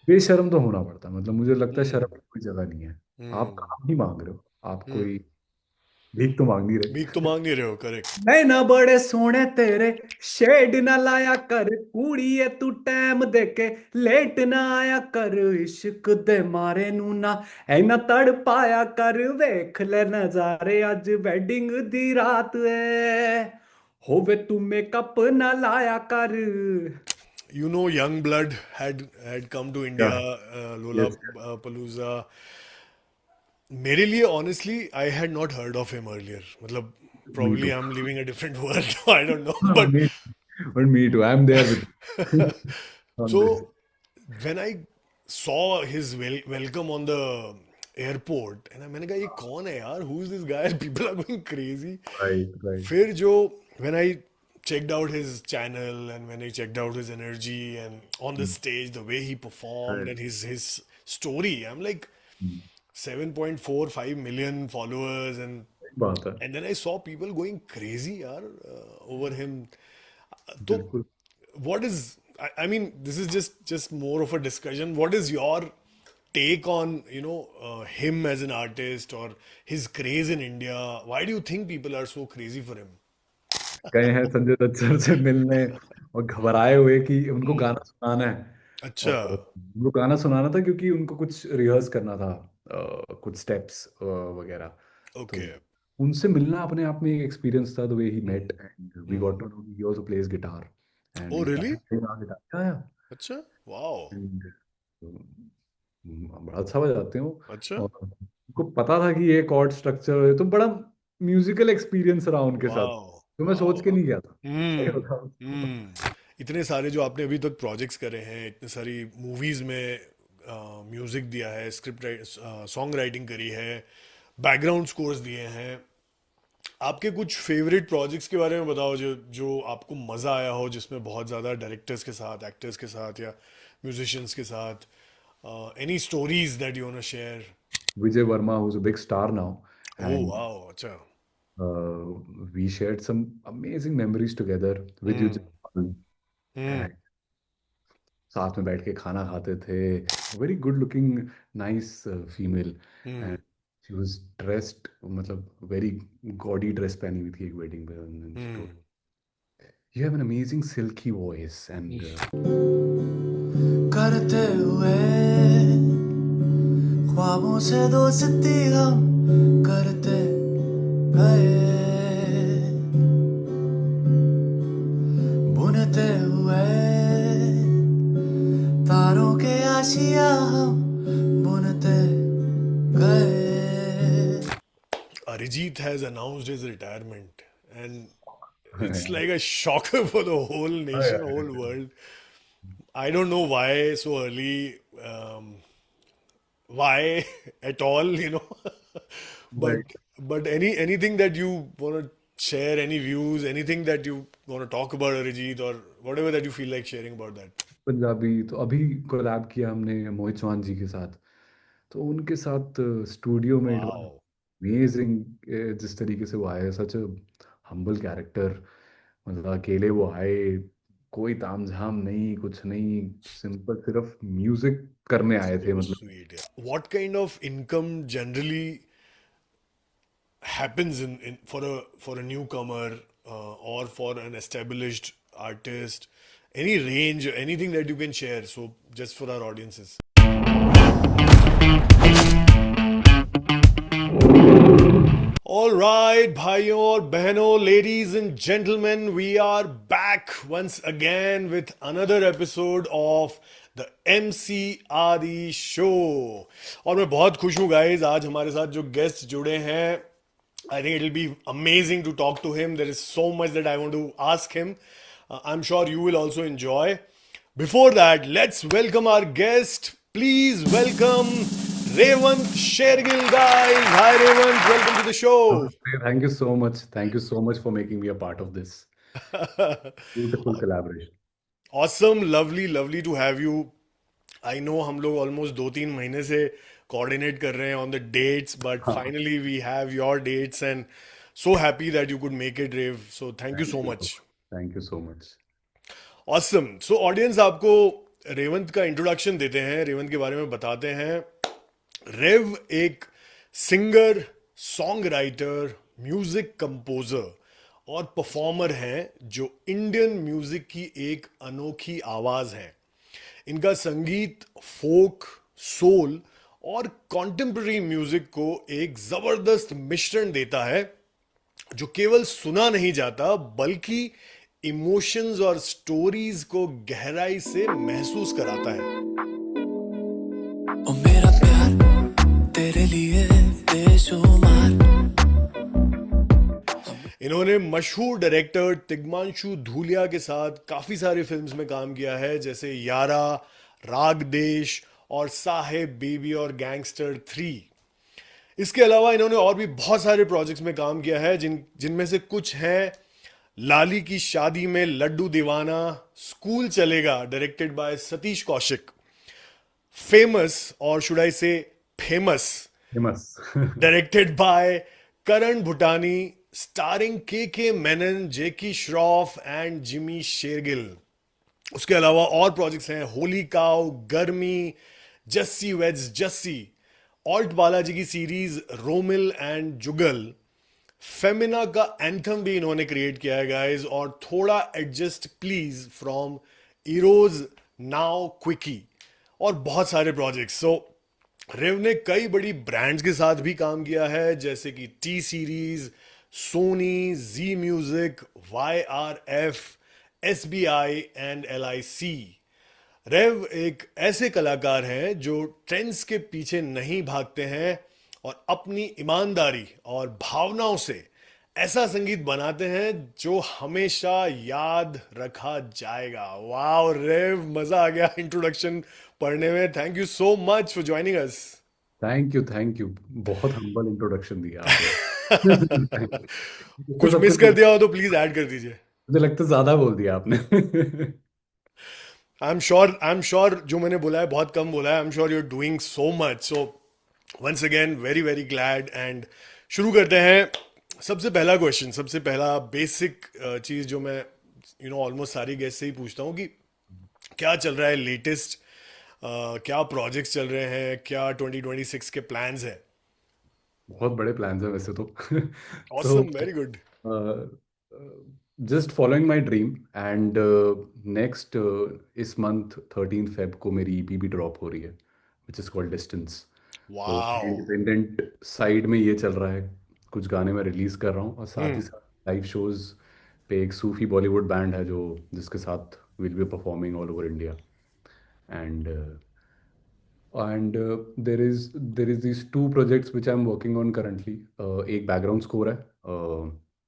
बेशर्म तो होना पड़ता है, मतलब मुझे लगता है हम्म। शर्म की कोई जगह नहीं है। आप हम्म। काम ही मांग रहे हो, आप हम्म। कोई भीख तो मांग नहीं भीख तो रहे। मांग नहीं रहे हो, करेक्ट। नहीं ना बड़े सोने तेरे शेड ना लाया कर कूड़िए, तू टाइम दे के लेट ना आया कर, इश्क दे मारे नू ना ऐना तड़ पाया कर, वेख ले नजारे अज वेडिंग दी रात है, होवे तू मेकअप ना लाया कर। You know, young blood had come to या, India, Lola यस, Palooza. मेरे लिए honestly I had not heard of him earlier, मतलब me probably too. I'm living a different world. I don't know, but me me too, I am there with on this. so when I saw his welcome on the airport, and मैंने कहा ये कौन है यार, who is this guy? People are going crazy. Right, right, फिर जो when I checked out his channel and when I checked out his energy and on the stage the way he performed and right. his story, I'm like 7.45 million followers, बात है। and then I saw people going crazy yaar, over him. So बिल्कुल। what is, I mean, this is just more of a discussion. What is your take on, him as an artist or his craze in India? Why do you think people are so crazy for him? गए हैं Sanjay Dutt sir से मिलने, और घबराए हुए कि उनको गाना सुनाना है। अच्छा। और उनको गाना सुनाना था क्योंकि उनको कुछ रिहर्स करना था, कुछ स्टेप्स वगैरह। तो ओके। उनसे मिलना अपने आप में एक एक्सपीरियंस था, the way he met hmm. And we hmm. Got to know he also plays guitar and oh he really? Started playing guitar. Yeah, अच्छा। वाओ। एंड बड़ा अच्छा बजाते हैं वो। अच्छा। और उनको पता था कि ये कॉर्ड स्ट्रक्चर है, तो बड़ा म्यूजिकल एक्सपीरियंस रहा उनके साथ, वाओ। तो मैं सोच वाओ। के नहीं गया था, सही हम्म। बताऊं तो। इतने सारे जो आपने अभी तक प्रोजेक्ट्स करे हैं, इतने सारी मूवीज में म्यूजिक दिया है, सॉन्ग राइटिंग करी है, बैकग्राउंड स्कोर्स दिए हैं, आपके कुछ फेवरेट प्रोजेक्ट्स के बारे में बताओ जो जो आपको मज़ा आया हो, जिसमें बहुत ज़्यादा डायरेक्टर्स के साथ, एक्टर्स के साथ या म्यूजिशियंस के साथ, any stories that you want to share? Vijay Varma, who's a big star now, oh and wow, अच्छा। we shared some amazing memories together with you, hmm. Hmm. and साथ में बैठ के खाना खाते थे। Very good looking, nice female, hmm. And she was dressed, मतलब very gaudy dress पहनी हुई थी एक वेडिंग पे, and she told, hmm. you have an amazing silky voice, and करते हुए ख्वाबों से दोस्ती हम करते गए, बुनते हुए तारों के आशिया हम बुनते गए. Arijit has announced his retirement, and it's like a shocker for the whole nation, whole world. I don't know why so early, why at all, but right. anything that you want to share, any views, anything that you want to talk about Arijit or whatever that you feel like sharing about that. Punjabi तो अभी collab किया हमने मोहित चौहान जी के साथ, तो उनके साथ studio में इट वाज Wow. अमेजिंग। जिस तरीके से वो आए, सच हम्बल कैरेक्टर, मतलब अकेले वो आए, कोई तामझाम नहीं, कुछ नहीं, सिंपल सिर्फ म्यूजिक करने आए थे So मतलब। sweet. Yeah. What kind of income generally happens in for a newcomer, or for an established artist? Any range, anything that you can share? So just for our audiences. All right, bhaiyon aur behnon, ladies and gentlemen, we are back once again with another episode of the MC Adi Show. और मैं बहुत खुश हूँ guys, आज हमारे साथ जो guest जुड़े हैं, I think it'll be amazing to talk to him. There is so much that I want to ask him. I'm sure you will also enjoy. Before that, let's welcome our guest. Please welcome Revant Shergill, guys. Hi, Revant. Welcome to the show. Thank you so much, thank you so much for making me a part of this beautiful collaboration. Awesome, lovely, lovely to have you. I know हम लोग almost 2-3 महीने से coordinate कर रहे हैं on the dates, but हाँ, finally we have your dates and so happy that you could make it, Rev, so thank you thank so you, much. Thank you so much. Awesome. So audience, आपको रेवंत का introduction देते हैं, रेवंत के बारे में बताते हैं। रेव एक singer, song writer, music composer और परफॉर्मर हैं जो इंडियन म्यूजिक की एक अनोखी आवाज है। इनका संगीत फोक, सोल और कॉन्टेम्पररी म्यूजिक को एक जबरदस्त मिश्रण देता है जो केवल सुना नहीं जाता बल्कि इमोशंस और स्टोरीज को गहराई से महसूस कराता है। ओ मेरा प्यार तेरे लिए बेशुमार। इन्होंने मशहूर डायरेक्टर तिग्मांशु धूलिया के साथ काफी सारे फिल्म्स में काम किया है, जैसे यारा, राग देश और साहेब बेबी और गैंगस्टर 3। इसके अलावा इन्होंने और भी बहुत सारे प्रोजेक्ट्स में काम किया है, जिनमें से कुछ हैं लाली की शादी में लड्डू दीवाना, स्कूल चलेगा directed by Satish Kaushik, famous और should I say famous famous. Directed by Karan Bhutani, starring K Menon, जेकी श्रॉफ एंड जिमी शेरगिल। उसके अलावा और प्रोजेक्ट्स हैं होली काउ, गर्मी, जस्सी वेड्स जस्सी, ऑल्ट बालाजी की सीरीज रोमिल एंड जुगल, फेमिना का एंथम भी इन्होंने क्रिएट किया है गाइस, और थोड़ा adjust please from Eros now quickie और बहुत सारे प्रोजेक्ट्स। सो रेव ने कई बड़ी ब्रांड्स के साथ भी काम किया है, जैसे कि T series, Sony, Zee music, YRF, SBI and LIC। Rev एक ऐसे कलाकार हैं जो ट्रेंड्स के पीछे नहीं भागते हैं और अपनी ईमानदारी और भावनाओं से ऐसा संगीत बनाते हैं जो हमेशा याद रखा जाएगा। वाओ रेव, मजा आ गया इंट्रोडक्शन पढ़ने में। Thank you so much for joining us. Thank you, thank you. बहुत हम्बल इंट्रोडक्शन दिया आपने। तो कुछ सब मिस कुछ कर दिया हो तो प्लीज ऐड कर दीजिए। मुझे लगता है ज्यादा बोल दिया आपने। आई एम श्योर जो मैंने बोला है बहुत कम बोला है। I am sure you are doing so much. So once again very very glad. And शुरू करते हैं। सबसे पहला क्वेश्चन, सबसे पहला बेसिक चीज जो मैं ऑलमोस्ट सारी गेस्ट से ही पूछता हूँ कि क्या चल रहा है लेटेस्ट, क्या प्रोजेक्ट्स चल रहे हैं, क्या 2026 के प्लान्स हैं? बहुत बड़े प्लान्स हैं वैसे तो। तो awesome, very good. Just following my dream and next इस मंथ 13 फेब को मेरी EP भी ड्रॉप हो रही है, विच इज़ कॉल्ड डिस्टेंस। तो वाओ। इंडिपेंडेंट साइड में ये चल रहा है, कुछ गाने मैं रिलीज कर रहा हूँ और साथ ही हम्म। साथ लाइव शोज पे एक सूफी बॉलीवुड बैंड है जो जिसके साथ will be performing all over India. And there is these two projects which I'm working on currently. एक बैकग्राउंड स्कोर है,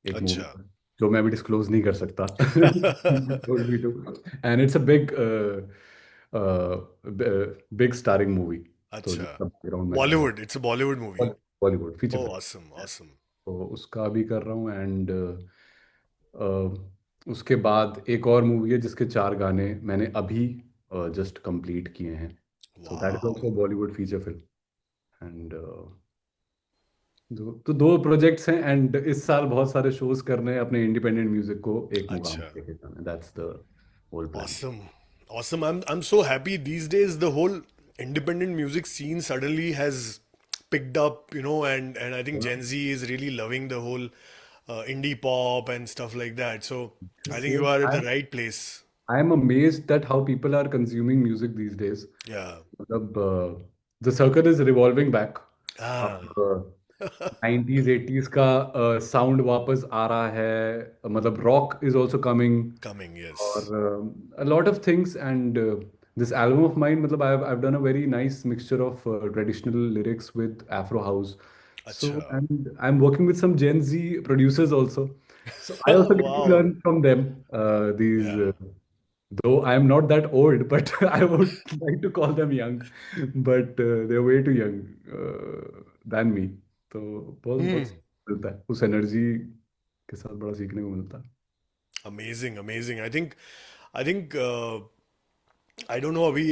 एक अच्छा। मूवी जो मैं अभी डिस्क्लोज नहीं कर सकता। told me to. And it's a big starring movie, तो अच्छा, जिसका बैकग्राउंड मैं कर रहा Bollywood, it's a Bollywood movie. हूँ, बॉलीवुड फीचर ओ फिल्म। Awesome awesome. तो उसका भी कर रहा हूँ। एंड उसके बाद एक और मूवी है जिसके 4 गाने मैंने अभी जस्ट कंप्लीट किए हैं। So that is wow. Also Bollywood feature film. And दो प्रोजेक्ट्स हैं एंड इस साल बहुत सारे शोज करने हैं अपने इंडिपेंडेंट म्यूजिक को एक मुकाम अच्छा, पे लेके जाना। That's the whole plan. awesome, awesome. I'm so happy these days. The whole independent music scene suddenly has picked up, and I think Gen Z is really loving the whole indie pop and stuff like that. So I think you Same. are at the right place. I am amazed at how people are consuming music these days. Yeah. मतलब the circle is revolving back. Ah, अब 90s 80s का sound वापस आ रहा है, मतलब rock is also coming coming, yes. और a lot of things. And this album of mine, matlab, I've done a very nice mixture of traditional lyrics with Afro house. So Acha. and I'm working with some Gen Z producers also. So I also get to Wow. learn from them. These Yeah. though I am not that old, but I would like to call them young. But they're way too young than me. तो बहुत बहुत Hmm. मिलता है उस energy के साथ, बड़ा सीखने को मिलता है। Amazing, amazing. I think I don't know abhi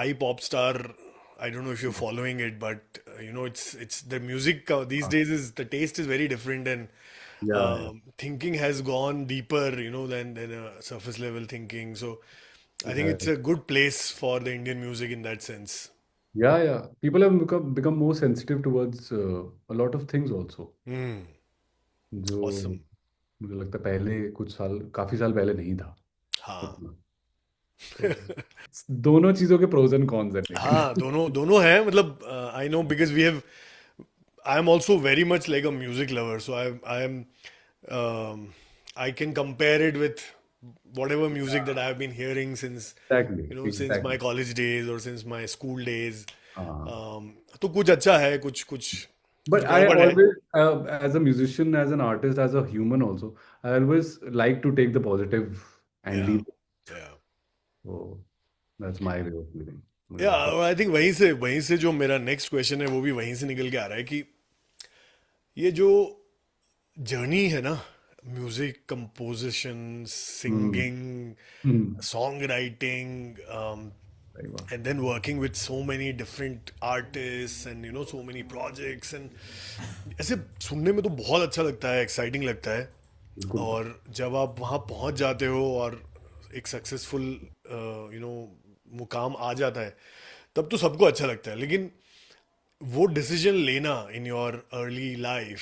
iPop star. I don't know if you're following it, but it's the music these days is the taste is very different, and या thinking has gone deeper, than a surface level thinking. So I think it's a good place for the Indian music in that sense. Yeah. People have become more sensitive towards a lot of things also, Hmm. जो Awesome. मुझे लगता है पहले कुछ साल, काफी साल पहले नहीं था हाँ. उतना। तो दोनों चीजों के प्रोज एंड कॉन्स हैं लेकिन। हाँ, दोनों दोनों हैं मतलब I know because we have I am also very much like a music lover, so I am I can compare it with whatever music that I have been hearing since exactly since my exactly. college days or since my school days. हाँ। तो कुछ अच्छा है, कुछ कुछ कुछ But I गड़बड़ है. always, as a musician, as an artist, as a human also, I always like to take the positive and Yeah, leave. yeah. So that's my way of living. मुझे या लगता आई थिंक वहीं से जो मेरा next question है वो भी वहीं से निकल के आ रहा है कि ये जो जर्नी है ना, म्यूजिक कंपोजिशन, है। सिंगिंग, हम्म, सॉन्ग राइटिंग, सही बात। and then working with so many different artists and so many projects and ऐसे सुनने में तो बहुत अच्छा लगता है, एक्साइटिंग लगता है. बिल्कुल। और जब आप वहाँ पहुँच जाते हो और एक सक्सेसफुल मुकाम आ जाता है, तब तो सबको अच्छा लगता है. लेकिन वो डिसीजन लेना in your early life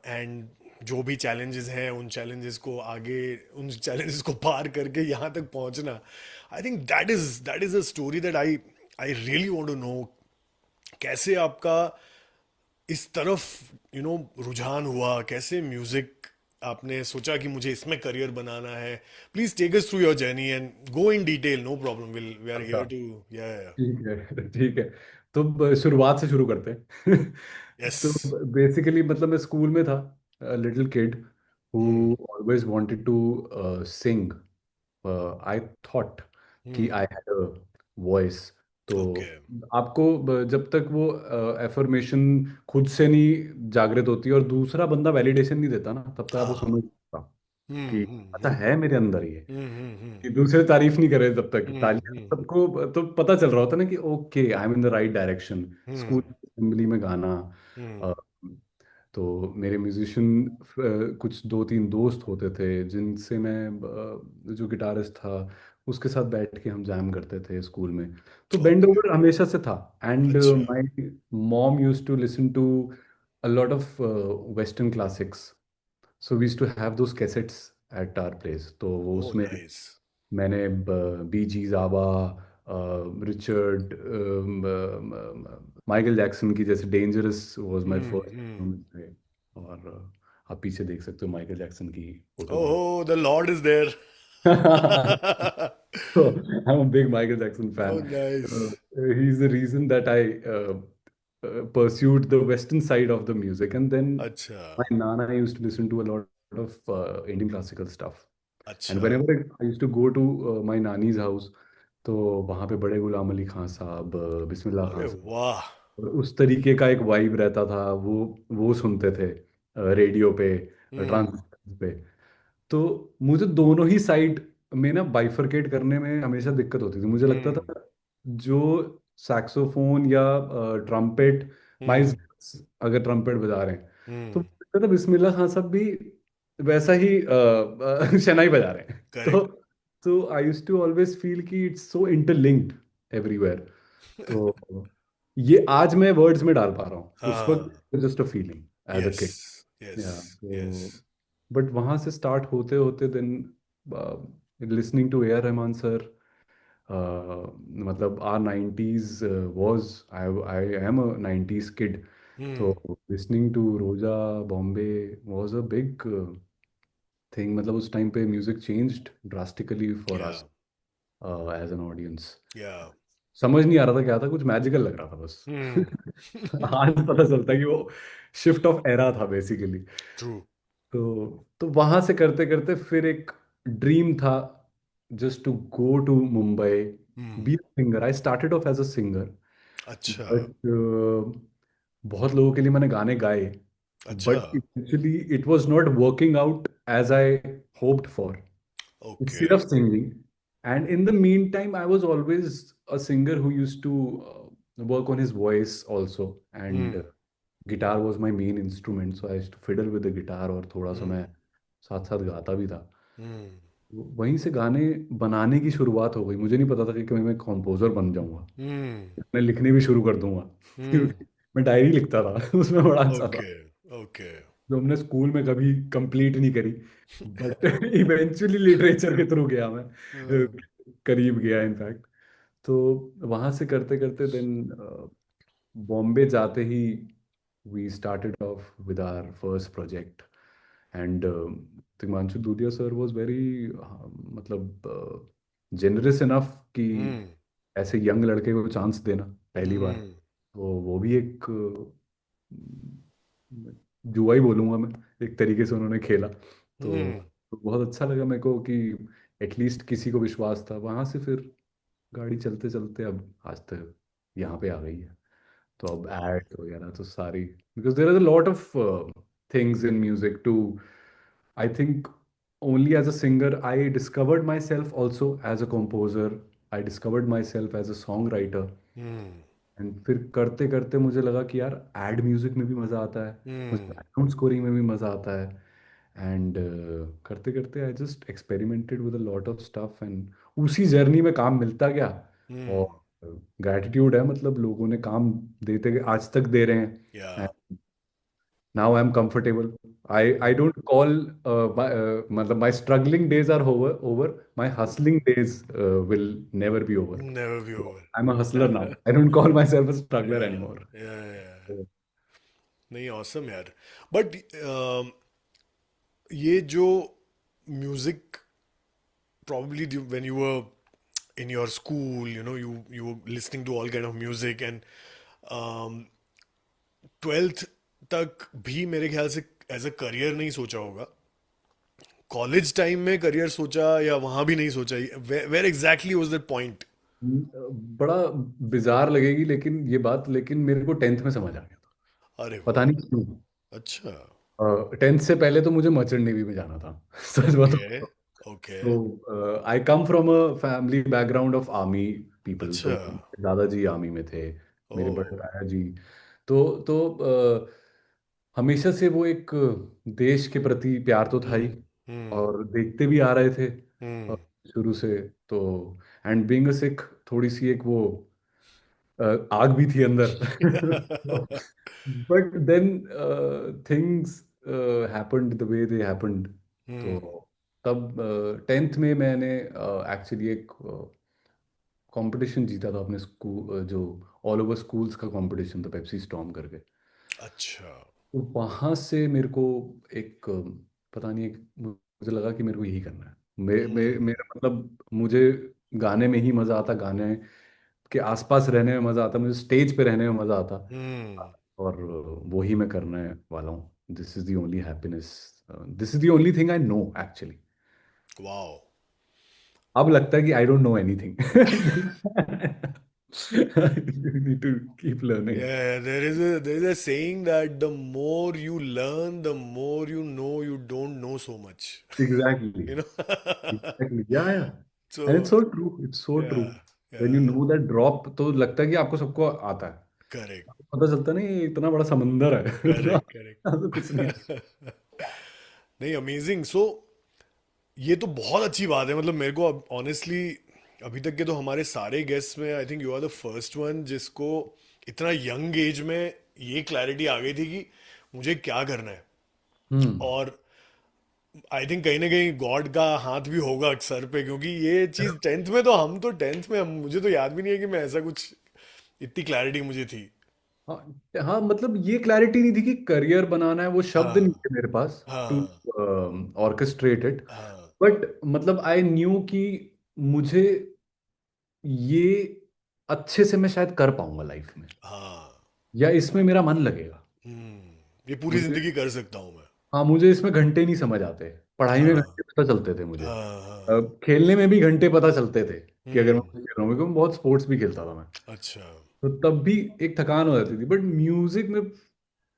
and जो भी चैलेंजेस हैं, उन चैलेंजेस को पार करके यहाँ तक पहुँचना, I think that is a story that I I really want to know. कैसे आपका इस तरफ रुझान हुआ, कैसे म्यूजिक आपने सोचा कि मुझे इसमें करियर बनाना है. Please take us through your journey and go in detail, no problem, will we are अच्छा, हियर टू. या ठीक है। ठीक है, तो शुरुआत से शुरू करते हैं। यस. तो बेसिकली मतलब मैं स्कूल में था, little kid who hmm. Always wanted to sing. I thought कि hmm. I had a voice. तो ओके. आपको जब तक वो एफर्मेशन खुद से नहीं जागृत होती और दूसरा बंदा वैलिडेशन नहीं देता ना, तब तक आपको हाँ. समझ नहीं आता हम्म. कि हम्म. अच्छा है मेरे अंदर ये। हम्म. हम्म. कि दूसरे तारीफ नहीं करे जब तक हम्म. तालियां, सबको तो पता चल रहा होता ना कि okay I am in the right direction. School hmm. Assembly में गाना, हम्म. अ, तो मेरे म्यूजिशियन कुछ दो तीन दोस्त होते थे जिनसे मैं जो गिटारिस्ट था उसके साथ बैठ के हम जैम करते थे स्कूल में। तो बेंड ओके. ओवर हमेशा से था। एंड अच्छा. My mom used to listen to a lot of western classics. So we used to have those cassettes at our place. तो वो ओह उसमें नाइस. मैंने बी जी जावा, रिचर्ड, माइकल जैक्सन की जैसे Dangerous was my hmm. Hmm. First. और आप पीछे देख सकते हो माइकल जैक्सन की फोटो वहाँ। Oh, the lord is there. So I'm a big Michael Jackson fan. Oh nice. He's the reason that I pursued the western side of the music, and then अच्छा. my nana used to listen to a lot of Indian classical stuff. And अच्छा. whenever I used to go to my nani's house, तो वहाँ पे बड़े गुलाम अली खान साहब, बिस्मिल्लाह अरे खान साहब, वाह. और उस तरीके का एक वाइब रहता था। वो सुनते थे रेडियो पे, हम्म. ट्रांजिस्टर पे। तो मुझे दोनों ही साइड में ना बाइफरकेट करने में हमेशा दिक्कत होती थी। मुझे लगता हम्म. था जो सैक्सोफोन या ट्रम्पेट, माइल्स हम्म. अगर ट्रम्पेट बजा रहे हैं तो हम्म. मुझे लगता था बिस्मिल्लाह खान साहब भी वैसा ही शनाई बजा रहे हैं। करेक्ट. तो आई यूज टू ऑलवेज फील कि इट्स सो इंटरलिंक्ड एवरीवेयर। तो ये आज मैं वर्ड्स में डाल पा रहा हूँ, उस हाँ. वक्त just a feeling as a yes. Kid. Yes. Yeah yes. तो बट वहाँ से स्टार्ट होते होते then listening to A R Rahman sir, मतलब our nineties was, I am a nineties kid. तो hmm. Listening to Roja, Bombay was a big thing. मतलब उस time पे music changed drastically for yeah. Us as an audience. Yeah. समझ नहीं आ रहा था क्या था, कुछ मैजिकल लग रहा था बस। हम्म. आज पता चलता है कि वो शिफ्ट ऑफ एरा था बेसिकली। ट्रू. तो वहां से करते करते फिर एक ड्रीम था just to go to Mumbai, hmm. Be singer. I started off as a singer, अच्छा. बट बहुत लोगों के लिए मैंने गाने गाए, अच्छा. But actually it was not working out as I hoped for. Okay. Instead of singing. And in the meantime, I was always a singer who used to work on his voice also. And hmm. guitar was my main instrument. So I used to fiddle with the guitar और थोड़ा सा मैं हम्म. साथ साथ गाता भी था। हम्म. वहीं से गाने बनाने की शुरुआत हो गई। मुझे नहीं पता था कि मैं कॉम्पोजर बन जाऊंगा, हम्म। मैं लिखने भी शुरू कर दूंगा। हम्म। मैं डायरी लिखता था उसमें बड़ा अच्छा था, ओके। ओके। जो हमने स्कूल में कभी कंप्लीट नहीं करी, बट इवेंचुअली लिटरेचर के थ्रू गया मैं, हम्म। करीब गया इनफैक्ट। तो वहां से करते करते देन बॉम्बे जाते ही we started off with our first project. And Tigmanshu Dhulia sir was very, मतलब जेनरस इनफ कि हम्म। ऐसे यंग लड़के को चांस देना पहली बार। हम्म। तो वो भी एक जुआ ही बोलूंगा मैं, एक तरीके से उन्होंने खेला। हम्म। तो बहुत अच्छा लगा मेरे को कि एटलीस्ट किसी को विश्वास था। वहां से फिर गाड़ी चलते चलते अब आज तक यहाँ पे आ गई है। तो अब वाह। एड वगैरह तो सारी, because there is a lot of things in music too. I think only as a singer I discovered myself also as a composer. I discovered myself as a songwriter. Hmm. And फिर करते करते मुझे लगा कि यार add music में भी मज़ा आता है, मुझे हम्म। बैकग्राउंड स्कोरिंग में भी मज़ा आता है। एंड करते करते I just experimented with a lot of stuff, and उसी जर्नी में काम मिलता गया। हम्म। और ग्रैटिट्यूड है, मतलब लोगों ने काम देते गए, आज तक दे रहे या। हैं। Now I'm comfortable. I don't call मतलब my struggling days are over. My hustling days will never be over. Never be So over. I'm a hustler now. I don't call myself a struggler या। anymore. या। So, नहीं, awesome यार। But ये जो music, probably when you were in your school, you were listening to all kind of music, and um, 12th तक भी मेरे ख्याल से एज अ करियर नहीं सोचा होगा। कॉलेज टाइम में करियर सोचा या वहां भी नहीं सोचा? Where exactly was that point? बड़ा बिजार लगेगी लेकिन ये बात, लेकिन मेरे को टेंथ में समझ आ गया था, अरे पता वाह। नहीं क्यों। अच्छा। टेंथ से पहले तो मुझे मर्चेंट नेवी में जाना था सच ओके। बताओ। ओके। तो I come from a family background of army people. तो अच्छा। दादाजी आर्मी में थे, ओ। मेरे बड़े ताया जी। तो हमेशा से वो एक देश के प्रति प्यार तो था ही, हम्म। हम्म। और देखते भी आ रहे थे हम्म। शुरू से। तो एंड बीइंग अ सिख, थोड़ी सी एक वो आग भी थी अंदर but then things happened the way they happened. तो हम्म। तब टेंथ में मैंने एक्चुअली एक कंपटीशन जीता था अपने स्कूल, जो ऑल ओवर स्कूल्स का कंपटीशन था, पेप्सी स्टॉर्म करके। अच्छा। तो वहाँ से मेरे को एक पता नहीं, एक मुझे लगा कि मेरे को यही करना है। हम्म। मेरा मतलब मुझे गाने में ही मज़ा आता, गाने के आसपास रहने में मज़ा आता, मुझे स्टेज पे रहने में मज़ा आता। हम्म। और वो ही मैं करने वाला हूँ। This is the only happiness, this is the only thing I know actually. Wow. अब लगता है कि I don't know anything need to keep learning. Yeah, there is a saying that the more you learn, the more you know you don't know so much. Exactly, You know? Exactly, yeah and it's So, so true, it's so true. yeah, when you yeah, know that drop, तो लगता है कि आपको सबको आता है। correct, पता चलता नहीं ये इतना बड़ा समंदर है correct, correct. तो कुछ नहीं है। नहीं, अमेजिंग। सो ये तो बहुत अच्छी बात है। मतलब मेरे को ऑनेस्टली अभी तक के तो हमारे सारे गेस्ट में I think you are the first one जिसको इतना यंग एज में ये क्लैरिटी आ गई थी कि मुझे क्या करना है। हम्म। और आई थिंक कहीं ना कहीं गॉड का हाथ भी होगा सर पे, क्योंकि ये चीज टेंथ में तो हम तो टेंथ में मुझे तो याद भी नहीं है कि मैं ऐसा कुछ इतनी क्लैरिटी मुझे थी। हाँ हाँ, मतलब ये क्लैरिटी नहीं थी कि करियर बनाना है, वो शब्द नहीं हाँ। थे मेरे पास टू हाँ। Orchestrate it. हाँ। बट मतलब आई न्यू कि मुझे ये अच्छे से मैं शायद कर पाऊंगा लाइफ में, हाँ। या इसमें मेरा मन लगेगा। ये पूरी मुझे, जिंदगी कर सकता हूँ मैं। हाँ, मुझे इसमें घंटे नहीं समझ आते। पढ़ाई में हाँ। घंटे पता चलते थे मुझे, हाँ। हाँ। खेलने में भी घंटे पता चलते थे कि अगर मैं हम्म। कुछ खेल रहा हूँ, क्योंकि मैं बहुत स्पोर्ट्स भी खेलता था मैं। अच्छा। तो तब भी एक थकान हो जाती थी, बट म्यूजिक में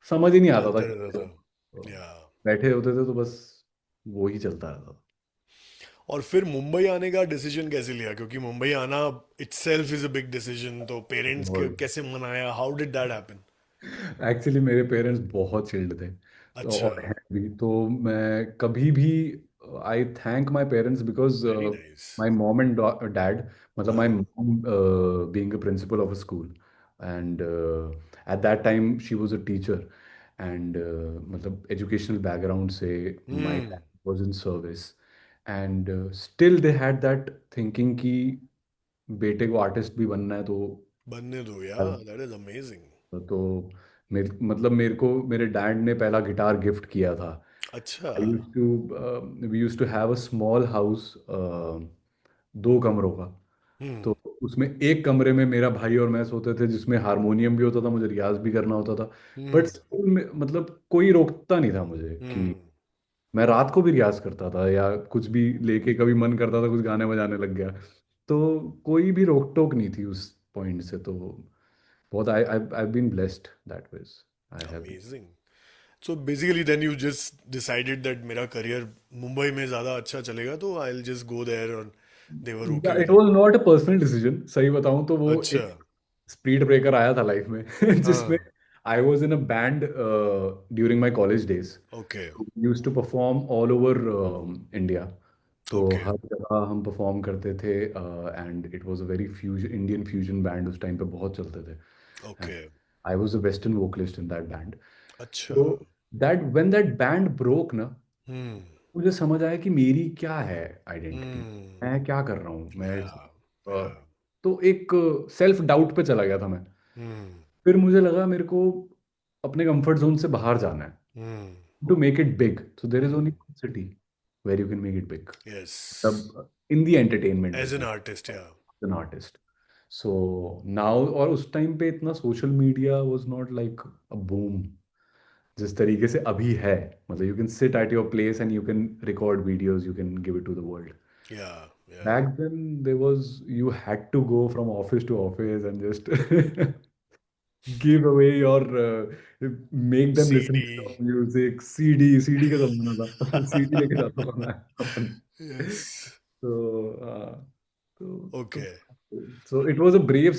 समझ ही नहीं आता था चलते रहता कि था। तो या। बैठे होते थे तो बस वो ही चलता रहता और फिर मुंबई आने का डिसीजन कैसे लिया? क्योंकि मुंबई आना itself is a big decision. तो पेरेंट्स था। के कैसे मनाया? How did that happen? Actually मेरे पेरेंट्स बहुत चिल्ड थे, तो अच्छा। और हैं भी। तो मैं कभी भी I thank my parents because Very nice. my mom and dad, मतलब my हाँ. mom being a principal of a school, and at that time she was a teacher, and मतलब educational background से my Hmm. dad was in service, and still they had that thinking कि बेटे को artist भी बनना है बनने दो यार. That is amazing. तो मतलब मेरे को मेरे डैड ने पहला गिटार गिफ्ट किया था. अच्छा. I used to we used to have a small house, 2 कमरों का. Hmm. तो उसमें एक कमरे में मेरा भाई और मैं सोते थे, जिसमें हारमोनियम भी होता था, मुझे रियाज भी करना होता था. But Hmm. स्कूल में मतलब कोई रोकता नहीं था मुझे कि Hmm. मैं रात को भी रियाज करता था, या कुछ भी लेके कभी मन करता था कुछ गाने बजाने लग गया. तो कोई भी रोक टोक नहीं थी उस पॉइंट से. तो बहुत I been blessed that ways. I have. Amazing. So basically then you just decided that मेरा career मुंबई में ज़्यादा अच्छा चलेगा तो I'll just go there और they were okay it with it. Was not a personal decision, सही बताऊं तो वो अच्छा. एक स्पीड ब्रेकर आया था लाइफ में जिसमें हाँ. I was in a band during my college days. Okay. Used to perform all over India. तो Okay. हर जगह हम परफॉर्म करते थे, and it was a very fusion Indian fusion band, उस टाइम पे बहुत चलते थे. Okay. I was the western vocalist in that band. अच्छा. तो that when that band broke ना, Hmm. मुझे समझ आया कि मेरी क्या है आइडेंटिटी, Hmm. मैं क्या कर रहा हूँ मैं. Yeah. Yeah. तो एक सेल्फ डाउट पे चला गया था मैं. Hmm. फिर मुझे लगा मेरे को अपने कंफर्ट जोन से बाहर जाना है Hmm. To make it big. So there is Hmm. Only city where you can make it big, Yes. मतलब in the entertainment As an business, artist, yeah. An artist. So now, और उस time पे इतना social media was not like a boom जिस तरीके से अभी है. मतलब you can sit at your place and you can record videos, you can give it to the world. Yeah. Yeah. Back then, there was you had to go from office to office and just give away your make them listen to CD. your music. CD का जमाना था. CD लेके जाता था मैं अपन. Yes. So so so Okay. so it was a brave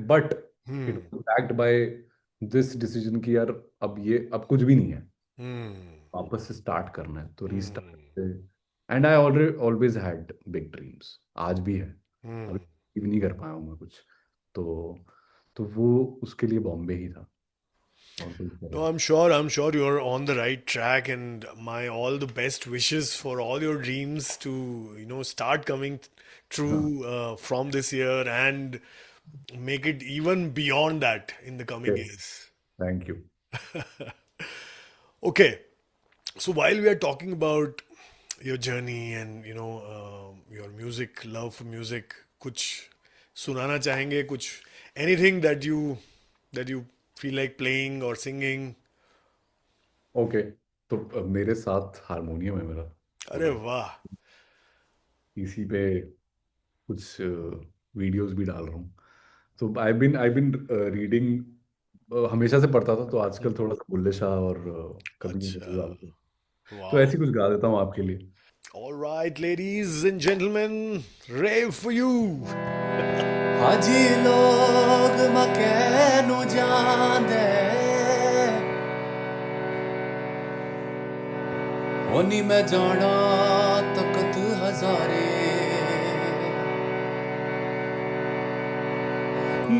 but it Hmm. was backed by this decision कि यार अब कुछ भी नहीं है, Hmm. वापस से स्टार्ट करना है तो Hmm. Restart. And I already always had big dreams, आज भी है. Hmm. अभी achieve नहीं कर पाया हूँ मैं कुछ. तो वो उसके लिए बॉम्बे ही था, और कोई No, तरह. I'm sure you're on the right track, and my all the best wishes for all your dreams to, start coming हाँ. true from this year and make it even beyond that in the coming years. Thank you. Okay, so while we are talking about your journey and your music, love for music, कुछ सुनाना चाहेंगे कुछ anything that you feel like playing or singing? Okay. तो मेरे साथ harmonium है मेरा, तो अरे मैं वाह. इसी पे कुछ वीडियोस भी डाल रहा हूँ. तो आई बिन रीडिंग, हमेशा से पढ़ता था, तो आजकल थोड़ा सा बुल्ले शाह और कभी अच्छा. नहीं. तो Wow. ऐसी कुछ गा देता हूँ आपके लिए. All right, ladies and gentlemen, rave for you. हाजी लोग मकैनु जांदे होनी मैं जाना तकत हजारे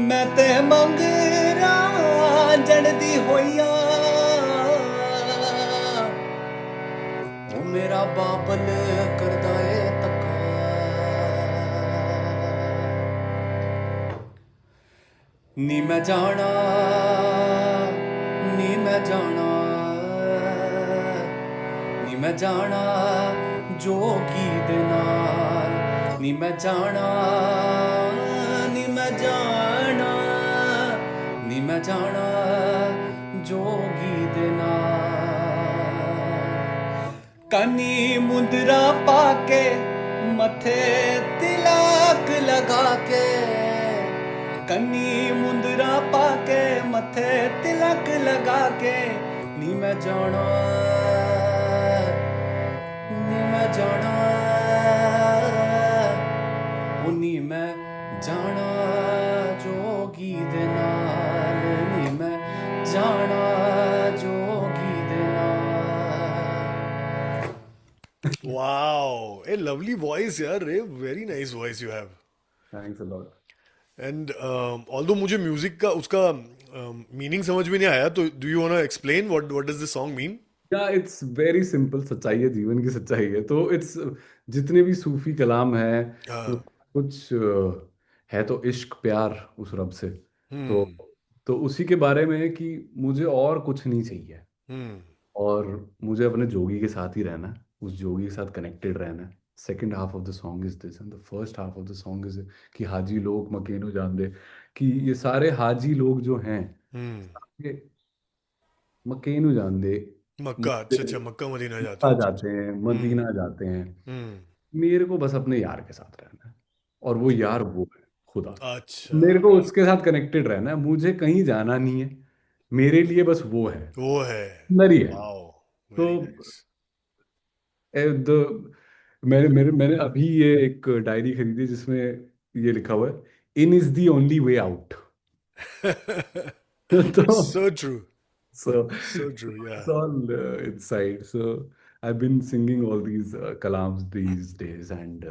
मैं ते मंगरा जड़दी होइया ओ मेरा बाबल करदा ए तक्का नी मैं जाना नी मैं जाना नी मैं जाना जोगी दे नाल नी मैं जाना नी मैं जाना नी मैं जाना जोगी दे नाल कनी मुंदरा पाके मथे तिलक लगा के कनी मुंदरा पाके मथे तिलक लगा के नी मैं जाना नी मैं जाना ओ नी मैं जाना जोगी दे नाल नी मैं जाना जोगी दे नाल. Wow, a lovely voice यार रे, very nice voice you have. Thanks a lot. And although मुझे म्यूजिक का उसका मीनिंग समझ में नहीं आया, तो do you wanna explain what does the song mean? या इट्स वेरी सिंपल, सच्चाई है, जीवन की सच्चाई है। तो इट्स, जितने भी सूफी कलाम है वो हाँ। कुछ है तो इश्क प्यार उस रब से। तो हम्म। उसी के बारे में है कि मुझे और कुछ नहीं चाहिए, हम्म। और मुझे अपने जोगी के साथ ही रहना है, उस जोगी के साथ कनेक्टेड रहना है। Second half of the song is this and the first half of the song is कि हाजी लोग मकेनो जान दे, कि ये सारे हाजी लोग जो हैं, हम्म। ये मकेनो जान दे, मक्का, अच्छा अच्छा, मक्का मदीना जाते आ हैं, अच्छा जाते अच्छा। हैं, हम्म। मदीना जाते हैं। हम्म। मेरे को बस अपने यार के साथ रहना है, और वो यार वो है खुदा। अच्छा। मेरे को उसके साथ कनेक्टेड रहना है, मुझे कहीं जाना नहीं है, मेरे लिए बस वो है, वो है। नरी है। वाओ, तो वेरी नाइस। मैंने अभी ये एक डायरी खरीदी जिसमें ये लिखा हुआ है, in is the only way out. तो So true, so so true, yeah. it's all inside. So I've been singing all these kalams these days, and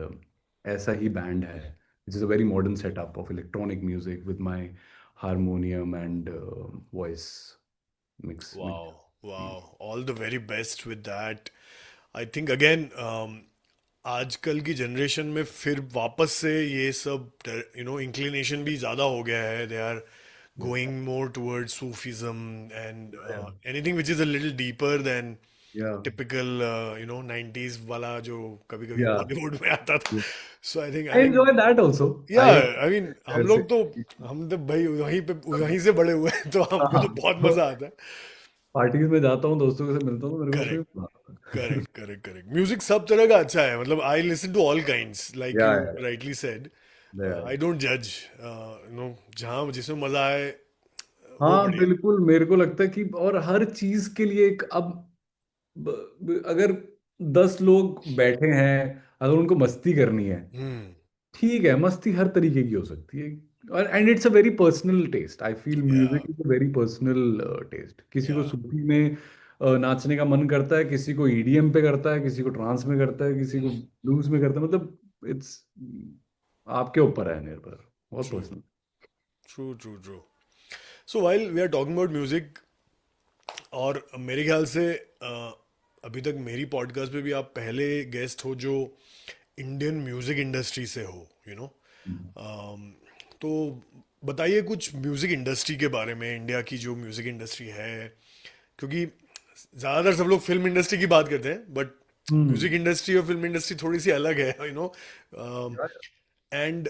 ऐसा ही band है, which is a very modern setup of electronic music with my harmonium and voice mix. Wow, wow. All the very best with that. I think again, आजकल की generation में फिर वापस से ये सब इंक्लिनेशन भी ज़्यादा हो गया है. They are going more towards Sufism and Yeah, anything which is a little deeper than yeah, typical 90s वाला जो कभी कभी yeah. बॉलीवुड में आता था. Yeah. So I I think enjoy that also. या, I आई मीन हम ऐसे लोग तो, हम तो भाई वहीं से बड़े हुए हैं, तो हमको हाँ, तो बहुत तो मजा आता है. पार्टीज में जाता हूँ, दोस्तों से मिलता हूँ, तो मेरे को उसमें करेक्ट, मजा आता है। Correct, correct, correct. म्यूजिक सब तरह का अच्छा है, मतलब I listen to all kinds like you Yeah, rightly said. yeah, yeah. I don't जज, जहाँ जिसमें मजा आए वो हाँ बढ़िया. बिल्कुल, मेरे को लगता है कि और हर चीज के लिए एक अब अगर 10 लोग बैठे हैं, अगर उनको मस्ती करनी है, हम्म. ठीक है, मस्ती हर तरीके की हो सकती है। और and it's a very personal taste, I feel yeah, music is a very personal taste. किसी या. को सूफी में नाचने का मन करता है, किसी को ईडीएम पे करता है, किसी को ट्रांस में करता है, किसी को ब्लूज में करता है, मतलब इट्स आपके ऊपर है, निर्भर, बहुत true, personal. True, true, true. So while we are talking about music, और मेरे ख्याल से अभी तक मेरी पॉडकास्ट पे भी आप पहले गेस्ट हो जो इंडियन म्यूजिक इंडस्ट्री से हो, तो बताइए कुछ म्यूजिक इंडस्ट्री के बारे में, इंडिया की जो म्यूजिक इंडस्ट्री है. क्योंकि ज़्यादातर सब लोग फिल्म इंडस्ट्री की बात करते हैं, बट हम्म। म्यूजिक इंडस्ट्री और फिल्म इंडस्ट्री थोड़ी सी अलग है, एंड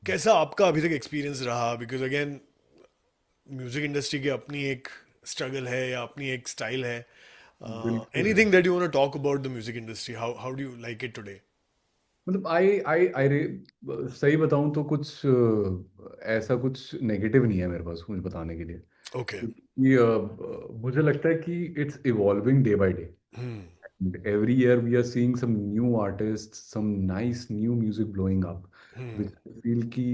कैसा आपका अभी तक एक्सपीरियंस रहा, बिकॉज अगेन म्यूजिक इंडस्ट्री की अपनी एक स्ट्रगल है या अपनी एक स्टाइल है. बिल्कुल है। Anything that you want to talk about the music industry, how how do you like it today? मतलब आई रे सही बताऊं तो कुछ ऐसा कुछ नेगेटिव नहीं है मेरे पास कुछ बताने के लिए, ओके. क्योंकि मुझे लगता है कि it's evolving day by day. Hmm. Every year we are seeing some new artists, some nice new music blowing up, hmm. which I feel कि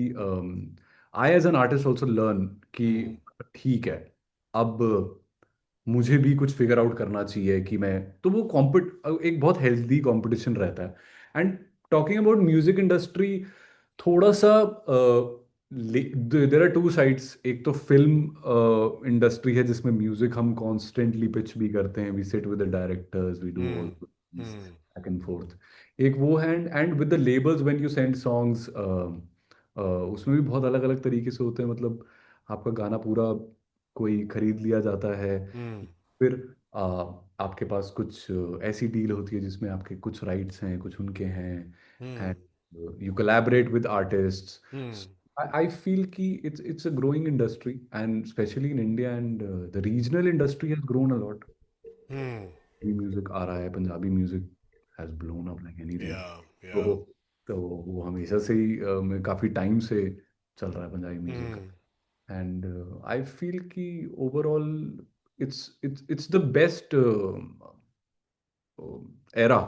I as an artist also learn कि हम्म. ठीक है, अब मुझे भी कुछ फिगर आउट करना चाहिए कि मैं, तो वो कॉम्पिट एक बहुत हेल्दी कंपटीशन रहता है। And talking about music industry, थोड़ा सा देर आर टू साइड्स। एक तो फिल्म इंडस्ट्री है जिसमें म्यूजिक हम कॉन्स्टेंटली पिच भी करते हैं, we sit with the directors, we do all hmm. Hmm. Back and forth. एक वो है, and with the labels when you send songs, उसमें भी बहुत अलग अलग तरीके से होते हैं। मतलब आपका गाना पूरा कोई खरीद लिया जाता है, हम्म. फिर आपके पास कुछ ऐसी डील होती है जिसमें आपके कुछ राइट्स हैं, कुछ उनके हैं, hmm. And you collaborate with hmm. Artists. I feel कि it's a growing industry, and especially in India, and the regional industry has grown a lot. Hmm. Music आ रहा है, Punjabi music has blown up like anything. Yeah, yeah. तो वो हमेशा से ही काफी time से चल रहा है Punjabi music. Hmm. And I feel कि overall it's the best era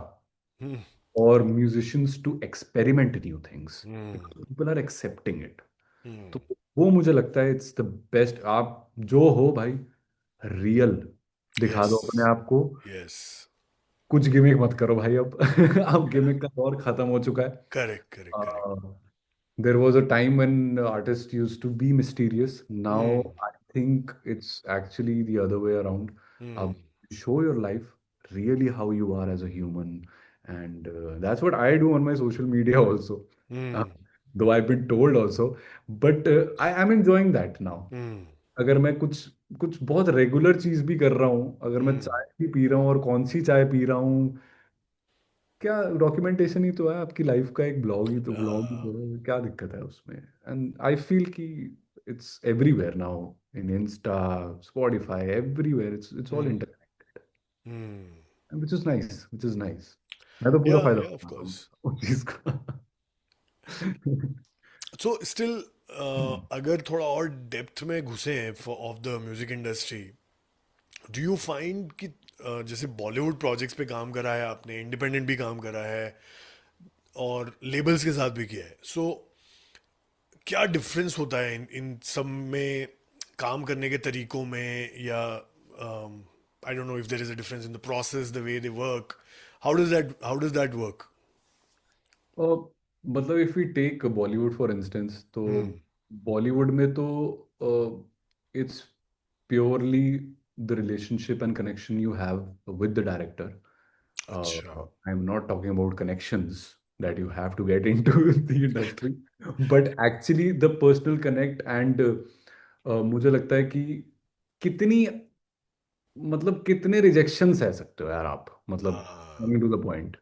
hmm. और musicians to experiment new things hmm. because people are accepting it। हम्म. तो वो मुझे लगता है इट्स द बेस्ट। आप जो हो भाई, रियल दिखा यस, दो अपने आप को, यस. कुछ गिमिक मत करो भाई अब। अब गिमिक का दौर खत्म हो चुका है। Correct, correct, correct. There was a time when artists used to be mysterious. Now hmm, I think it's actually the other way around. Hmm, Show your life really how you are as a human, and that's what I do on my social media also. Uh, hmm, though I've been told also, but I am enjoying that now. हम्म, अगर मैं कुछ कुछ बहुत regular चीज भी कर रहा हूँ, अगर मैं हम्म। चाय भी पी रहा हूँ और कौन सी चाय पी रहा हूँ, क्या डॉक्यूमेंटेशन ही तो है आपकी लाइफ का, एक ब्लॉग ही तो है, क्या दिक्कत है उसमें? एंड आई फील कि it's everywhere now, in Insta, Spotify, everywhere it's all hmm, internetted, hmm. Which is nice. मैं तो पूरा या फायदा या ऑफ उठा रहा कोर्स। हूँ उस चीज का। सो स्टिल, अगर थोड़ा और डेप्थ में घुसे हैं of the music industry, do you find कि जैसे बॉलीवुड प्रोजेक्ट्स पे काम करा है आपने, इंडिपेंडेंट भी काम करा है और लेबल्स के साथ भी किया है, सो क्या डिफरेंस होता है इन इन सब में काम करने के तरीकों में, या I don't know if there is a difference in the process, the way they work, how does that work? और मतलब if we take Bollywood for instance, तो हम्म। बॉलीवुड में तो it's purely the relationship and connection you have with the director. अच्छा। I'm not talking about connections that you have to get into the industry, but actually the personal connect and मुझे लगता है कि कितनी, मतलब कितने रिजेक्शन सह सकते हो यार आप, मतलब हाँ। कमिंग टू द पॉइंट,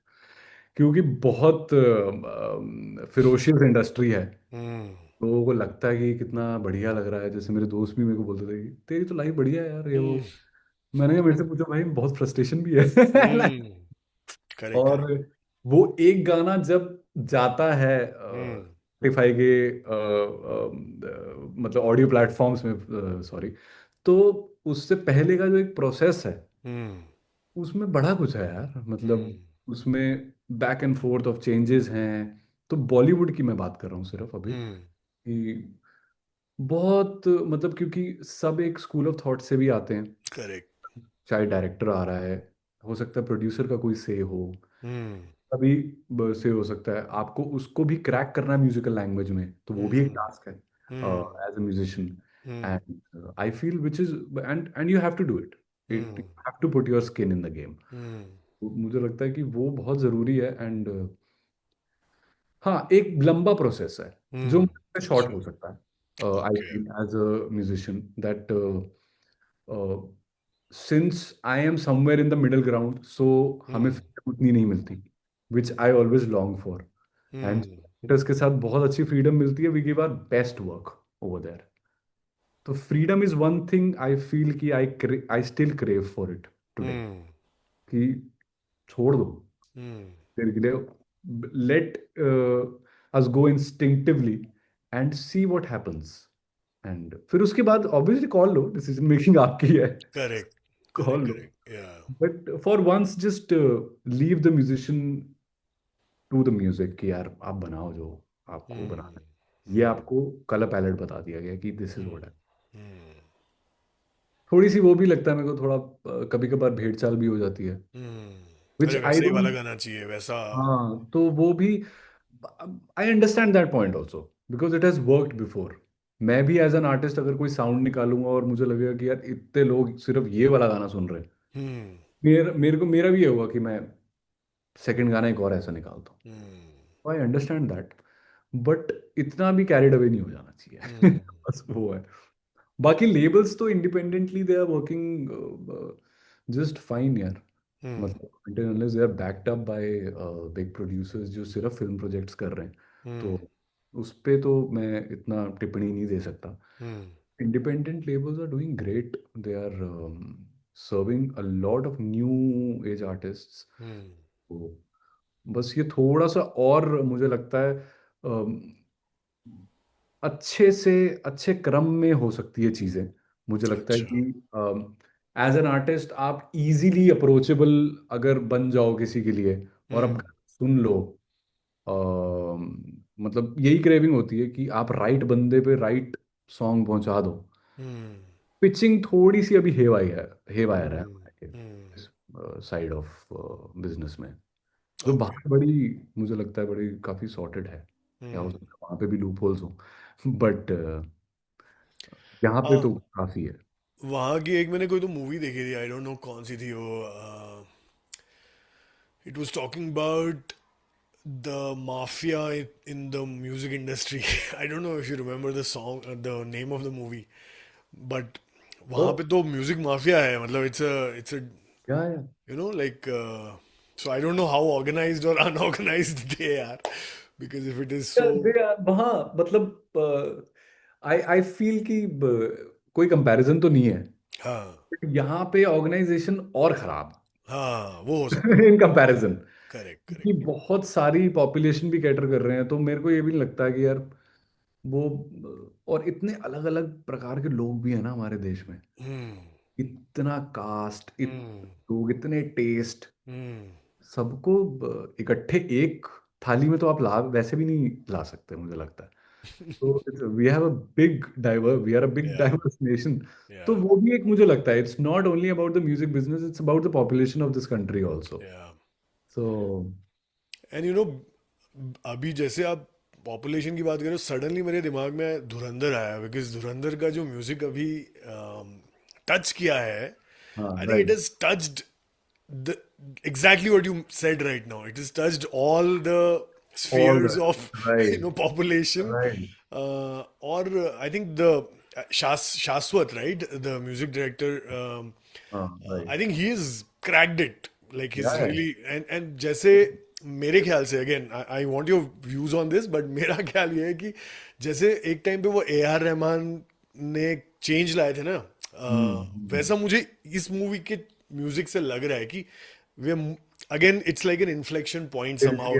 क्योंकि बहुत फिरोशियस इंडस्ट्री है। हम्म, लोगों को लगता है कि कितना बढ़िया लग रहा है, जैसे मेरे दोस्त भी मेरे को बोलते थे कि तेरी तो लाइफ बढ़िया है यार, ये वो। हम्म, मैंने कहा मेरे से पूछा भाई, बहुत फ्रस्ट्रेशन भी है। हम्म। करेक्ट, और करेक्ट। वो एक गाना जब जाता है हम्म, Spotify के मतलब ऑडियो प्लेटफॉर्म्स में, सॉरी, तो उससे पहले का जो एक प्रोसेस है, हम्म, उसमें बड़ा कुछ है यार, हम्म, मतलब उसमें back and fourth of changes हैं। तो बॉलीवुड की मैं बात कर रहा हूँ सिर्फ अभी, हम्म। कि बहुत मतलब, क्योंकि सब एक स्कूल ऑफ थॉट से भी आते हैं। करेक्ट। चाहे डायरेक्टर आ रहा है, हो सकता है प्रोड्यूसर का कोई से हो, हम्म, अभी से हो सकता है आपको उसको भी क्रैक करना है म्यूजिकल लैंग्वेज में, तो वो भी एक हम्म, टास्क है hmm, as a musician. Hmm, and I feel which is, and you have to do it, it hmm, have to put your skin in the game. Hmm. मुझे लगता है कि वो बहुत ज़रूरी है। एंड हाँ, एक लंबा प्रोसेस है जो शॉर्ट अच्छा। हो सकता है, I okay. Feel as a musician that since I am somewhere in the middle ground, so हमें हम्म, freedom उतनी नहीं मिलती which I always long for. And hmm, writers के साथ बहुत अच्छी फ्रीडम मिलती है, we give our best work over there. तो freedom is one thing I feel कि I still crave for it today, hmm, कि छोड़ दो हम्म, देर के लिए, late us go instinctively and see what happens, and फिर उसके बाद ऑब्वियसली कॉल लो, डिसीजन मेकिंग आपकी है, करेक्ट, करेक्ट, कॉल लो। Correct, yeah. But for once just leave the musician to the music, कि यार आप बनाओ जो आपको हम्म, बनाना है, ये हम्म, आपको कलर पैलेट बता दिया गया कि दिस इज व्हाट हम्म, है। हम्म, थोड़ी सी वो भी लगता है मेरे को, थोड़ा कभी कभार भेड़ चाल भी हो जाती है, विच अरे आई वैसे ही वाला डोंट। गाना चाहिए वैसा। हाँ, तो वो भी I understand that point also, because it has worked before. मैं भी एज एन आर्टिस्ट अगर कोई साउंड निकालूंगा और मुझे लगेगा कि यार इतने लोग सिर्फ ये वाला गाना सुन रहे हैं, हम्म, मेरा भी ये होगा कि मैं सेकंड गाना एक और ऐसा निकालता हम्म, हूँ। आई अंडरस्टैंड दैट, बट इतना भी कैरिड अवे नहीं हो जाना चाहिए। हम्म, बस वो है। बाकी लेबल्स तो independently they are working just fine यार, हम्म, मतलब until unless they are backed up by big producers जो सिर्फ फिल्म प्रोजेक्ट्स कर रहे हैं, तो हम्म, उस पे तो मैं इतना टिप्पणी नहीं दे सकता। Hmm, independent labels are doing great, they are serving a lot of new age artists. Hmm, तो बस ये थोड़ा सा और मुझे लगता है अच्छे से अच्छे क्रम में हो सकती है चीज़ें। मुझे लगता है अच्छा। कि एज एन आर्टिस्ट आप इजीली अप्रोचेबल अगर बन जाओ किसी के लिए, और आप हम्म, सुन लो, मतलब यही क्रेविंग होती है कि आप राइट बंदे पे राइट सॉन्ग पहुंचा दो। हम्म, पिचिंग थोड़ी सी अभी हेवाई है, हेवायर है हम्म, हम्म, साइड ऑफ बिजनेस में। तो Okay. बाहर बड़ी, मुझे लगता है बड़ी काफ़ी सॉर्टेड है। या हो Hmm. सकता है वहाँ पे भी लूप होल्स हों, बट यहाँ पे हाँ, तो काफ़ी है। वहाँ की एक मैंने कोई तो मूवी देखी थी, आई डोंट नो कौन सी थी वो. It was talking about the mafia in the music industry. I don't know if you remember the song, the name of the movie, but ओ, वहाँ पे तो म्यूजिक माफिया है. मतलब it's a क्या है? like so I don't know how organized or unorganized they are, because if it is so. वहाँ मतलब आई I feel कि कोई कंपैरिजन तो नहीं है, हाँ, बट यहाँ पे ऑर्गेनाइजेशन और खराब हाँ, वो हो सकता है. इन कंपैरिजन, करेक्ट, कि करेक्ट. बहुत सारी पॉपुलेशन भी कैटर कर रहे हैं, तो मेरे को ये भी नहीं लगता कि यार वो, और इतने अलग अलग प्रकार के लोग भी हैं ना हमारे देश में, हम्म. इतना कास्ट, हम्म. लोग, इतने टेस्ट, हम्म. सबको इकट्ठे एक थाली में तो आप ला वैसे भी नहीं ला सकते, मुझे लगता है। तो we have a big diver we are a big yeah, diverse nation. तो या, वो भी एक, मुझे लगता है it's not only about the music business, it's about the population of this country also. Yeah. So and अभी जैसे आप पॉपुलेशन की बात करो, सडनली मेरे दिमाग में धुरंधर आया, बिकॉज धुरंधर का जो म्यूजिक अभी टच किया है, हाँ, I think it right, has touched the exactly what you said right now. It has touched all the all spheres the of right, population. Right, Or I think the Shaswat, right, the music director. हाँ, I right, think he's cracked it. Like या he's है, really and जैसे मेरे ख्याल से, again I want your views on this, but मेरा ख्याल ये है कि जैसे एक टाइम पे वो ए आर रहमान ने चेंज लाए थे ना, हम्म, वैसा मुझे इस मूवी के म्यूजिक से लग रहा है कि वे, again it's like an inflection point somehow.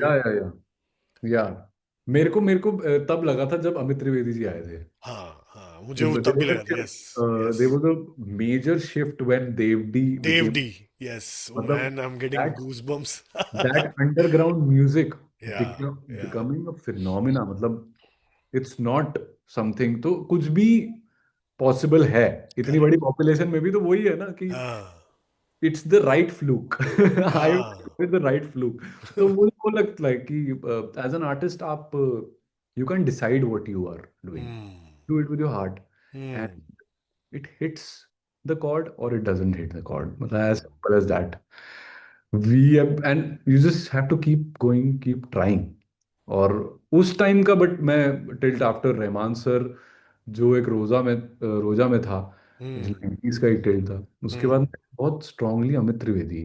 Yeah मेरे को तब लगा था जब अमित त्रिवेदी जी आए थे। हाँ, हाँ, मुझे वो तब भी लगा था. Yes, yes. There was a major shift when Devdi Dave became, D. Yes. Oh मतलब man, I'm getting that goosebumps. that underground music Yeah, yeah. becoming a phenomena, मतलब it's not something, तो कुछ भी पॉसिबल है इतनी Correct. बड़ी population में भी, तो वही है ना कि हाँ, it's the right fluke. I हाँ. The right fluke. तो मुझे वो लगता है कि एज एन आर्टिस्ट आप, you can decide what you are doing, Hmm. Do it with your heart, Hmm. it hits the chord or it doesn't hit the chord. मतलब as Hmm. simple as that. We have, and you just have to keep going, keep trying. और उस time का, but मैं tilt after Rahman sir, जो एक रोजा में था, जो Hmm. 90s का एक टिल्ट था, उसके बाद Hmm. मैंने बहुत स्ट्रांगली अमित त्रिवेदी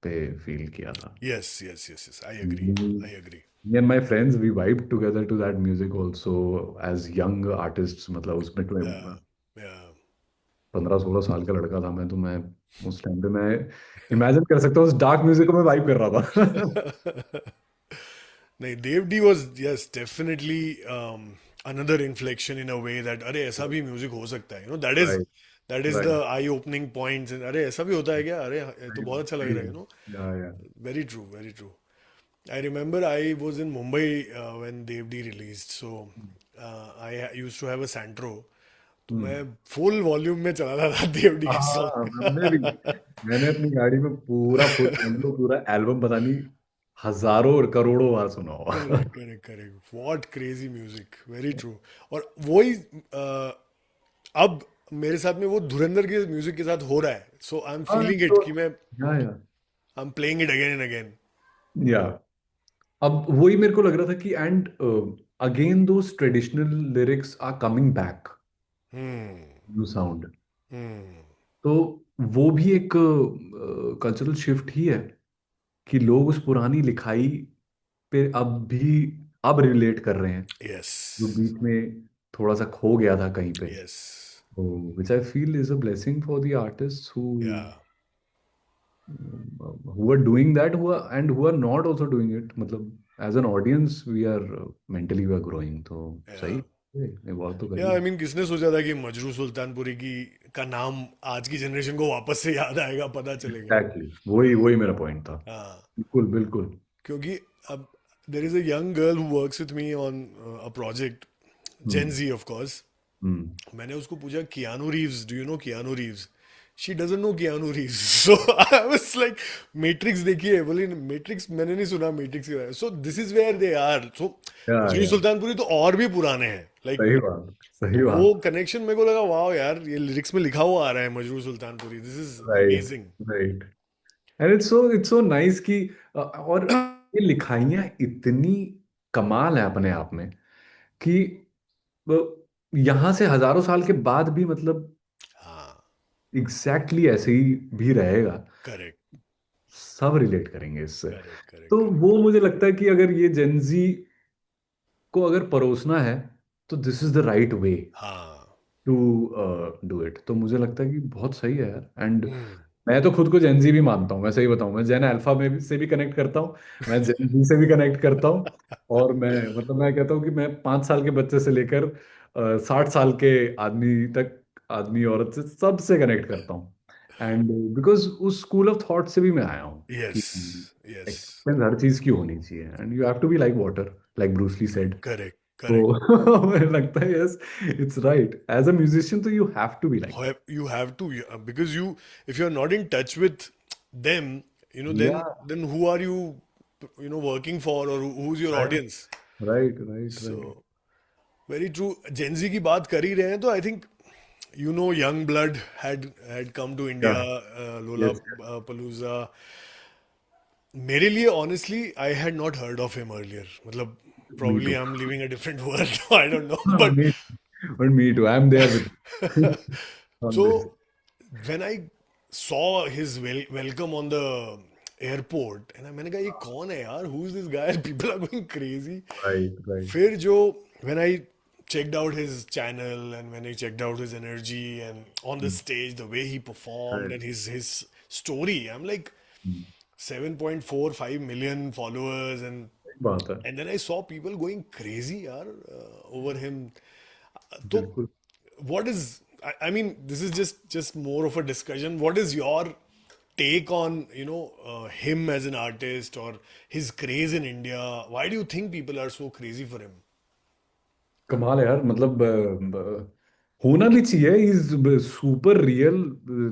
पे फील किया था। Yes, yes, yes, yes. I agree. Me I agree. me and my friends, we vibed together to that music also as young artists। मतलब उसमें Yeah, yeah. 15-16 साल का लड़का था मैं, तो मैं उस टाइम पे मैं इमेजिन कर सकता हूँ उस डार्क म्यूजिक को मैं वाइब कर रहा था। नहीं, Dev D was, yes, definitely another inflection in a way that अरे ऐसा भी म्यूजिक हो सकता है, right, that is the right, eye opening points. And अरे ऐसा भी होता है क्या, अरे ये तो बहुत अच्छा लग रहा है, या very true, very true. I remember I was in Mumbai when Dev D released, so used to have a Santro. तो मैं फुल वॉल्यूम में चलाता था देव डी के हाँ, हमने भी, सॉन्ग. मैंने अपनी गाड़ी में पूरा फुल पूरा एल्बम पता नहीं हजारों और करोड़ों बार सुना होगा। Correct, correct, correct. What crazy music, very true. और वही अब मेरे साथ में वो धुरंधर के म्यूजिक के साथ हो रहा है, सो आई एम हाँ, फीलिंग इट तो कि मैं या I am playing it again and again. Yeah अब वही मेरे को लग रहा था कि and again those traditional lyrics are coming back, hmm. New sound. Hmm. तो वो भी एक कल्चरल शिफ्ट ही है कि लोग उस पुरानी लिखाई पे अब रिलेट कर रहे हैं, यस, जो बीच में थोड़ा सा खो गया था कहीं पे। यस. तो which I feel is a blessing for the artist yeah, who are doing that, and who are not also doing it। मतलब as an audience we are mentally we are growing, तो yeah. सही evolve तो कर या, ही आई रहे mean किसने सोचा था कि मजरू सुल्तानपुरी की का नाम आज की जनरेशन को वापस से याद आएगा, पता हैं। चलेगा. एग्जैक्टली, वही मेरा पॉइंट था। हाँ. बिल्कुल, बिल्कुल। क्योंकि अब there is a young girl who works with me on a project, gen hmm, Z of course. Hmm, मैंने उसको पूछा, Keanu Reeves, do you know Keanu Reeves? she doesn't know Keanu Reeves. So I was like, Matrix देखिए, बोली Matrix मैंने नहीं सुना Matrix के बारे में. So this is where they are. So या मजरू या सुल्तानपुरी तो और भी पुराने हैं. Like सही बात, तो सही वो बात। कनेक्शन मेरे को लगा, वाह यार, ये लिरिक्स में लिखा हुआ आ रहा है Majrooh Sultanpuri. This is right, amazing. Right. And it's so nice कि और ये लिखाइयाँ इतनी कमाल है अपने आप में कि यहाँ से हजारों साल के बाद भी मतलब हाँ, एग्जैक्टली ऐसे ही भी रहेगा। करेक्ट, सब रिलेट करेंगे इससे। करेक्ट, करेक्ट, तो करेक्ट. वो मुझे लगता है कि अगर ये जेंजी को अगर परोसना है तो this is the right way हाँ. To do it. तो मुझे लगता है कि बहुत सही है यार। And hmm. मैं तो खुद को जेनजी भी मानता हूँ, मैं सही बताऊँ, मैं जेन अल्फा से भी कनेक्ट करता हूँ, मैं जेन जी से भी कनेक्ट करता हूँ। और मैं मतलब मैं कहता हूँ कि मैं 5 साल के बच्चे से लेकर 60 साल के आदमी तक, आदमी औरत से सबसे कनेक्ट करता हूँ। एंड बिकॉज उस स्कूल ऑफ थॉट से भी मैं आया हूँ कि यस, यस. एक्सपीरियंस हर चीज की होनी चाहिए and you have to be like water, like Bruce Lee said. Correct, correct. तो मुझे लगता है yes, it's right, as a musician तो you have to be like that. You have to, because you, if you're not in touch with them, या then who are you, working for, or who's your audience? Right, right, right. So very true. Gen Z की बात कर ही रहे हैं तो I think young blood had come to India, Yeah. Lola Yes. Palooza. मेरे लिए honestly I had not heard of him earlier. मतलब Me probably too. I'm living a different world. I don't know, but Me, but me too. I'm there with you on this. so when I saw his welcome on the airport, and मैंने कहा ये कौन है यार? Who is this guy? People are going crazy. Right, right, फिर जो when I checked out his channel and when I checked out his energy and on the stage the way he performed right. and his story, I'm like 7.45 million followers, सही बात है। and then I saw people going crazy yaar, over him. So बिल्कुल। what is, I mean, this is just more of a discussion. What is your take on him as an artist or his craze in India? Why do you think people are so crazy for him? कमाल है यार, मतलब होना भी चाहिए। Is super real.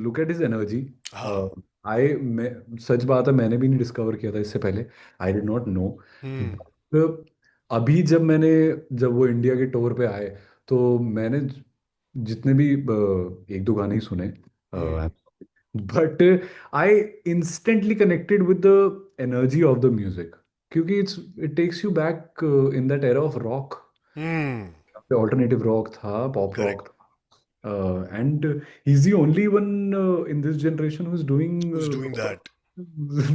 Look at his energy. हाँ. आई मैं सच बात है, मैंने भी नहीं डिस्कवर किया था इससे पहले। I did not know. Hmm. अभी जब वो इंडिया के टूर पे आए तो मैंने जितने भी एक दो गाने ही सुने, Hmm. But I instantly connected with the energy of the music, क्योंकि it takes you back in that era of rock. Hmm. Alternative rock था, पॉप Correct. रॉक था, and he is the only one in this generation who is doing Who's doing that?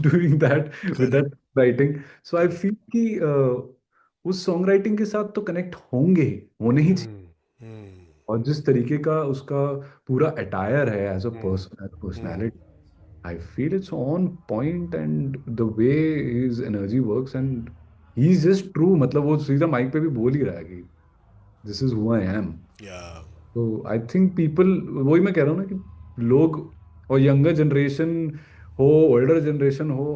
Doing that with Correct. That writing. So I Correct. Feel कि उस song writing के साथ तो connect होंगे, होने ही चाहिए। Hmm. Hmm. और जिस तरीके का उसका पूरा अटायर है as a Hmm. Person, as a Hmm. Personality, I feel it's on point. And the way his energy works, and he is just true. मतलब वो सीधा माइक पे भी बोल ही रहा है कि this is who I am. Yeah. तो आई थिंक पीपल, वही मैं कह रहा हूँ ना कि लोग, और यंगर जनरेशन हो, ओल्डर जनरेशन हो,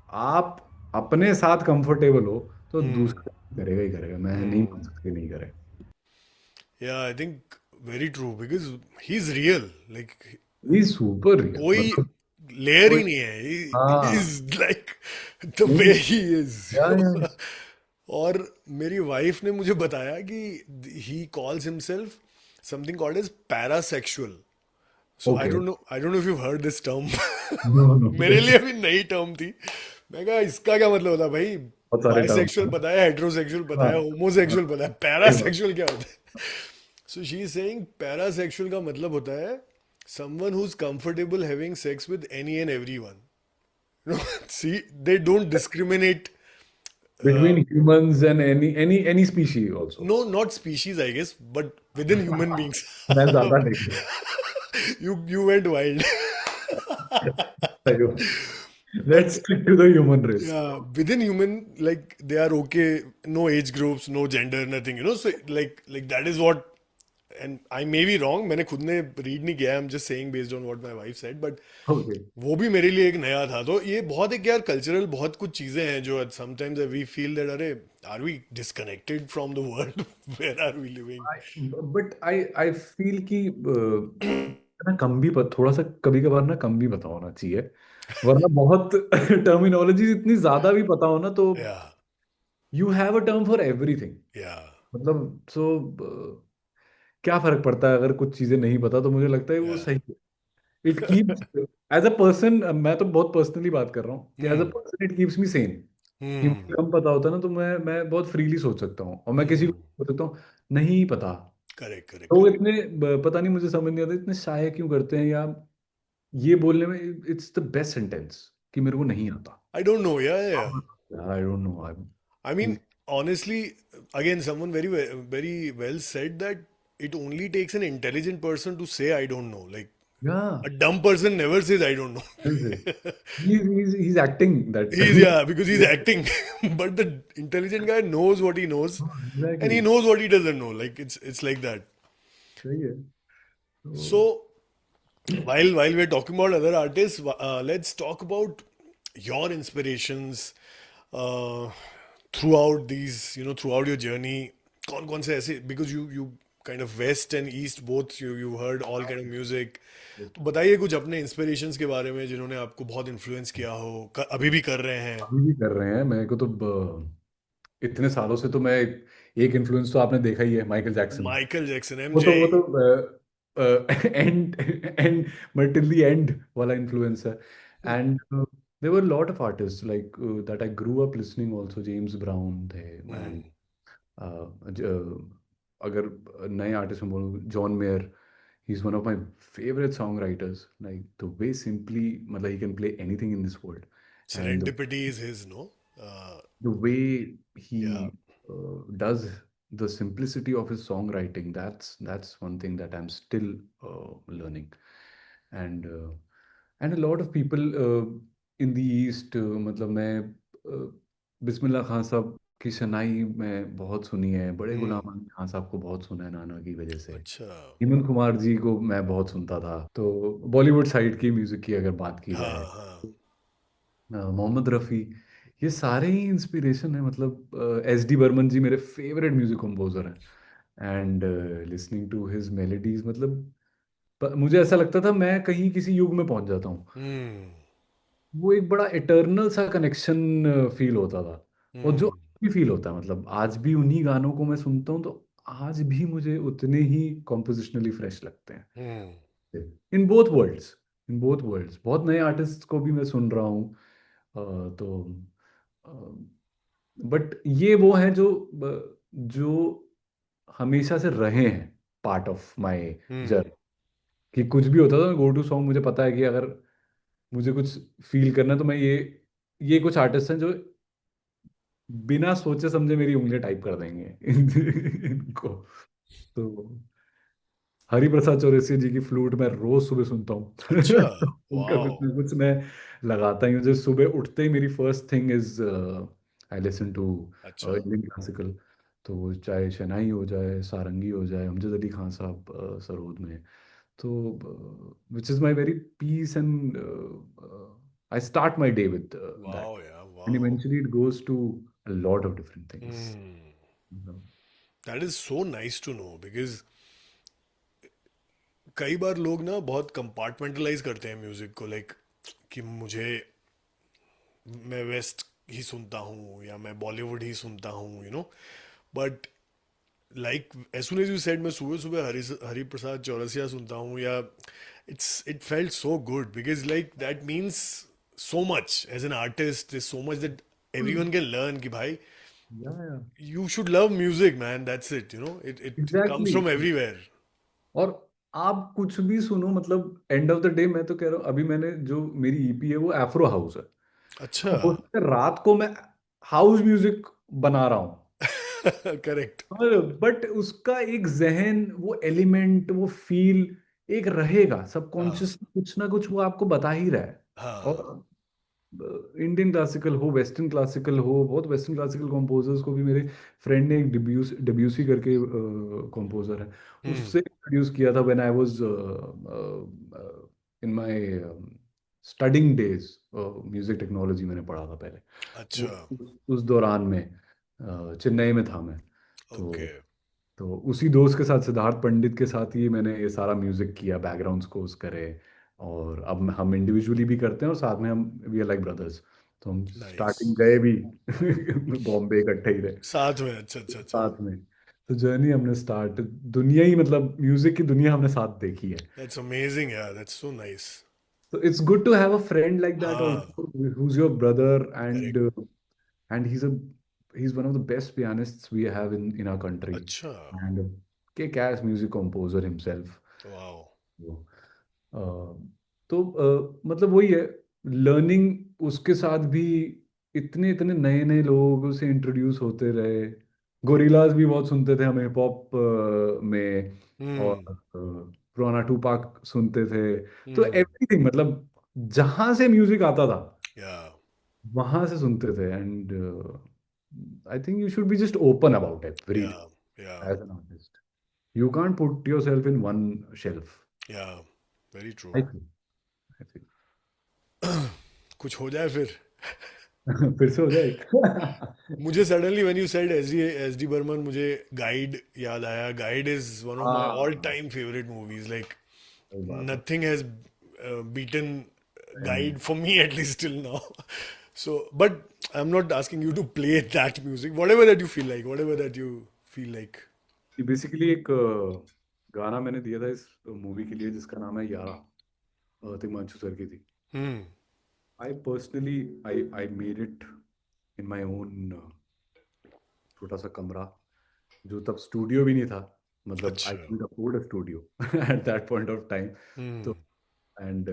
आप अपने साथ कंफर्टेबल हो तो Hmm. दूसरा करेगा ही करेगा। मैं नहीं मान Hmm. सकती नहीं करे। Yeah, I think very true because he's real. Like ये सुपर रियल, कोई मतलब लेयर कोई। ही नहीं है. He हाँ। is like the नहीं, way he is. या और मेरी वाइफ ने मुझे बताया कि he calls himself something called as parasexual. So I okay. don't know. I don't know if you've heard this term. No no, मेरे लिए भी नई टर्म थी. मैं कहा इसका क्या मतलब होता है भाई? बहुत सारे टर्म्स बाइसेक्सुअल हैं। पता है, हेट्रोसेक्सुअल पता हाँ, है, हाँ, होमोसेक्सुअल पता है, सही बात। पैरासेक्सुअल क्या होता है? So she is saying parasexual का मतलब होता है someone who's comfortable having sex with any and everyone. See, they don't discriminate. Between humans and any species also. No, not species, I guess, but within human beings. मैं ज्यादा नहीं You went wild. हूँ। But let's stick to the human race. yeah, within human, like they are okay, no age groups, no gender, nothing. So like that is what. And I may be wrong. मैंने खुद ने read नहीं किया. I'm just saying based on what my wife said. But okay. वो भी मेरे लिए एक नया था. तो ये बहुत एक यार कल्चरल बहुत कुछ चीजें हैं जो sometimes we feel that अरे are we disconnected from the world? Where are we living? But I I feel कि ना कम भी थोड़ा सा कभी कभार ना कम भी पता होना चाहिए, वरना बहुत टर्मिनोलॉजी इतनी ज्यादा भी पता हो ना तो Yeah, you have a term for everything. yeah, मतलब सो क्या फर्क पड़ता है अगर कुछ चीजें नहीं पता, तो मुझे लगता है वो yeah. सही है। It keeps, as a person, मैं तो बहुत पर्सनली बात कर रहा हूँ कि as a Hmm. Person it keeps me same. कि Hmm. मुझे कम पता होता है ना तो मैं बहुत फ्रीली सोच सकता हूँ, और मैं किसी को Hmm. सोच सकता हूँ नहीं पता। Correct, correct, तो correct. इतने पता नहीं, मुझे समझ नहीं आता इतने शाये क्यों करते हैं, या ये बोलने में इट्स द बेस्ट सेंटेंस कि मेरे को नहीं आता। I don't know. Yeah, yeah, yeah. I don't no I. I mean, honestly, again, someone very well said that it only takes an intelligent person to say I don't know. Like या a dumb person never says I don't know. he's acting that. He's yeah, because he's acting. But the intelligent guy knows what he knows, and he exactly, knows what he doesn't know. Like it's like that. सही है तो। So while we're talking about other artists, let's talk about your inspirations uh, throughout these, throughout your journey. कौन से ऐसे, because you kind of west and east both, you heard all kind of music. तो बताइए कुछ अपने inspirations के बारे में जिन्होंने आपको बहुत इन्फ्लुएंस किया हो, अभी भी कर रहे हैं। अभी भी कर रहे हैं मेरे को तो इतने सालों से तो मैं एक इन्फ्लुएंस तो आपने देखा ही है, माइकल जैक्सन। माइकल जैक्सन, वो एमजे। तो and and but till the end वाला इन्फ्लुएंस है। And there were lot of artist like that I grew up listening also, James Brown थे। एंड अगर नए आर्टिस्ट में बोलूँ, John Mayer, he is one of my favourite song writers. Like the way simply, मतलब he can play anything in this world. And Serendipity is his, no? Uh, the way yeah. he does the simplicity of his songwriting, that's one thing that I'm still learning. And and a lot of people in the east, मतलब मैं बिस्मिल्लाह खान साहब की शनाई मैं बहुत सुनी है, बड़े Hmm. Ghulam Ali Khan साहब को बहुत सुना है नाना की वजह से। अच्छा। हेमंत कुमार जी को मैं बहुत सुनता था। तो बॉलीवुड साइड की म्यूजिक की अगर बात की हाँ, जाए, हाँ। मोहम्मद रफ़ी, ये सारे ही इंस्पिरेशन है। मतलब एस डी बर्मन जी मेरे फेवरेट म्यूजिक कंपोजर हैं। And listening to his melodies, मतलब मुझे ऐसा लगता था मैं कहीं किसी युग में पहुंच जाता हूँ। Hmm. वो एक बड़ा इटर्नल सा कनेक्शन फील होता था, और जो Hmm. आज भी फील होता है। मतलब आज भी उन्हीं गानों को मैं सुनता हूँ तो आज भी मुझे उतने ही कॉम्पोजिशनली फ्रेश लगते हैं। Hmm. In both worlds, in both worlds बहुत नए आर्टिस्ट को भी मैं सुन रहा हूँ। तो बट ये वो हैं जो हमेशा से रहे हैं part of my Hmm. Journey. कि कुछ भी होता था, गो टू सॉन्ग मुझे पता है कि अगर मुझे कुछ फील करना है तो मैं ये कुछ आर्टिस्ट हैं जो बिना सोचे समझे मेरी उंगलियां टाइप कर देंगे इनको। तो हरि प्रसाद चौरसिया जी की फ्लूट मैं रोज सुबह सुनता हूँ। अच्छा। तो उनका वाह। कुछ ना कुछ मैं लगाता ही हूँ। जैसे सुबह उठते ही मेरी first thing is I listen to अच्छा। Indian classical. तो वो चाहे शनाई हो जाए, सारंगी हो जाए, अमजद अली खान साहब सरोद में। तो which is my very piece, and I start my day with that, वाह यार, एंड वाह। Eventually it goes to a lot of different things. Hmm. That is so nice to know, because कई बार लोग ना बहुत कंपार्टमेंटलाइज करते हैं म्यूजिक को, लाइक कि मैं वेस्ट ही सुनता हूँ या मैं बॉलीवुड ही सुनता हूँ, but like as soon as you said, मैं सुबह सुबह हरि प्रसाद चौरसिया सुनता हूँ, yeah it felt so good because like that means so much as an artist. There's so much that everyone can learn कि भाई, Yeah, yeah. you should love music, man. That's it comes Exactly. from everywhere. और आप कुछ भी सुनो, मतलब end of the day मैं तो कह रहा हूँ, अभी मैंने जो मेरी ईपी है वो एफ्रो हाउस है। अच्छा। तो हो सकता है रात को मैं हाउस म्यूजिक बना रहा हूँ, करेक्ट। बट उसका एक जहन, वो एलिमेंट, वो फील एक रहेगा हाँ, सबकॉन्शियस, कुछ ना कुछ वो आपको बता ही रहा है। हाँ। और इंडियन क्लासिकल हो, वेस्टर्न क्लासिकल हो, बहुत वेस्टर्न क्लासिकल कंपोजर्स को भी मेरे फ्रेंड ने, एक डिब्यूसी करके कंपोजर है, हम्म। उससे इंट्रोड्यूस किया था when I was in my studying days. Music technology मैंने पढ़ा था पहले। तो अच्छा। उस दौरान में चेन्नई में था मैं। तो ओके। तो उसी दोस्त के साथ, सिद्धार्थ पंडित के साथ ही मैंने ये सारा म्यूजिक किया, बैकग्राउंड स्कोर्स करे। और अब हम इंडिविजुअली भी करते हैं और साथ में हम वी आर लाइक ब्रदर्स। तो हम नाइस। स्टार्टिंग गए भी बॉम्बे इकट्ठे ही रहे साथ में, अच्छा अच्छा अच्छा। साथ में। तो जर्नी हमने स्टार्ट, दुनिया ही मतलब म्यूजिक की दुनिया हमने साथ देखी है। दैट्स अमेजिंग यार, that's so nice. So it's good to have a friend like that हाँ, also, who's your brother, correct. and he's one of the best pianists we have in our country, अच्छा। and kick-ass music composer himself. Wow. तो मतलब वही है, learning उसके साथ भी। इतने इतने नए नए लोगों से इंट्रोड्यूस होते रहे। गोरिल्लाज भी बहुत सुनते थे हम, हिप हॉप में। और हम्म। पुराना टूपाक सुनते थे। तो हम्म। एवरीथिंग मतलब जहां से म्यूजिक आता था या वहां से सुनते थे। And I think you should be just open about yeah everything yeah as an artist. You can't put yourself in one shelf. Yeah very true. I think कुछ हो जाए फिर। फिर से हो जाएगा। मुझे suddenly when you said S D Burman, मुझे गाइड याद आया। Guide is one of my all हाँ, टाइम फेवरेट मूवीज, लाइक सही बात है। nothing has beaten And guide for me, at least till now. So but I'm not asking you to play that music, whatever that you feel like, whatever that you feel like. ये basically एक गाना मैंने दिया था इस movie के लिए जिसका नाम है यारा, तिग्मांशु सर की थी। Hmm. I personally I made it in my own छोटा सा कमरा, जो तब स्टूडियो भी नहीं था। मतलब आई अच्छा। Couldn't afford a studio at that point of time. तो Hmm. एंड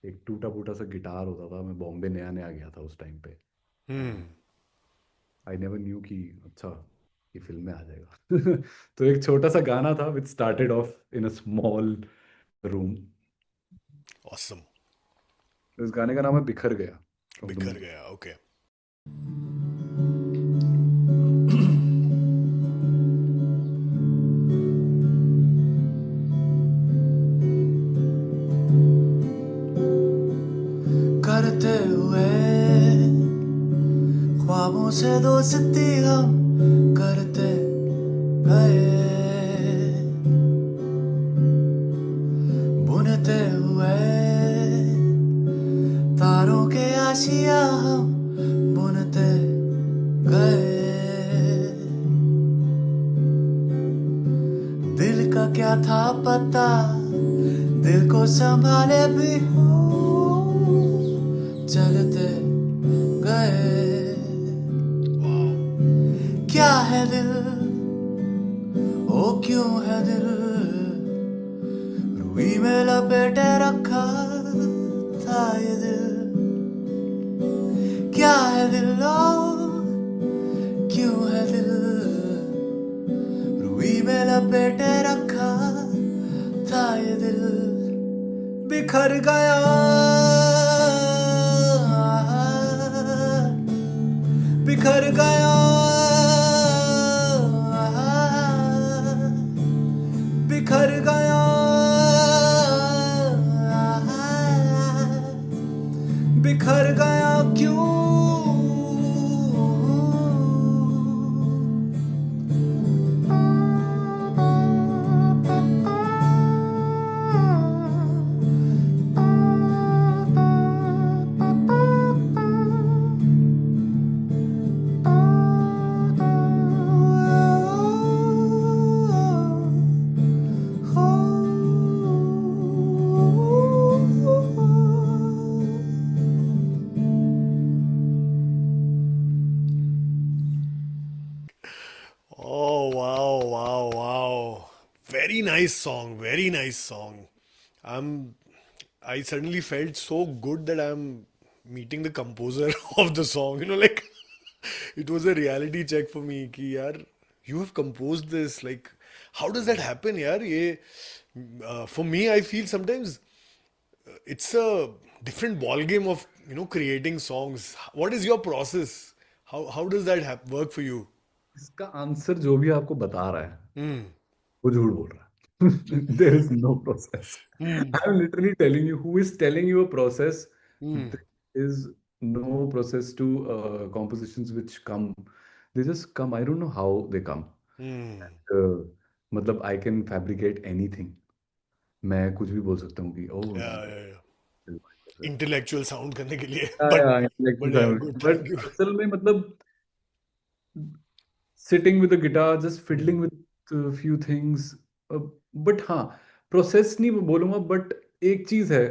एक टूटा फूटा सा गिटार होता था। मैं बॉम्बे नया नया गया था उस टाइम पे। And Hmm. I never knew कि अच्छा ये फिल्म में आ जाएगा। तो एक छोटा सा गाना था which started off in a small room. Awesome. इस गाने का नाम है बिखर गया, फ्रॉम द बिखर मूवी। गया, okay. करते हुए ख्वाबों से दोस्ती हम करते गए, बुनते हुए तारों के आशिया हम बुनते गए। दिल का क्या था पता, दिल को संभाले भी चलते गए। Wow. क्या है दिल, ओ क्यों है दिल, रुई में लपेटे रखा था ये दिल। क्या है दिल, ओ क्यों है दिल, रुई में लपेटे रखा था ये दिल। बिखर गया, बिखर गया, बिखर गया, बिखर गया क्यों। Oh, wow, wow, wow. Very nice song, very nice song. I'm I suddenly felt so good that I'm meeting the composer of the song. Like it was a reality check for me कि यार you have composed this. Like how does that happen यार? ये for me I feel sometimes it's a different ball game of creating songs. What is your process? How does that work for you? इसका answer जो भी आपको बता रहा है Hmm. वो झूठ बोल रहा है। There is no process. Hmm. I am literally telling you, who is telling you a process? Hmm. There is no process to compositions which come, they just come, I don't know how they come. Hmm. मतलब I can fabricate anything, मैं कुछ भी बोल सकता हूँ कि ओह Yeah, yeah, yeah. Intellectual sound करने के लिए बट या गुड, बट थैंक यू. असल में मतलब sitting with the guitar just fiddling with few things, but हाँ, प्रोसेस नहीं बोलूंगा, बट एक चीज है,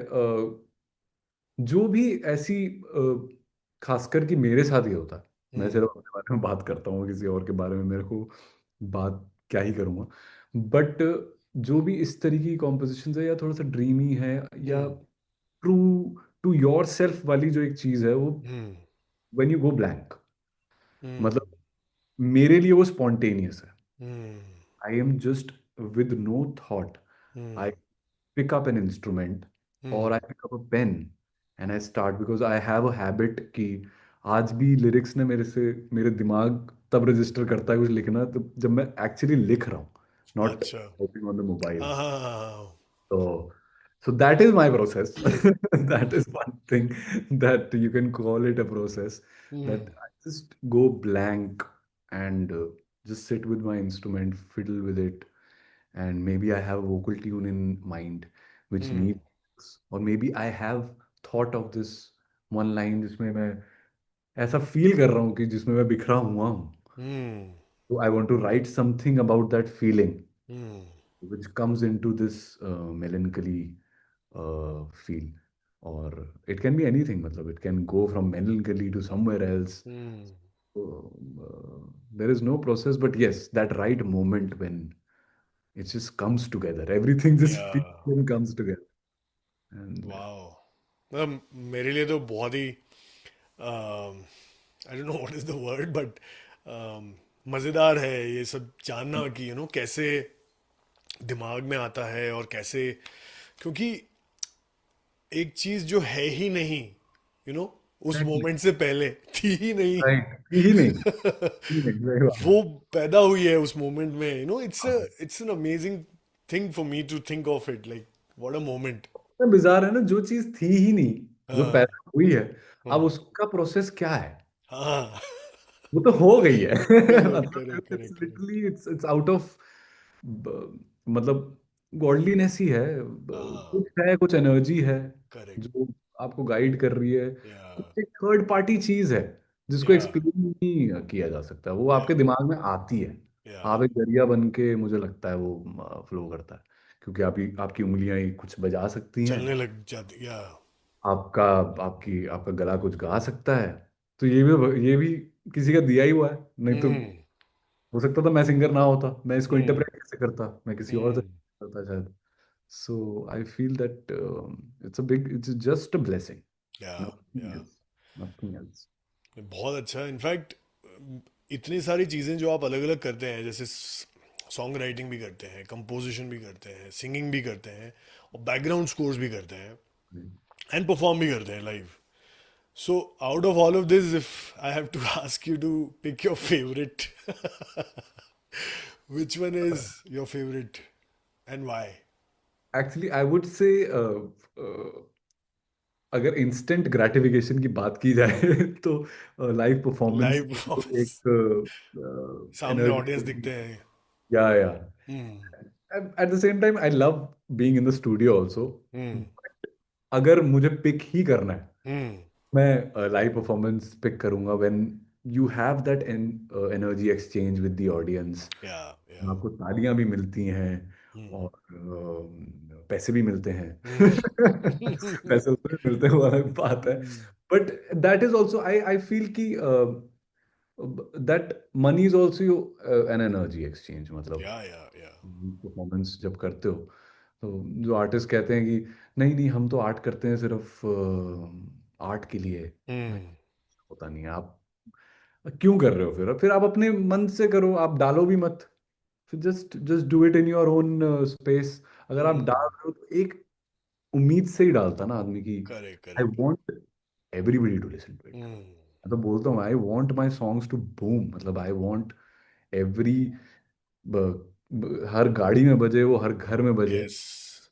जो भी ऐसी खासकर कि मेरे साथ ही होता है, मैं हम्म. सिर्फ अपने बारे में बात करता हूँ, किसी और के बारे में मेरे को बात क्या ही करूँगा, बट जो भी इस तरीके की कॉम्पोजिशन है या थोड़ा सा ड्रीमी है या hmm. True to yourself वाली जो एक चीज़ है वो, hmm. When you go blank, hmm. मतलब मेरे लिए वो स्पॉन्टेनियस है, hmm. I am just with no thought, hmm. pick up an instrument or hmm. I pick up a pen and I start because I have a habit कि आज भी lyrics ने मेरे दिमाग तब रजिस्टर करता है कुछ लिखना, तो जब मैं एक्चुअली लिख रहा हूँ, नॉट अच्छा. Typing on the mobile. हाँ, हाँ, हाँ, हाँ. So, so that is my process. That is one thing that you can call it a process. Hmm. That I just go blank and just sit with my instrument, fiddle with it, and maybe I have a vocal tune in mind which hmm. needs, or maybe I have thought of this one line जिसमें मैं ऐसा feel कर रहा हूँ कि जिसमें मैं बिखरा हुआ हूँ. हम्म. So I want to write something about that feeling hmm. which comes into this melancholy feel, or it can be anything, matlab it can go from melancholy to somewhere else. Hmm. So, there is no process, but yes, that right moment when it just comes together, everything just या. feels and comes together. And wow. मतलब मेरे लिए तो बहुत ही, I don't know what is the word, but मज़ेदार है ये सब जानना कि कैसे दिमाग में आता है और कैसे, क्योंकि एक चीज जो है ही नहीं, यू नो उस exactly, मोमेंट से पहले थी ही नहीं, right, ही नहीं, सही बात है. वो पैदा हुई है उस मोमेंट में. इट्स हाँ. It's an amazing thing for me to think of it, like what a moment. इतना बिजार है ना, जो चीज थी ही नहीं, जो हाँ. पैदा हुई है, अब हम्म. उसका प्रोसेस क्या है, हाँ. वो तो हो गई है. करेक्ट, मतलब correct, it's correct, correct. Literally it's out of, मतलब गॉडलीनेस ही है, हाँ. कुछ है, कुछ एनर्जी है करेक्ट. जो आपको गाइड कर रही है, या. कुछ एक थर्ड पार्टी चीज है जिसको या. एक्सप्लेन नहीं किया जा सकता, वो या. आपके दिमाग में आती है, या. आप एक दरिया बन के, मुझे लगता है वो फ्लो करता है, क्योंकि आप आपकी उंगलियां ही कुछ बजा सकती हैं, चलने लग जाती. या. आपका आपका गला कुछ गा सकता है, तो ये भी किसी का दिया ही हुआ है, नहीं तो हम्म. हो सकता था मैं सिंगर ना होता, मैं इसको हम्म. इंटरप्रेट कैसे करता, मैं किसी और से हम्म. करता शायद. So I feel that it's just a blessing, yeah. Nothing yeah. Else, nothing else. बहुत अच्छा. इनफैक्ट इतनी सारी चीज़ें जो आप अलग अलग करते हैं, जैसे सॉन्ग राइटिंग भी करते हैं, कंपोजिशन भी करते हैं, सिंगिंग भी करते हैं, और बैकग्राउंड स्कोर्स भी करते हैं, एंड परफॉर्म भी करते हैं live. So out of all of this, if I have to ask you to pick your favourite, which one is your favourite and why? Actually I would say, अगर instant gratification की बात की जाए तो live performance live एक performance, सामने audience energy, दिखते हैं. या हम्म. at the same time I love being in the studio also. हम्म. अगर मुझे पिक ही करना है, हम्म. मैं लाइव परफॉर्मेंस पिक करूंगा when you have that energy exchange with the audience, या. या. आपको तालियां भी मिलती हैं हम्म. और पैसे भी मिलते हैं. हम्म. पैसे उसमें भी मिलते हैं, वो अलग बात है, but that is also I I feel कि that money is also an energy exchange, मतलब या. या. या. परफॉर्मेंस जब करते हो, तो जो आर्टिस्ट कहते हैं कि नहीं नहीं हम तो आर्ट करते हैं सिर्फ आर्ट के लिए, नहीं, हम्म. होता नहीं है. आप क्यों कर रहे हो, फिर आप अपने मन से करो, आप डालो भी मत, फिर just just do it in your own space. अगर आप हम्म. डाल रहे हो तो एक उम्मीद से ही डालता ना आदमी की, correct, I correct. Want everybody to listen to it. Hmm. मैं तो बोलता हूँ I want my songs to boom, मतलब आई वॉन्ट एवरी, हर गाड़ी में बजे वो, हर घर में बजे, यस.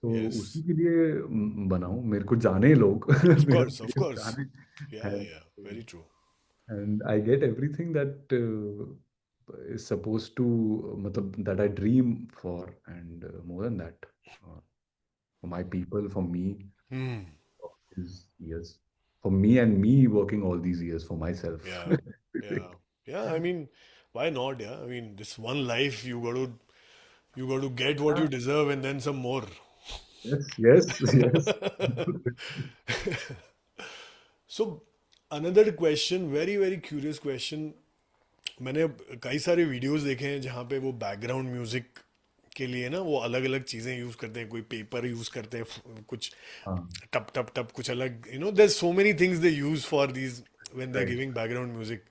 तो यस. उसी के लिए बनाऊं, मेरे को जाने लोग. ऑफ मेरा कोर्स, ऑफ फेस कोर्स. जाने, या. या. Very true. And I get everything that is supposed to matlab, that I dream for, and more than that, for my people, for me, Hmm. all these years, for me and me working all these years for myself. Yeah. Yeah. Yeah. I mean, why not? Yeah. I mean, this one life you got to get what you deserve and then some more. Yes, yes, yes. So another question, very very curious question. मैंने कई सारे videos देखे हैं जहाँ पे वो background music के लिए ना वो अलग अलग चीजें यूज करते हैं, कोई पेपर यूज करते हैं, कुछ हाँ, टप टप टप कुछ अलग, there so many things they use for these when they are right. Giving background music.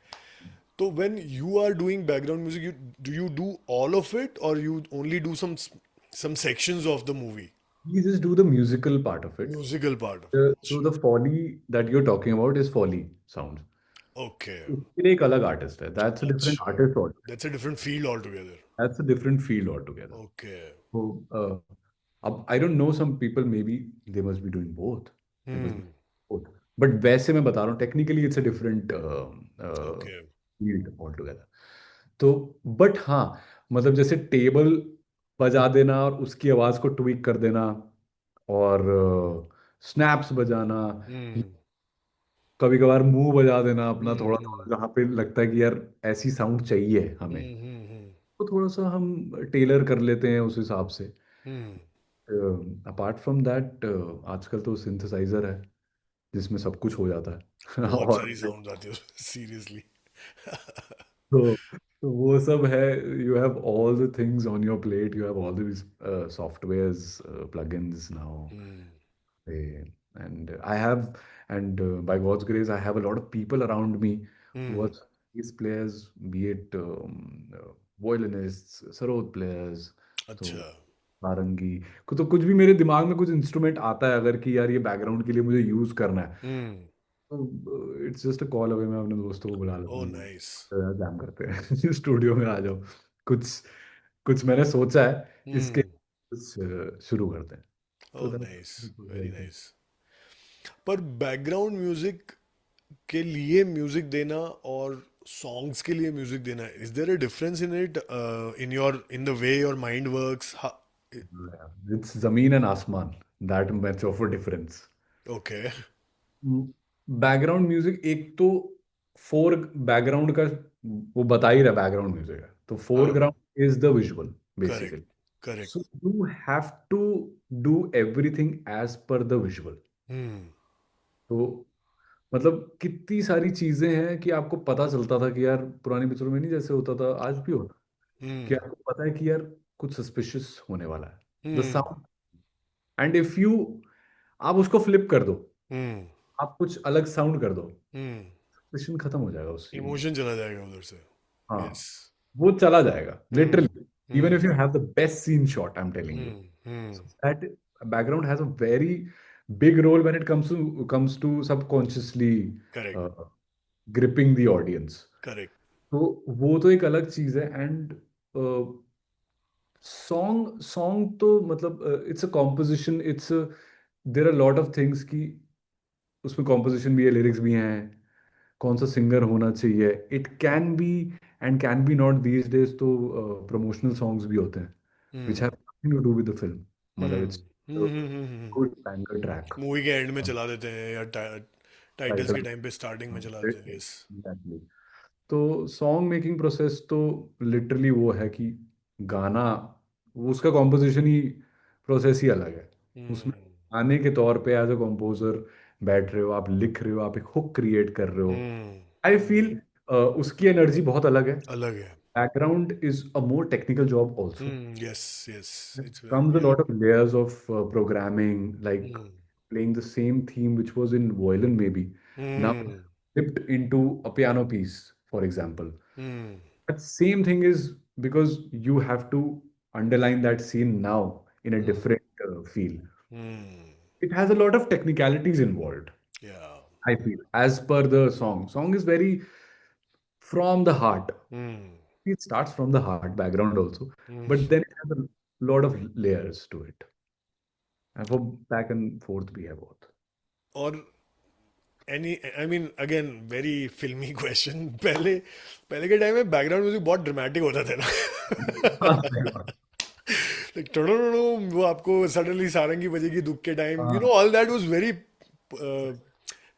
तो when you are doing background music, you do all of it or you only do some sections of the movie? We just do the musical part of it. Musical part of So it. the Foley that you're talking about is Foley sounds. Okay. उसके लिए एक अलग artist है. That's a different अच्छा. artist altogether. That's a different field altogether. That's a different field altogether. Okay. So I don't know, some people maybe they must be doing both. They must be Hmm. both. But वैसे मैं बता रहा हूँ, technically it's a different Okay. field altogether. तो but हाँ, मतलब जैसे table बजा देना और उसकी आवाज़ को ट्विक कर देना, और स्नैप्स बजाना, Hmm. कभी कभार मुंह बजा देना अपना Hmm. थोड़ा Hmm. थोड़ा, जहाँ पे लगता है कि यार ऐसी साउंड चाहिए हमें, Hmm. Hmm. तो थोड़ा सा हम टेलर कर लेते हैं उस हिसाब से. Hmm. अपार्ट फ्रॉम दैट, आजकल तो सिंथेसाइजर है जिसमें सब कुछ हो जाता है. बहुत और सारी साउंड आती है सीरियसली. तो वो सब है. You have all the things on your plate, you have all these softwares, plugins now. Hmm. And I have, and by God's grace, I have a lot of people around me who are Hmm. bass players, be it violinists, sarod players, तो अच्छा. सारंगी. तो कुछ भी मेरे दिमाग में कुछ instrument आता है अगर कि यार ये बैकग्राउंड के लिए मुझे यूज करना है, Hmm. तो it's just a call away. मैं अपने दोस्तों को बुला लेता Oh, हूँ, nice. जैम करते हैं. स्टूडियो में आ जाओ, कुछ कुछ मैंने सोचा है, इसके Hmm. कुछ शुरू करते हैं. तो Oh, nice. Very nice. पर बैकग्राउंड म्यूजिक के लिए म्यूजिक देना और सॉन्ग्स के लिए म्यूजिक देना, is there a difference in it, in the way your mind works? It's जमीन एंड आसमान, that much of a difference. Okay. Background music एक तो फोर बैकग्राउंड का वो बता ही रहा बैकग्राउंड म्यूजिक है, तो हाँ. Foreground is the visual correct. Basically. Correct. So you have to do everything as per the visual. Hmm. तो मतलब कितनी सारी चीजें हैं कि आपको पता चलता था कि यार पुरानी पिक्चरों में नहीं जैसे होता था, आज भी होता है, कि हम्म. आपको पता है कि यार कुछ सस्पिशियस होने वाला है. The hmm. Sound, and if you, आप उसको फ्लिप कर दो, हम्म. आप कुछ अलग साउंड कर दो, हम्म. सस्पिशन खत्म हो जाएगा उस सीन में. इमोशन चला जाएगा उधर से. हाँ, यस. वो चला जाएगा hmm. Literally. Even if hmm. You have the best scene shot, I am telling you, hmm. Hmm. That background has a very big role when it comes to subconsciously correct. gripping the audience. Correct. तो वो तो एक अलग चीज है. And song song तो मतलब it's a composition, it's there are lot of things कि उसमें कॉम्पोजिशन भी है, लिरिक्स भी हैं, कौन सा सिंगर होना चाहिए. It can be and can be not these days. तो प्रमोशनल सॉन्ग्स भी होते हैं which have hmm. Nothing to do with the film. मतलब hmm. It's hmm. Good banger track, movie के एंड में चला देते हैं या टाइटल्स के टाइटल. टाइम पे स्टार्टिंग में चला देते हैं. यस. एग्जैक्टली. तो सॉन्ग मेकिंग प्रोसेस तो लिटरली वो है कि गाना, वो उसका कॉम्पोजिशन ही प्रोसेस ही अलग है. उसमें हम्म. गाने के तौर पे एज अ कंपोजर बैठ रहे हो, आप लिख रहे हो, आप एक हुक क्रिएट कर रहे हो. हम्म. आई फील उसकी एनर्जी बहुत अलग है. अलग है. Background is a more technical job also. Hmm. Yes. Yes. It's Comes a very. lot of layers of programming, like hmm. playing the same theme which was in violin maybe, now hmm. flipped into a piano piece, for example. Hmm. But same thing is because you have to underline that scene now in a hmm. different feel. Hmm. It has a lot of technicalities involved, या. I feel, as per the song. Song is very from the heart. Hmm. It starts from the heart, background also, hmm. but then it has a lot of layers to it. And for back and forth, we have both. और any, I mean, again, very filmy question. पहले पहले के time में background music बहुत dramatic होता था हाँ, ना. सही बात। Like, वो आपको सडनली सारंगी बजेगी दुख के टाइम, हाँ, all that was very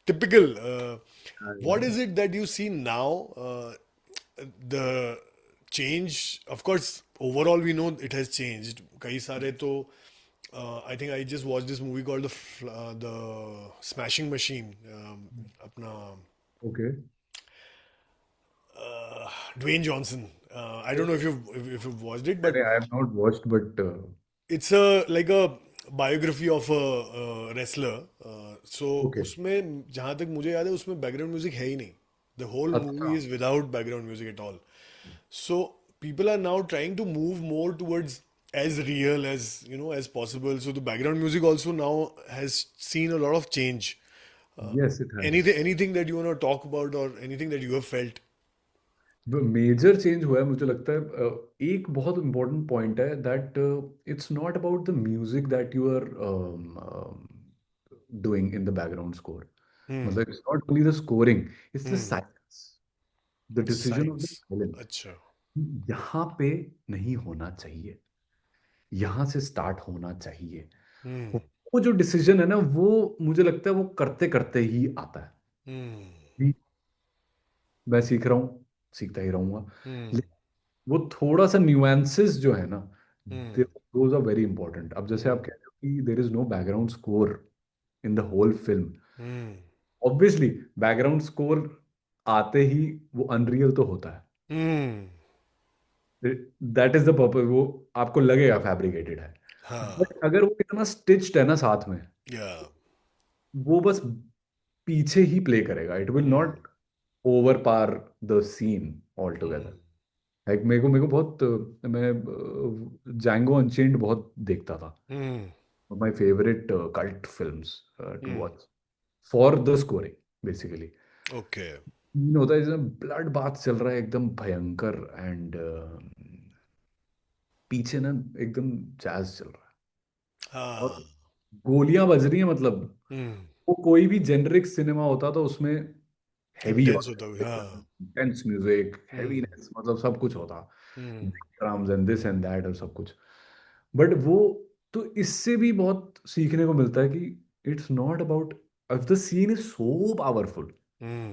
typical. हाँ, What is it that you see now? The change, of course, overall we know it has changed. कई सारे तो I think I just watched this movie called the Smashing Machine. अपना okay. Dwayne Johnson. I don't know if you've watched it, but अरे I have not watched but it's a like a biography of a wrestler. So okay. उसमें जहाँ तक मुझे याद है उसमें background music है ही नहीं. The whole अच्छा। movie is without background music at all. So people are now trying to move more towards as real as as possible. So the background music also now has seen a lot of change. Yes it has. Anything that you want to talk about or anything that you have felt? Major change हुआ है मुझे लगता है। एक बहुत important point है that it's not about the music that you are doing in the background score. Hmm. मतलब it's not only the scoring, it's the Hmm. Silence, the decision of the Science. Silence. अच्छा. यहाँ पे नहीं होना चाहिए, यहाँ से स्टार्ट होना चाहिए। Hmm. वो जो डिसीजन है ना, वो मुझे लगता है वो करते करते ही आता है Hmm. कि मैं सीख रहा हूँ, सीखता ही रहूंगा। Hmm. लेकिन वो थोड़ा सा न्यूएंसेस जो है ना, Hmm. Those are very important. अब जैसे आप Hmm. कह रहे हो कि there is no background score in the whole film, Hmm. Obviously background score आते ही वो अनरियल तो होता Hmm. है। दैट इज द पर्पज, वो आपको लगेगा फैब्रिकेटेड है, हाँ. बट अगर वो इतना स्टिच्ड है ना साथ में, Yeah. वो बस पीछे ही प्ले करेगा, it will Hmm. Not overpower the scene altogether. Hmm. Like मेरे को बहुत मैं जैंगो अनचेन्ड बहुत देखता था, Hmm. My favourite cult films to Hmm. Watch for the scoring basically. Okay. Scene होता है जैसे ब्लड बाथ चल रहा है एकदम भयंकर, एंड पीछे ना एकदम जैज चल रहा है हाँ. और गोलियां बज रही हैं, मतलब Hmm. वो कोई भी जेनरिक सिनेमा होता तो उसमें हैवी Intense होता, होता हुआ. हाँ. Intense music, Hmm. हैवीनेस, मतलब सब कुछ होता, Hmm. Drums and this and that और सब कुछ। बट वो तो इससे भी बहुत सीखने को मिलता है कि it's not about, if the scene is so powerful, Hmm.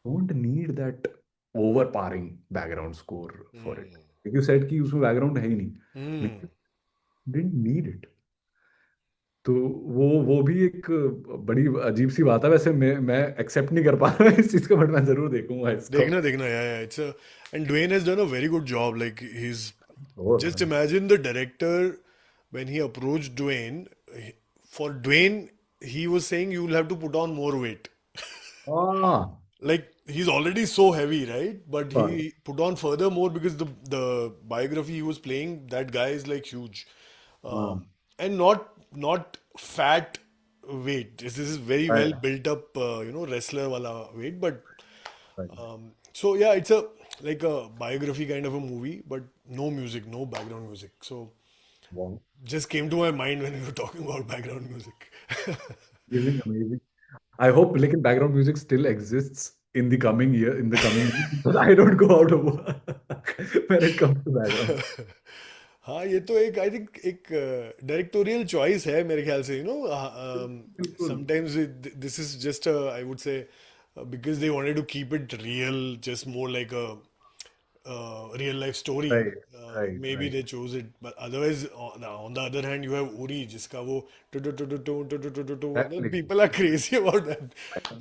Don't need that overpowering background score for it. Hmm. You said कि उसमें बैकग्राउंड है ही नहीं, Hmm. लेकिन डिडंट नीड इट। तो वो भी एक बड़ी अजीब सी बात है। वैसे मैं एक्सेप्ट नहीं कर पा रहा इस चीज को, बट मैं जरूर देखूंगा इसको। देखना देखना, yeah, it's a, and Dwayne has done a very good job. Like he's बहुत just भाई। imagine the director when he approached Dwayne. For Dwayne, he was saying you will have to put on more weight. हाँ, Like he's already so heavy, right? But हाँ, he put on further more because the biography he was playing, that guy is like huge, हाँ, and not fat weight. This is very well right, built up, wrestler wala weight. But right. so yeah, it's a like a biography kind of a movie, but no music, no background music. So Wow. just came to my mind when we were talking about background music. Amazing, amazing. I hope लेकिन background music still exists in the coming year, in the coming years, because I don't go out of work when it comes to background. हाँ, ये तो एक I think एक directorial choice है मेरे ख्याल से, बिल्कुल। Sometimes this is just I would say because they wanted to keep it real, just more like a real life story. Right, right, Maybe right. they chose it, but otherwise, on the other hand, you have Uri, जिसका वो Exactly. people are crazy about that.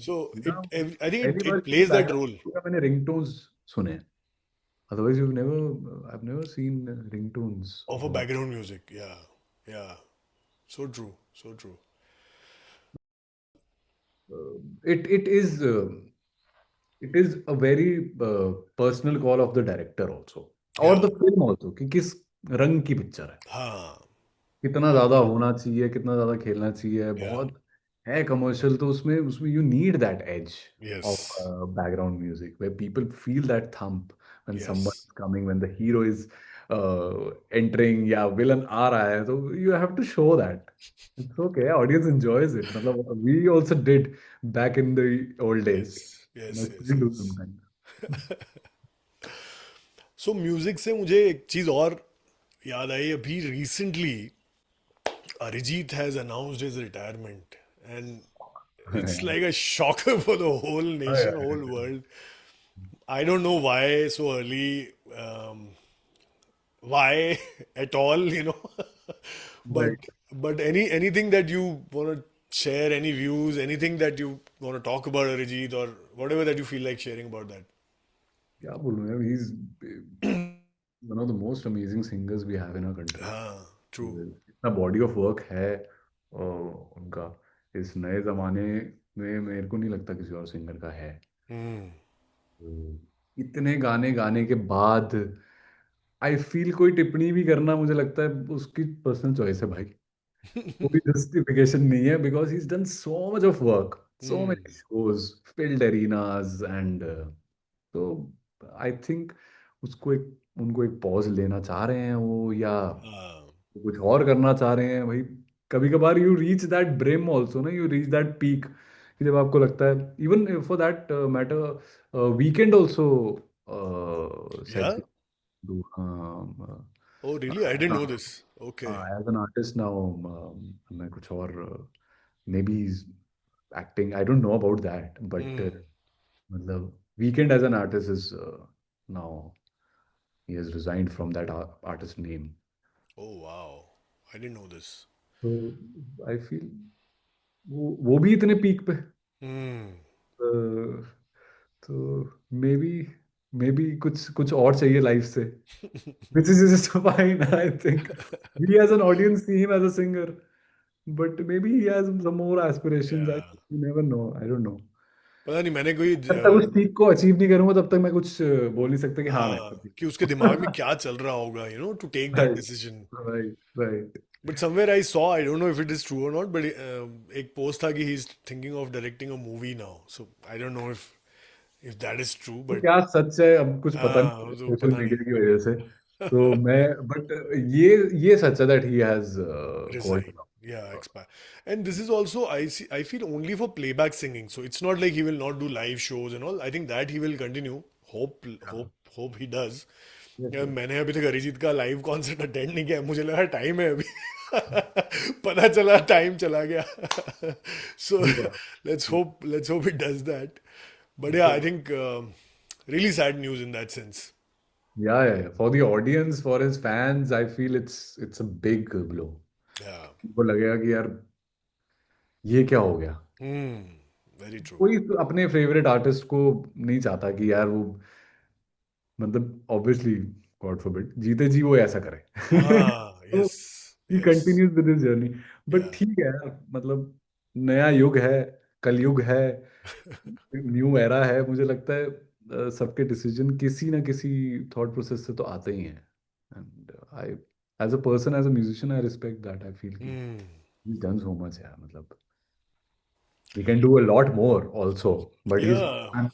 So ना, I think पहली बार it किसी plays that role background का मैंने ringtones सुने हैं। Otherwise, I've never seen ringtones of of a a back. background music. Yeah, yeah, so true, so true. It it is a very personal call of the director also, और Yeah, the film also, कि किस रंग की picture है, हाँ, कितना ज्यादा होना चाहिए, कितना ज्यादा खेलना चाहिए। yeah, बहुत है कमर्शियल तो उसमें उसमें you need that edge of yes, background music, where people feel that thump when someone yes. is coming, when the hero is entering या विलन आ रहा है, तो you have to show that it's okay, audience enjoys it, मतलब we also did back in the old days, Yes, and I yes, yes, still do yes. sometimes. So music से मुझे एक चीज और याद आई अभी recently Arijit has announced his retirement and it's like a shocker for the whole nation, whole world. I don't know why so early, why at all, but Right. anything that you want to share, any views, anything that you want to talk about Arijit or whatever that you feel like sharing about that. क्या बोलूं यार, he's one of the most amazing singers we have in our country. हाँ, true. इतना body of work है उनका, इस नए जमाने में मेरे को नहीं लगता किसी और सिंगर का है। Hmm. इतने गाने गाने के बाद आई फील कोई टिप्पणी भी करना मुझे लगता है उसकी पर्सनल चॉइस है भाई, कोई जस्टिफिकेशन नहीं है, because he done so much of work, so Hmm. Many shows, field arenas and, तो आई थिंक उसको एक उनको एक पॉज लेना चाह रहे हैं वो, या हाँ, कुछ और करना चाह रहे हैं भाई। कभी कभार you reach that brim also ना, यू रीच दैट पीक, कि जब आपको लगता है, even for that matter, Weeknd also said, yeah. Oh, really? I didn't know this. Okay. As an artist now, मैं कुछ और, maybe acting, I don't know about that, but Hmm. मतलब Weeknd as an artist is now, he has resigned from that artist name. Oh, wow. I didn't know this. तो I feel वो भी इतने peak पे, Hmm. तो may be, कुछ कुछ और चाहिए लाइफ से, which is just fine. I think we as an audience see him as a singer, but maybe he has some more aspirations. Yeah. You never know. I don't know. पता नहीं मैंने कोई जब तक उस पीक को achieve नहीं करूंगा तब तक मैं कुछ बोल नहीं सकता कि हाँ मैं हाँ कि उसके दिमाग में क्या चल रहा होगा to take that right, decision right, right. But somewhere I saw I don't know if it is true और नॉट बट एक पोस्ट था कि he is thinking of directing a movie now so I don't know if that is true तो but क्या सच है अब कुछ पता हाँ नहीं तो सोशल पता नहीं मीडिया की वजह से, तो मैं, बट ये सच है that he has called. resign. Yeah, expire. And this is also I feel only for playback singing. So it's not like he will not do live shows and all. I think that he will continue. Hope he does. यार मैंने अभी तक अरिजीत का live concert attend नहीं किया मुझे लगा time है अभी पता चला टाइम चला गया so let's hope it does that but yeah I think really sad news in that sense. Yeah for the audience, for his fans, I feel it's a big blow. Yeah. उनको लगेगा कि यार ये क्या हो गया। Very true. कोई तो अपने फेवरेट आर्टिस्ट को नहीं चाहता कि यार वो, मतलब ऑब्वियसली, गॉड फॉरबिड, जीते जी वो ऐसा करे। Ah, तो yes, he yes. Continues with his journey, but Yeah. ठीक है यार, मतलब नया युग है, कलयुग है, न्यू एरा है, मुझे लगता है सबके डिसीजन किसी ना किसी थॉट प्रोसेस से तो आते ही हैं, and I, as a person, as a musician, I respect that, I feel कि Hmm. he's done so much यार, मतलब he can do a lot more also, but he's Yeah.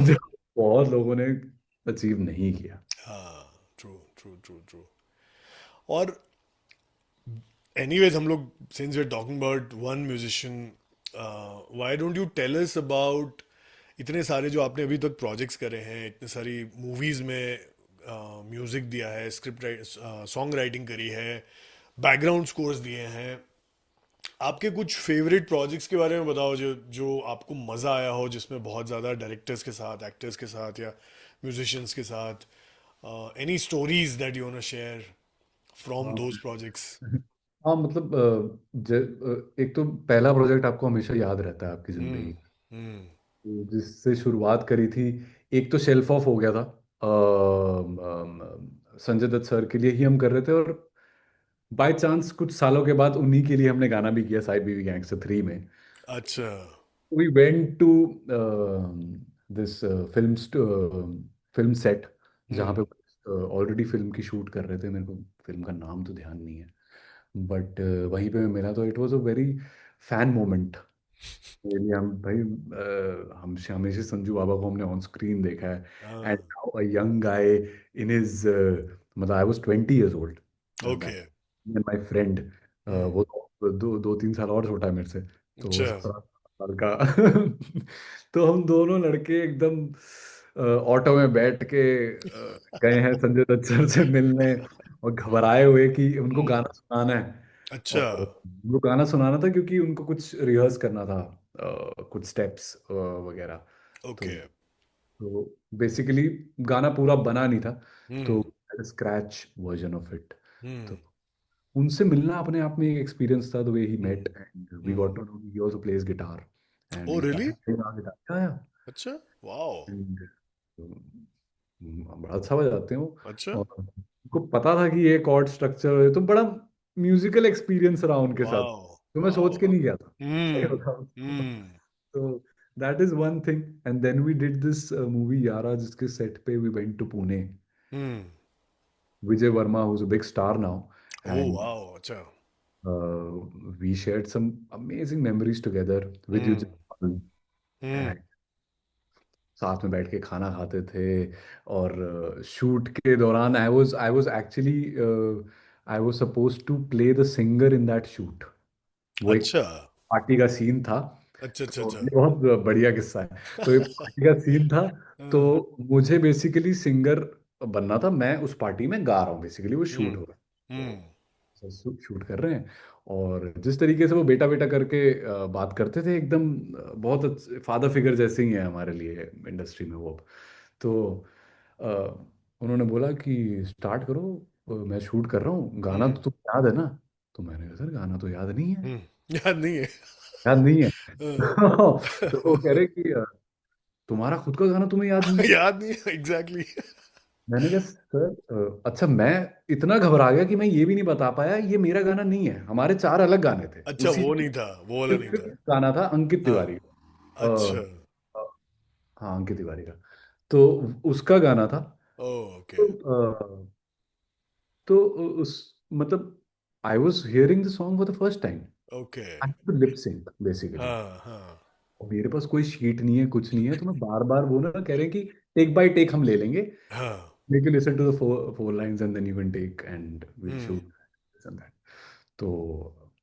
जो बहुत लोगों ने अचीव नहीं किया। हाँ, true, true, true, true. और anyways, हम लोग since we're talking about one musician, why don't you tell us about इतने सारे जो आपने अभी तक प्रोजेक्ट्स करे हैं, इतने सारी मूवीज में म्यूजिक दिया है, सॉन्ग राइटिंग करी है, बैकग्राउंड स्कोर्स दिए हैं, आपके कुछ फेवरेट प्रोजेक्ट्स के बारे में बताओ जो जो आपको मज़ा आया हो, जिसमें बहुत ज़्यादा डायरेक्टर्स के साथ, एक्टर्स के साथ या म्यूजिशियंस के साथ, any stories that you want to share from हाँ, दोज प्रोजेक्ट्स. हाँ, मतलब एक तो पहला प्रोजेक्ट आपको हमेशा याद रहता है आपकी हम्म. जिंदगी, हम्म. तो जिससे शुरुआत करी थी, एक तो शेल्फ ऑफ हो गया था, संजय दत्त सर के लिए ही हम कर रहे थे, और बाय चांस कुछ सालों के बाद उन्हीं के लिए हमने गाना भी किया साइड बीवी गैंगस्टर 3 में। अच्छा. We went to this film set, जहाँ हम्म. पे ऑलरेडी फिल्म की शूट कर रहे थे, मेरे को फिल्म का नाम तो ध्यान नहीं है, बट वहीं पे मैं मिला, तो it was a very fan moment मेरे लिए। हम भाई, हम हमेशा संजू बाबा को हमने ऑन स्क्रीन देखा है, हाँ. And now a young guy in his मतलब I was 20 years old okay. And my friend, hmm. वो दो दो तीन साल और छोटा है मेरे से, तो वो अच्छा। 17 साल का। तो हम दोनों लड़के एकदम ऑटो में बैठ के गए हैं संजय दत्त सर से मिलने, और घबराए हुए कि उनको हम्म। गाना सुनाना है। अच्छा। और उनको गाना सुनाना था क्योंकि उनको कुछ रिहर्स करना था, कुछ स्टेप्स वगैरह। तो ओके। तो बेसिकली गाना पूरा बना नहीं था, तो hmm. Scratch version of it. Hmm. तो उनसे मिलना अपने आप में एक एक्सपीरियंस था, the way he met hmm. And we hmm. Got to know he also plays guitar and oh we really? Started playing guitar. Yeah अच्छा। वाओ। एंड बड़ा अच्छा बजाते हैं वो। अच्छा। और उनको पता था कि ये कॉर्ड स्ट्रक्चर है, तो बड़ा म्यूजिकल एक्सपीरियंस रहा उनके साथ, वाओ। तो मैं सोच वाओ। के नहीं गया था, सही हम्म। बताऊं तो। हम्म। So that is one thing. And then we did this movie Yara, जिसके set पे we went to Pune. हम्म। Vijay Verma, who's a big star now, oh and wow. अच्छा। uh, we shared some amazing memories together with you. Hmm. Hmm. And साथ में बैठ के खाना खाते थे, और शूट के दौरान I was actually I was suppose to play the singer in that shoot. वो एक अच्छा। पार्टी का सीन था। अच्छा। अच्छा। तो अच्छा। ये बहुत बढ़िया किस्सा है। तो एक पार्टी का सीन था, तो हाँ। मुझे बेसिकली सिंगर बनना था। मैं उस पार्टी में गा रहा हूँ, बेसिकली वो हम्म। शूट हो रहा है, हम्म। तो शूट कर रहे हैं। और जिस तरीके से वो बेटा बेटा करके बात करते थे, एकदम बहुत फादर फिगर जैसे ही है हमारे लिए इंडस्ट्री में वो। तो अ, उन्होंने बोला कि स्टार्ट करो, मैं शूट कर रहा हूँ, गाना हम्म। तो तुम्हें याद है ना? तो मैंने कहा सर गाना तो याद नहीं है, याद नहीं है। याद नहीं है। हाँ। तो वो कह रहे कि तुम्हारा खुद का गाना तुम्हें याद नहीं है? याद नहीं है एग्जैक्टली। मैंने कहा सर अच्छा, मैं इतना घबरा गया कि मैं ये भी नहीं बता पाया ये मेरा गाना नहीं है, हमारे चार अलग गाने थे अच्छा उसी। वो नहीं था, वो वाला नहीं सिर्फ था। गाना था अंकित हाँ। तिवारी का। अच्छा। हाँ अंकित तिवारी का, तो उसका गाना था। ओके। तो तो उस मतलब I was hearing the song for the first time, okay. I to lip sync basically. हाँ हाँ। और मेरे पास कोई शीट नहीं है, कुछ नहीं है, तो मैं बार बार वो ना कह रहे हैं कि टेक बाय टेक हम ले लेंगे, हाँ। Make you listen to the four lines and then you can take and will hmm. Shoot and that. तो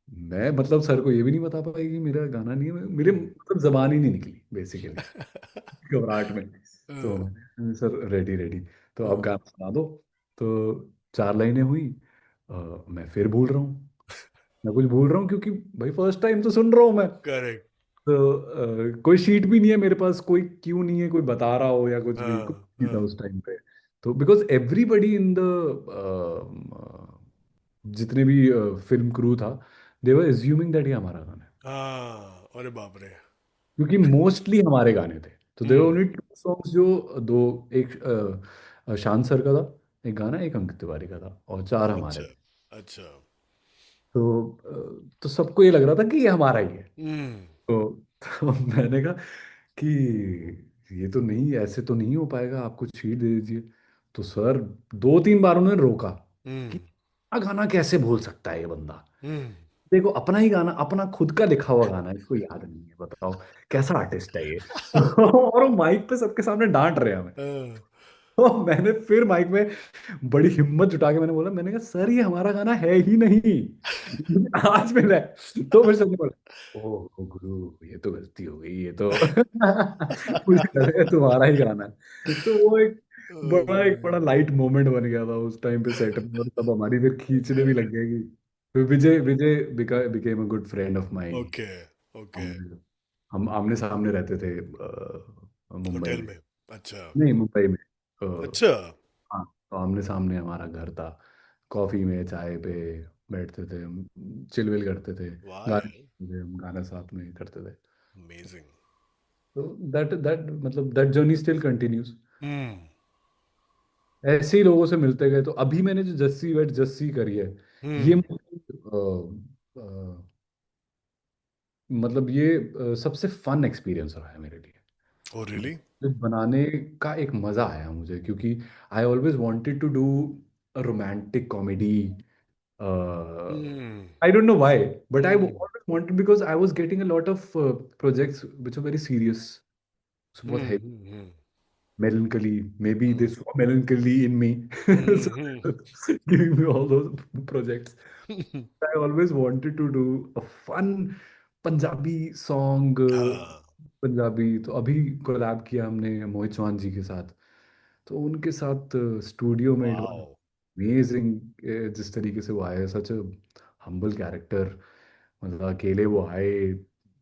मैं मतलब सर को ये भी नहीं बता पाई कि मेरा गाना नहीं है, मेरे हम्म। मतलब जबान ही नहीं निकली बेसिकली घबराहट में। तो हाँ। मैंने सर रेडी रेडी, तो अब हाँ। गाना सुना दो। तो 4 लाइनें हुई, मैं फिर भूल रहा हूँ, मैं कुछ भूल रहा हूँ क्योंकि भाई फर्स्ट टाइम तो सुन रहा हूँ मैं। करेक्ट। तो कोई शीट भी नहीं है मेरे पास, कोई क्यों नहीं है, कोई बता रहा हो या कुछ हाँ नहीं था हाँ। उस टाइम पे। तो बिकॉज एवरीबडी इन द जितने भी फिल्म क्रू था, दे वर एज्यूमिंग दैट ये हमारा गाना है, हाँ अरे बाप रे। क्योंकि मोस्टली हमारे गाने थे। तो देवर हम्म। ओनली 2 सॉन्ग्स जो दो, एक शान सर का था एक गाना, एक अंकित तिवारी का था, और चार हमारे अच्छा। थे। अच्छा। तो सबको ये लग रहा था कि ये हमारा ही है। हम्म। तो मैंने कहा कि ये तो नहीं, ऐसे तो नहीं हो पाएगा, आप कुछ शीट दे दीजिए। तो सर 2-3 बार उन्होंने रोका कि हम्म। गाना कैसे भूल सकता है ये बंदा, हम्म। देखो अपना ही गाना, अपना खुद का लिखा हुआ गाना है, इसको याद नहीं है, बताओ कैसा आर्टिस्ट है ये। और वो माइक पे सबके सामने डांट रहे हैं हमें। हाँ। तो मैंने फिर माइक में बड़ी हिम्मत जुटा के मैंने बोला, मैंने कहा सर ये हमारा गाना है ही नहीं, आज मिला है। तो फिर सबने बोला ओ गुरु ये तो गलती हो गई, ये तो मुझे लगा तुम्हारा ही गाना है। तो वो एक बड़ा लाइट मोमेंट बन गया था उस टाइम पे सेट में, और तब हमारी फिर खींचने भी लग गए कि फिर Vijay Vijay became a good friend of mine. Okay. Okay. हम आमने सामने रहते थे मुंबई होटल में। में। अच्छा। नहीं मुंबई में, अच्छा। हाँ तो आमने सामने हमारा घर था, कॉफी में चाय पे बैठते थे, चिलविल करते थे, वाह गाने यार। सुनते थे, हम गाना साथ में करते थे। अमेजिंग। तो दैट मतलब दैट जर्नी स्टिल कंटिन्यूज। हम्म। ऐसे ही लोगों से मिलते गए, तो अभी मैंने जो जस्सी वेट जस्सी करी है, ये हम्म। मतलब ये सबसे फन एक्सपीरियंस रहा है मेरे लिए। Oh really? तो बनाने का एक मजा आया मुझे, क्योंकि I always wanted to do a romantic comedy. Hmm. I don't know why, but I hmm. Always wanted, because I was getting a lot of projects which are very serious, बहुत hmm. Heavy. Hmm. melancholy. Maybe they Hmm. saw melancholy in me, so Hmm. giving me all those projects. I always wanted to do a fun Punjabi song. हाँ. पंजाबी तो अभी collab किया हमने मोहित चौहान जी के साथ, तो उनके साथ स्टूडियो में इट वाज Wow. अमेजिंग। जिस तरीके से वो आए, सच अ हम्बल कैरेक्टर। मतलब अकेले वो आए,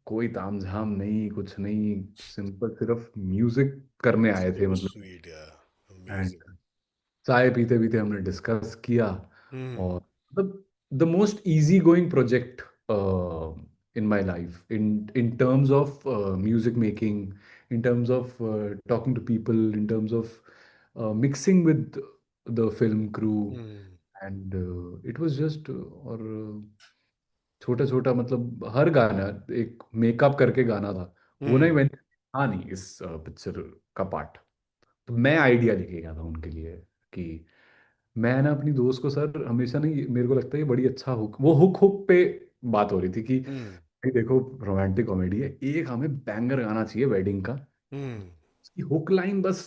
कोई तामझाम नहीं, कुछ नहीं, सिंपल सिर्फ म्यूजिक करने आए थे So मतलब। sweet, yeah. And Amazing. चाय पीते पीते हमने डिस्कस किया। Hmm. और मतलब the most easy going project in my life, in terms of music making, in terms of talking to people, in terms of mixing with the film crew. Hmm. And it was just, और छोटा छोटा मतलब हर गाना एक makeup करके गाना था। वो नहीं, Hmm. मैंने हाँ नहीं इस पिक्चर का पार्ट, तो मैं आइडिया लेके गया था उनके लिए कि मैं ना अपनी दोस्त को, सर हमेशा नहीं, मेरे को लगता है ये बड़ी अच्छा हुक, वो हुक हुक पे बात हो रही थी कि Hmm. भाई देखो रोमांटिक कॉमेडी है, एक हमें बैंगर गाना चाहिए वेडिंग का। Hmm. उसकी हुक लाइन बस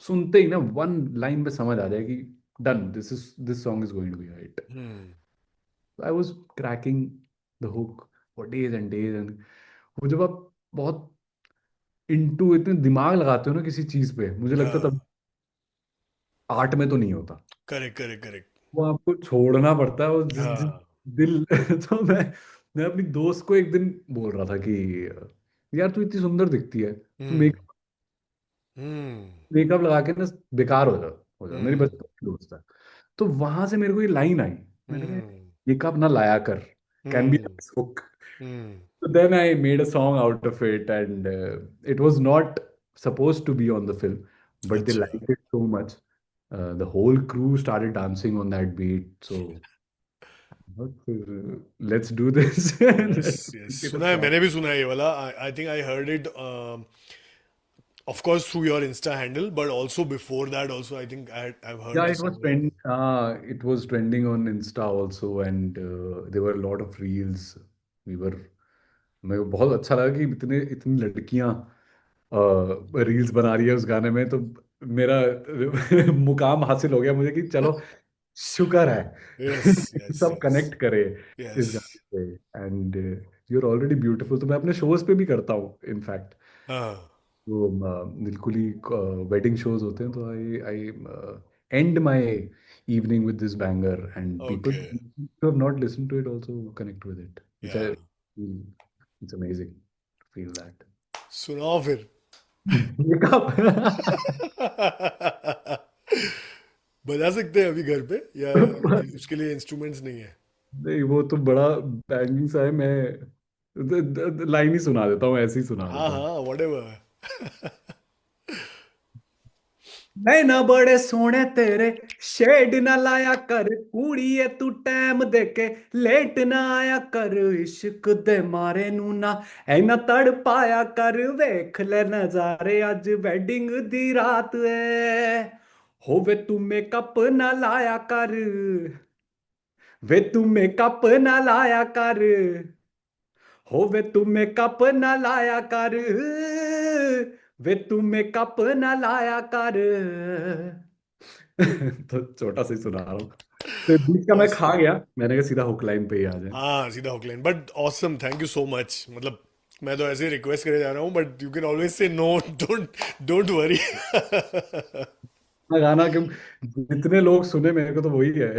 सुनते ही ना, वन लाइन में समझ आ जाए कि done, this song is going to be hit. Hmm. I was cracking the hook for days and days. And वो जब आप बहुत इनटू, इतने दिमाग लगाते हो ना किसी चीज पे, मुझे लगता हाँ. तब आर्ट में तो नहीं होता, Correct, correct, correct. वो आपको छोड़ना पड़ता है वो जिस जिस हाँ. दिल। तो मैं अपनी दोस्त को एक दिन बोल रहा था कि यार तू इतनी सुंदर दिखती है, तू Hmm. Hmm. मेकअप लगा के ना बेकार हो जा, मेरी Hmm. बचपन की दोस्त है। तो वहां से मेरे को ये लाइन आई, मैंने कहा Hmm. मेकअप ना लाया कर, can be Hmm. Hook. Hmm. So then I made a song out of it, and it was not supposed to be on the film, but they अच्छा. liked it so much. The whole crew started dancing on that beat. So let's do this. Yes, Let's yes. make it a सुना है, song. मैंने भी सुना है ये वाला. I think I heard it, of course, through your Insta handle, but also before that also, I think I've heard Yeah, the it was song earlier. trend. It was trending on Insta also, and there were a lot of reels. We were मेरे को बहुत अच्छा लगा कि इतने इतनी लड़कियां reels बना रही है उस गाने में, तो मेरा मुकाम हासिल हो गया मुझे कि चलो शुक्र है Yes, कि yes, सब yes. कनेक्ट करे इस Yes. गाने पे। And you are already beautiful, तो मैं अपने शोज पे भी करता हूँ इनफैक्ट। हाँ. तो बिल्कुल ही वेडिंग शोज होते हैं, तो I I and my evening with this banger, and people Okay. who have not listened to it also connect with it, which I Yeah. feel it's amazing to feel that. सुनाओ फिर. Wake up! बजा सकते हैं अभी घर पे, या उसके लिए इंस्ट्रूमेंट्स नहीं है? नहीं, वो तो बड़ा बैंगिंग सा है, मैं लाइन ही सुना देता हूँ, ऐसे ही सुना हाँ देता हूँ। हाँ, whatever. नहीं ना बड़े सोने तेरे, शेड ना लाया कर कुड़िए, तू टाइम दे के लेट ना आया कर, इश्क दे मारे नू ना ऐना तड़ पाया कर, वेख ले नजारे अज वेडिंग दी रात है। होवे तू मेकअप ना लाया कर, वे तू मेकअप ना लाया कर, होवे तू मेकअप ना लाया कर, वे तू मेकअप ना लाया कर। तो छोटा सा ही सुना रहा हूँ, तो बीच का मैं खा Awesome. गया, मैंने कहा सीधा हुक लाइन पे ही आ जाए। हाँ, सीधा hookline, but awesome, thank you so much. मतलब मैं तो ऐसे ही रिक्वेस्ट करे जा रहा हूँ, but you can always say no. Don't don't worry. मैं गाना कि जितने लोग सुने मेरे को तो वही है।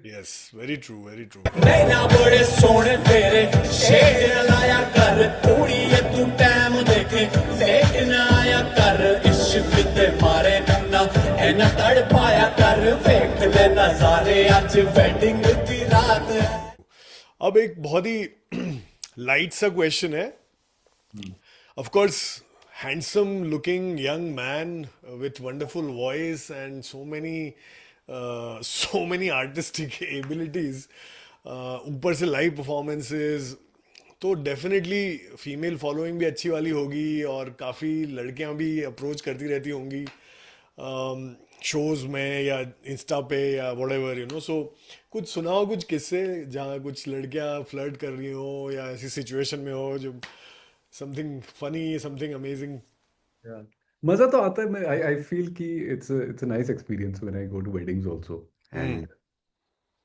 Yes, very true, very true. नैना बड़े सोने तेरे शेड न लाया कर कुड़िए तू टाइम देखे लेट न आया कर इश्क दे मारे नन्ना ऐना तड़ पाया कर वेख ले नजारे अज वेडिंग दी रात है. अब एक बहुत ही लाइट सा क्वेश्चन है. Of course, handsome looking young man with wonderful voice and so many artistic abilities. ऊपर से लाइव परफॉर्मेंसेस, तो डेफिनेटली फीमेल फॉलोइंग भी अच्छी वाली होगी, और काफ़ी लड़कियां भी अप्रोच करती रहती होंगी शोज में या इंस्टा पे या whatever, सो कुछ सुनाओ, कुछ किस्से जहाँ कुछ लड़कियां फ्लर्ट कर रही हो या ऐसी सिचुएशन में हो जो समथिंग फनी, समथिंग अमेजिंग. मजा तो आता है। मैं आई फील कि it's a nice experience when I go to weddings also, hmm and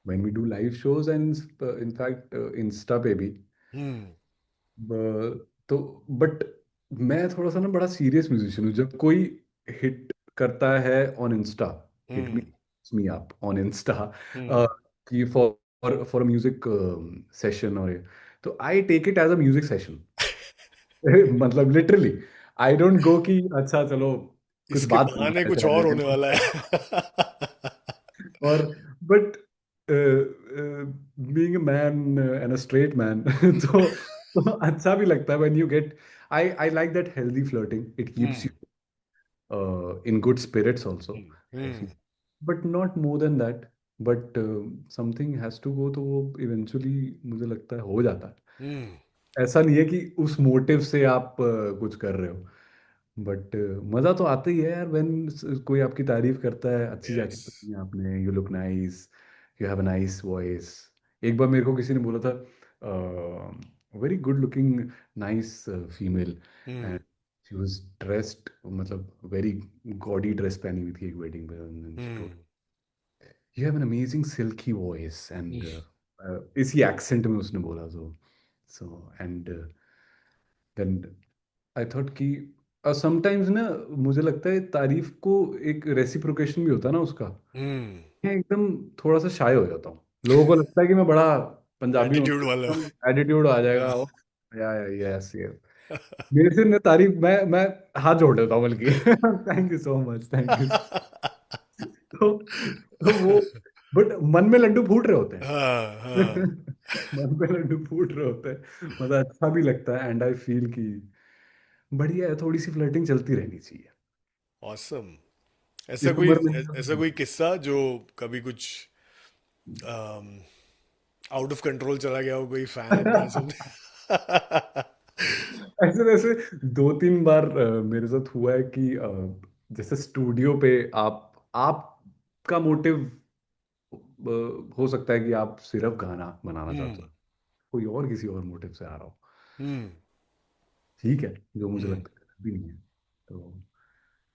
when we do live shows, and in fact insta पे भी। हम्म तो बट मैं थोड़ा सा ना बड़ा सीरियस म्यूजिशियन हूँ। जब कोई हिट करता है on Insta, hit hmm me up on Insta, hmm कि फॉर फॉर म्यूजिक सेशन, और ये, तो I take it as a music session. मतलब लिटरली, आई डोंट गो कि अच्छा चलो कुछ इसके बात करना बहाने है कुछ और चेहरे होने पे। वाला है। और but being a man and a straight man, तो अच्छा भी लगता है when you get, I like that healthy flirting, it keeps hmm you in good spirits also, I feel. Hmm But not more than that. But something has to go, तो वो eventually मुझे लगता है हो जाता है। हम्म ऐसा नहीं है कि उस मोटिव से आप कुछ कर रहे हो, बट मज़ा तो आता ही है यार व्हेन कोई आपकी तारीफ करता है, अच्छी यस जैकेट पहनी है आपने, you look nice, you have a nice voice. एक बार मेरे को किसी ने बोला था, very good looking, nice female, hmm and she was dressed, मतलब वेरी गॉडी ड्रेस पहनी हुई थी एक वेडिंग पे, and she told, hmm you have an amazing silky voice, and इसी एक्सेंट में उसने बोला। So and then I thought कि समटाइम्स ना, मुझे लगता है तारीफ को एक रेसिप्रोकेशन भी होता है ना उसका। हम्म मैं एकदम थोड़ा सा शाय हो जाता हूँ, लोगों को लगता है कि मैं बड़ा पंजाबी हूँ, एटीट्यूड वाला। एकदम एटीट्यूड आ हाँ। जाएगा, ओ या यस ये मेरे से न तारीफ, मैं हाथ जोड़ लेता हूँ बल्कि। Thank you so much, thank you. तो वो, बट मन में लड्डू फूट रहे होते हैं। हाँ हाँ मन में लड्डू फूट रहे होते हैं, मतलब अच्छा भी लगता है, एंड आई फील कि बढ़िया है, थोड़ी सी फ्लर्टिंग चलती रहनी चाहिए ऑसम। इस उम्र में। ऐसा कोई किस्सा जो कभी कुछ आउट ऑफ कंट्रोल चला गया हो, कोई फैन या समथिंग? ऐसे वैसे दो तीन बार मेरे साथ हुआ है कि जैसे स्टूडियो पे आपका मोटिव हो सकता है कि आप सिर्फ गाना बनाना चाहते हम्म हो, कोई और किसी और मोटिव से आ रहा हो, हम्म ठीक है, जो मुझे हम्म लगता है भी नहीं है।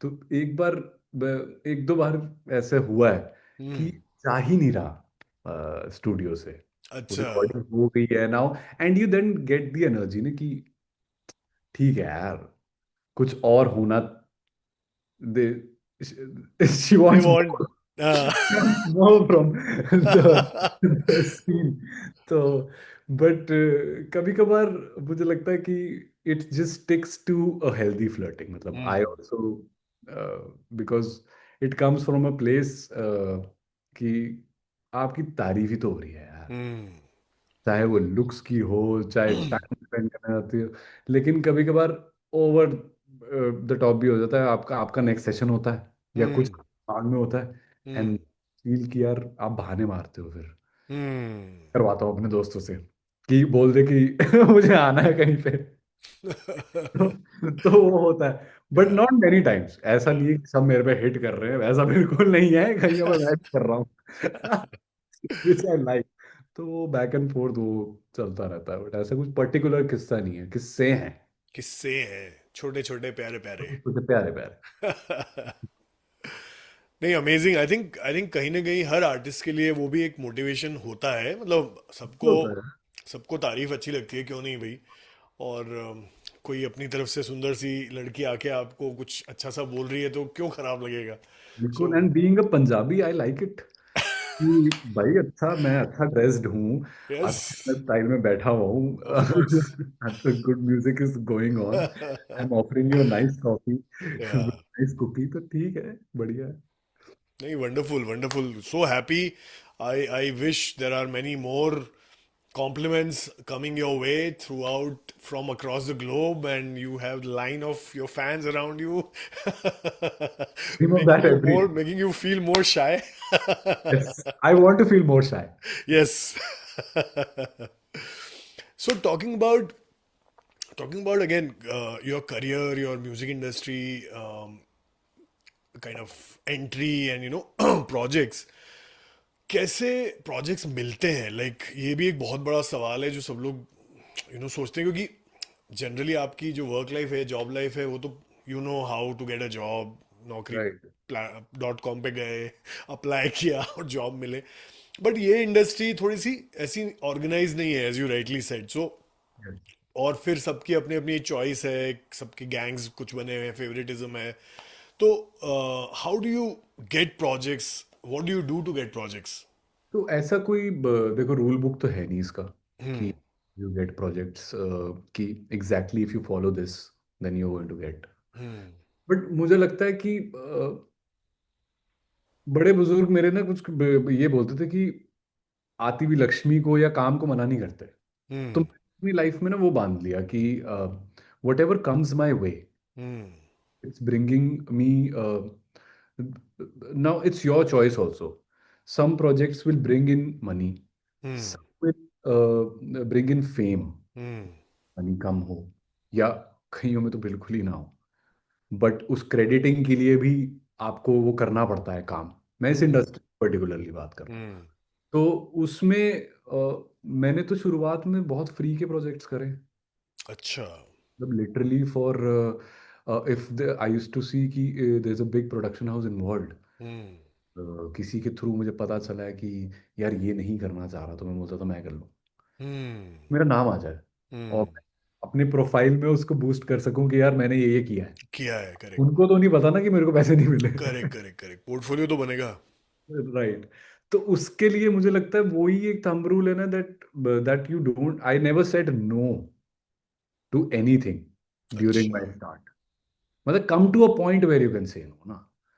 तो एक बार, एक दो बार ऐसे हुआ है कि हम्म जा ही नहीं रहा स्टूडियो से, वो अच्छा। रिकॉर्डिंग हो गई है now, and you then get the energy ने कि ठीक है यार, कुछ और होना, they she they wants want. more from the scene। तो बट कभी कभार मुझे लगता है कि it just ticks to a healthy flirting, मतलब I hmm also, because it comes from a place कि आपकी तारीफ ही तो हो रही है यार, हम्म चाहे वो लुक्स की हो, चाहे टाइम स्पेंड करना आती हो, लेकिन कभी कभार ओवर द टॉप भी हो जाता है। आपका आपका नेक्स्ट सेशन होता है या कुछ हम्म दिमाग में होता है, हम्म एंड फील कि यार आप बहाने मारते हो, फिर हम्म करवाता हूँ अपने दोस्तों से कि बोल दे कि मुझे आना है कहीं पे। तो वो होता है, बट या नॉट मेनी टाइम्स। ऐसा नहीं है कि सब मेरे पे हिट कर रहे हैं, वैसा बिल्कुल नहीं है, कहीं पर मैं भी कर रहा हूँ, विच आई लाइक। तो वो बैक एंड फोर्थ वो चलता रहता है, बट ऐसा कुछ पर्टिकुलर किस्सा नहीं है, किस्से हैं किस्से हैं, छोटे छोटे प्यारे प्यारे। छोटे प्यारे प्यारे। नहीं, अमेजिंग। आई थिंक कहीं ना कहीं हर आर्टिस्ट के लिए वो भी एक मोटिवेशन होता है, मतलब सबको होता है, सबको तारीफ अच्छी लगती है, क्यों नहीं भाई। और कोई अपनी तरफ से सुंदर सी लड़की आके आपको कुछ अच्छा सा बोल रही है तो क्यों खराब लगेगा। सो बिल्कुल। And being a Punjabi I like it कि भाई अच्छा, मैं अच्छा ड्रेस्ड हूँ, यस, अच्छा स्टाइल में बैठा हुआ हूँ, ऑफ कोर्स। अच्छा good music is going on, I am offering you nice coffee, या नाइस कुकी, तो ठीक है, बढ़िया है। नहीं, wonderful wonderful, so happy. I wish there are many more compliments coming your way throughout from across the globe, and you have the line of your fans around you, Dream of that every day. making you feel more shy. Yes, I want to feel more shy. Yes. So talking about again, your career, your music industry, kind of entry, and projects. कैसे projects मिलते हैं, like ये भी एक बहुत बड़ा सवाल है जो सब लोग सोचते हैं, क्योंकि जनरली आपकी जो वर्क लाइफ है, जॉब लाइफ है, वो तो you know how to get a job, Naukri right. .com पे गए, अप्लाई किया और जॉब मिले. बट ये इंडस्ट्री थोड़ी सी ऐसी ऑर्गेनाइज नहीं है, एज यू राइटली सेड. सो और फिर सबकी अपनी अपनी चॉइस है, सबके गैंग्स कुछ बने हुए हैं, फेवरेटिज्म है. तो how do you get projects, what do you do to get projects? तो ऐसा कोई देखो रूल बुक तो है नहीं इसका कि यू गेट प्रोजेक्ट्स कि exactly if you follow this then you going to get. But मुझे लगता है कि बड़े बुजुर्ग मेरे ना कुछ ये बोलते थे कि आती हुई लक्ष्मी को या काम को मना नहीं करते. तो मैंने अपनी लाइफ में ना वो बांध लिया कि what ever comes my way, it's bringing me now it's your choice also. Some projects will bring in money, some will bring in fame. Money कम हो या कईयों में तो बिल्कुल ही ना हो, बट उस क्रेडिटिंग के लिए भी आपको वो करना पड़ता है काम. मैं इस इंडस्ट्री पर्टिकुलरली बात कर रहा हूँ. तो उसमें मैंने तो शुरुआत में बहुत फ्री के प्रोजेक्ट्स करे. अच्छा. मतलब literally for if I used to see कि there is a big production house involved, किसी के थ्रू मुझे पता चला है कि यार ये नहीं करना चाह रहा, तो मैं बोलता था मैं कर लूँ, मेरा नाम आ जाए और मैं अपने प्रोफाइल में उसको बूस्ट कर सकूं कि यार मैंने ये किया है. किया है, करेक्ट. उनको तो नहीं पता ना कि मेरे को पैसे नहीं मिले. करेक्ट करेक्ट करेक्ट, पोर्टफोलियो तो बनेगा. राइट. तो उसके लिए मुझे लगता है वही एक थंब रूल है ना, that that you don't, I never said no to anything during अच्छा. My start. मतलब come to a point where you can say no ना.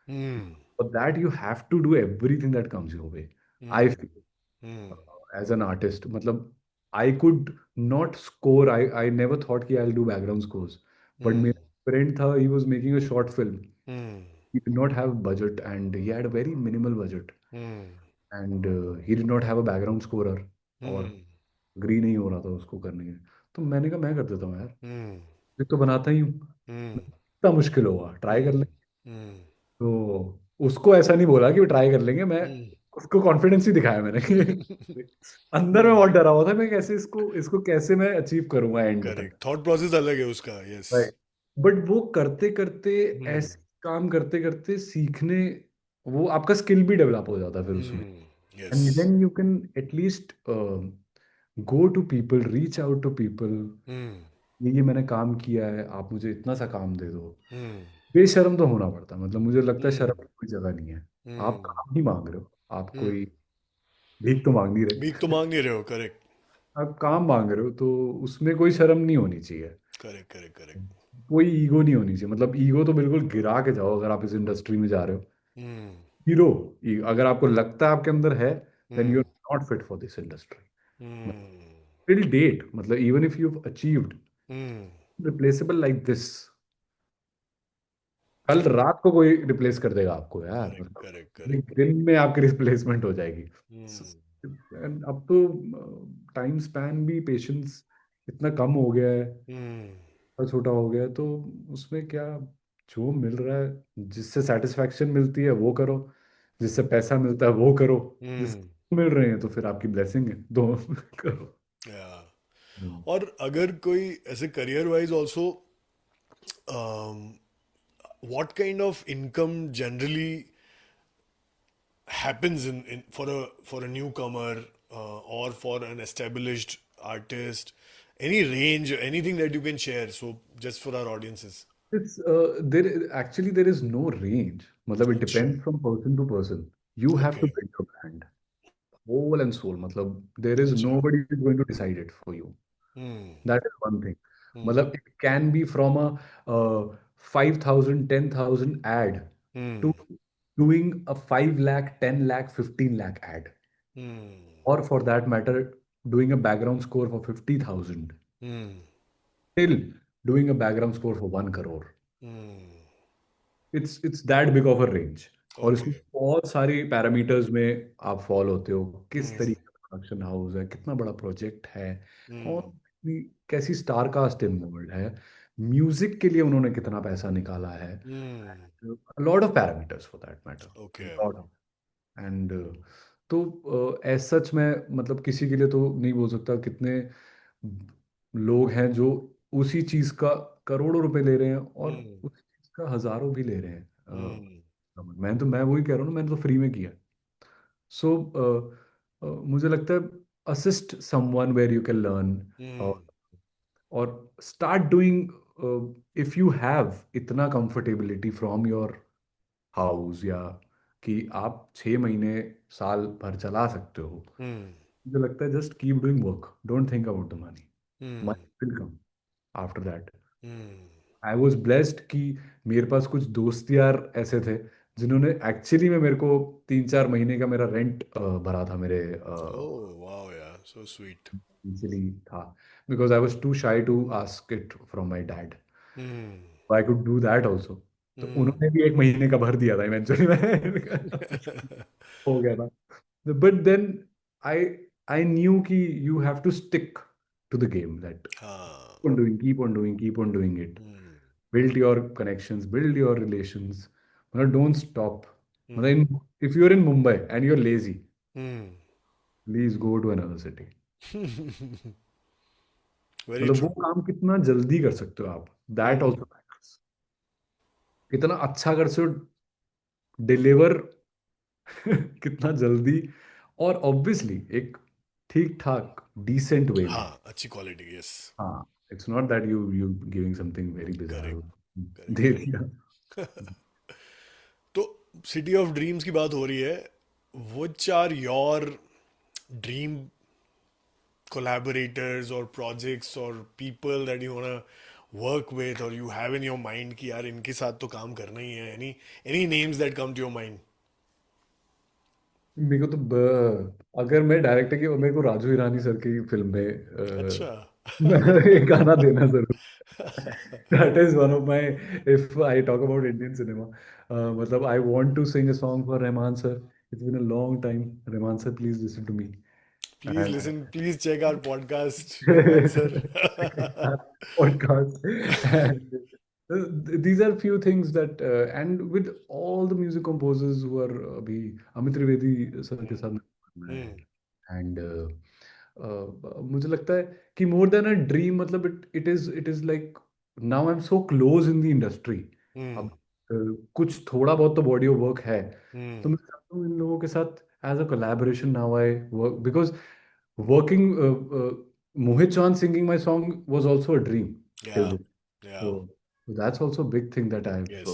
हम्म. For that you have to do everything that comes your way. I hmm. feel hmm. as an artist मतलब I could not score. I never thought कि I'll do background scores. But हम्म. मेरा friend था, he was making a short film. Hmm. He did not have budget and he had a very minimal budget hmm. and he did not have a background scorer और हम्म. agree नहीं हो रहा था उसको करने के. तो मैंने कहा मैं कर देता हूँ यार, हम्म. ये तो बनाता ही हूँ, हम्म. इतना मुश्किल होगा, ट्राई कर ले. हम्म. तो उसको ऐसा नहीं बोला कि ट्राई कर लेंगे, मैं हम्म. उसको कॉन्फिडेंस ही दिखाया मैंने कि अंदर में बहुत डरा हुआ था मैं, कैसे इसको इसको कैसे मैं अचीव करूंगा एंड तक. करेक्ट, थॉट प्रोसेस अलग है उसका. यस. राइट. बट वो करते करते हम्म. ऐसे काम करते करते सीखने, वो आपका स्किल भी डेवलप हो जाता है फिर उसमें. Hmm. Yes. And then you can at least go to people, reach out to people, hmm. ये मैंने काम किया है, आप मुझे इतना सा काम दे दो. हम्म. बेशर्म तो होना पड़ता है, मतलब मुझे लगता है हम्म. शर्म की कोई जगह नहीं है. आप हम्म. काम ही मांग रहे हो, आप हम्म. कोई भीख तो मांग नहीं भीख तो रहे. मांग नहीं रहे हो. करेक्ट. आप काम मांग रहे हो तो उसमें कोई शर्म नहीं होनी चाहिए, करेक्ट करेक्ट करेक्ट. कोई ईगो नहीं होनी चाहिए. मतलब ईगो तो बिल्कुल गिरा के जाओ अगर आप इस इंडस्ट्री में जा रहे हो. हम्म. हीरो, अगर आपको लगता है आपके अंदर है, then you hmm. Are not fit for this industry. Hmm. Till date मतलब even if you achieved hmm. Replaceable like this, कल रात को कोई रिप्लेस कर देगा आपको यार, करेक्ट मतलब करेक्ट एक करेक्ट. दिन में आपकी रिप्लेसमेंट हो जाएगी. So, hmm. and अब तो टाइम स्पैन भी, पेशेंस इतना कम हो गया है, हम्म. और छोटा हो गया है, तो उसमें क्या, जो मिल रहा है, जिससे सेटिस्फैक्शन मिलती है वो करो, जिससे पैसा मिलता है वो करो, हम्म. जिससे मिल रहे हैं तो फिर आपकी ब्लेसिंग है, दो करो. या. हम्म. और अगर कोई ऐसे career wise also, what kind of income generally happens in for a newcomer, or for an established artist? Any range, anything that you can share, so just for our audiences. It's there actually there is no range. मतलब it अच्छा. depends from person to person. You have to Okay. build your brand, whole and soul. मतलब there is अच्छा. nobody who is going to decide it for you. Hmm. That is one thing. Hmm. मतलब it can be from a 5,000, 10,000 ad to Hmm. doing a 5 lakh, 10 lakh, 15 lakh ad. Hmm. Or for that matter, doing a background score for 50,000. Hmm. Till doing a background score for 1 crore. Hmm. It's that big of a range. और इसमें Okay. बहुत सारी parameters में आप fall होते हो, किस Hmm. तरीके का प्रोडक्शन हाउस है, कितना बड़ा प्रोजेक्ट है, और Hmm. कैसी स्टार कास्ट इन्वॉल्व है, म्यूजिक के लिए उन्होंने कितना पैसा निकाला है, Hmm. Lot of parameters for that matter, Okay. Lot of. And तो एज सच मैं मतलब किसी के लिए तो नहीं बोल सकता कितने लोग हैं जो उसी चीज का करोड़ों रुपए ले रहे हैं और Hmm. उस चीज का हजारों भी ले रहे हैं। हम्म मैं वही कह रहा हूँ ना, मैंने तो फ्री में किया। सो मुझे लगता है assist someone where you can learn, hmm और start doing, if you have इतना कंफर्टेबिलिटी फ्रॉम योर हाउस, या कि आप 6 महीने साल भर चला सकते हो, हम्म मुझे लगता है just keep doing work, don't think about the money, hmm money will come after that. Hmm I was blessed कि मेरे पास कुछ दोस्त यार ऐसे थे जिन्होंने एक्चुअली में मेरे को 3-4 महीने का मेरा रेंट भरा था मेरे, ओह वाओ यार, सो स्वीट। इजीली था, because I was too shy to ask it from my dad, hmm I could do that also. तो हम्म उन्होंने भी 1 महीने का भर दिया था इवेंचुअली मैं हो गया था। But then I I knew कि you have to stick to the game, that हाँ। keep on doing it, hmm build your connections, build your relations, मतलब don't stop, हम्म मतलब if you're in Mumbai and you're lazy, hmm please go to another city। Very मतलब वो true. काम कितना जल्दी कर सकते हो आप, that हम्म also matters, कितना अच्छा कर सकते हो डिलीवर कितना जल्दी, और ऑब्वियसली एक ठीक ठाक डिसेंट वे में। हाँ, अच्छी क्वालिटी, यस। हाँ, it's not that you giving something very bizarre, correct correct दे दिया। करेक्ट। तो सिटी ऑफ ड्रीम्स की बात हो रही है, which are your dream collaborators or projects or people that you wanna work with or you have in your mind कि यार इनके साथ तो काम करना ही है, any names that come to your mind? मेरे को तो अगर मैं डायरेक्टर की, मेरे को राजू हिरानी सर की फिल्म में अच्छा। एक गाना देना जरूर। That is one of my, if I talk about Indian cinema, मतलब I want to sing a song for Rahman sir, it's been a long time, Rahman sir please listen to me. Please and listen, please check our podcast, Rahman sir. podcast, and these are few things that, and with all the music composers who are अभी Amit Trivedi sir के साथ मैं, Hmm. And मुझे लगता है कि more than a dream, मतलब it is like now I am so close in the industry. अब Hmm. कुछ थोड़ा बहुत तो बॉडी ऑफ वर्क है, तो Hmm. मैं चाहता हूँ इन लोगों के साथ as a collaboration now I work, because working Mohit Chauhan singing my song was also a dream till Yeah. This, Yeah. तो that's also big thing that I Yes.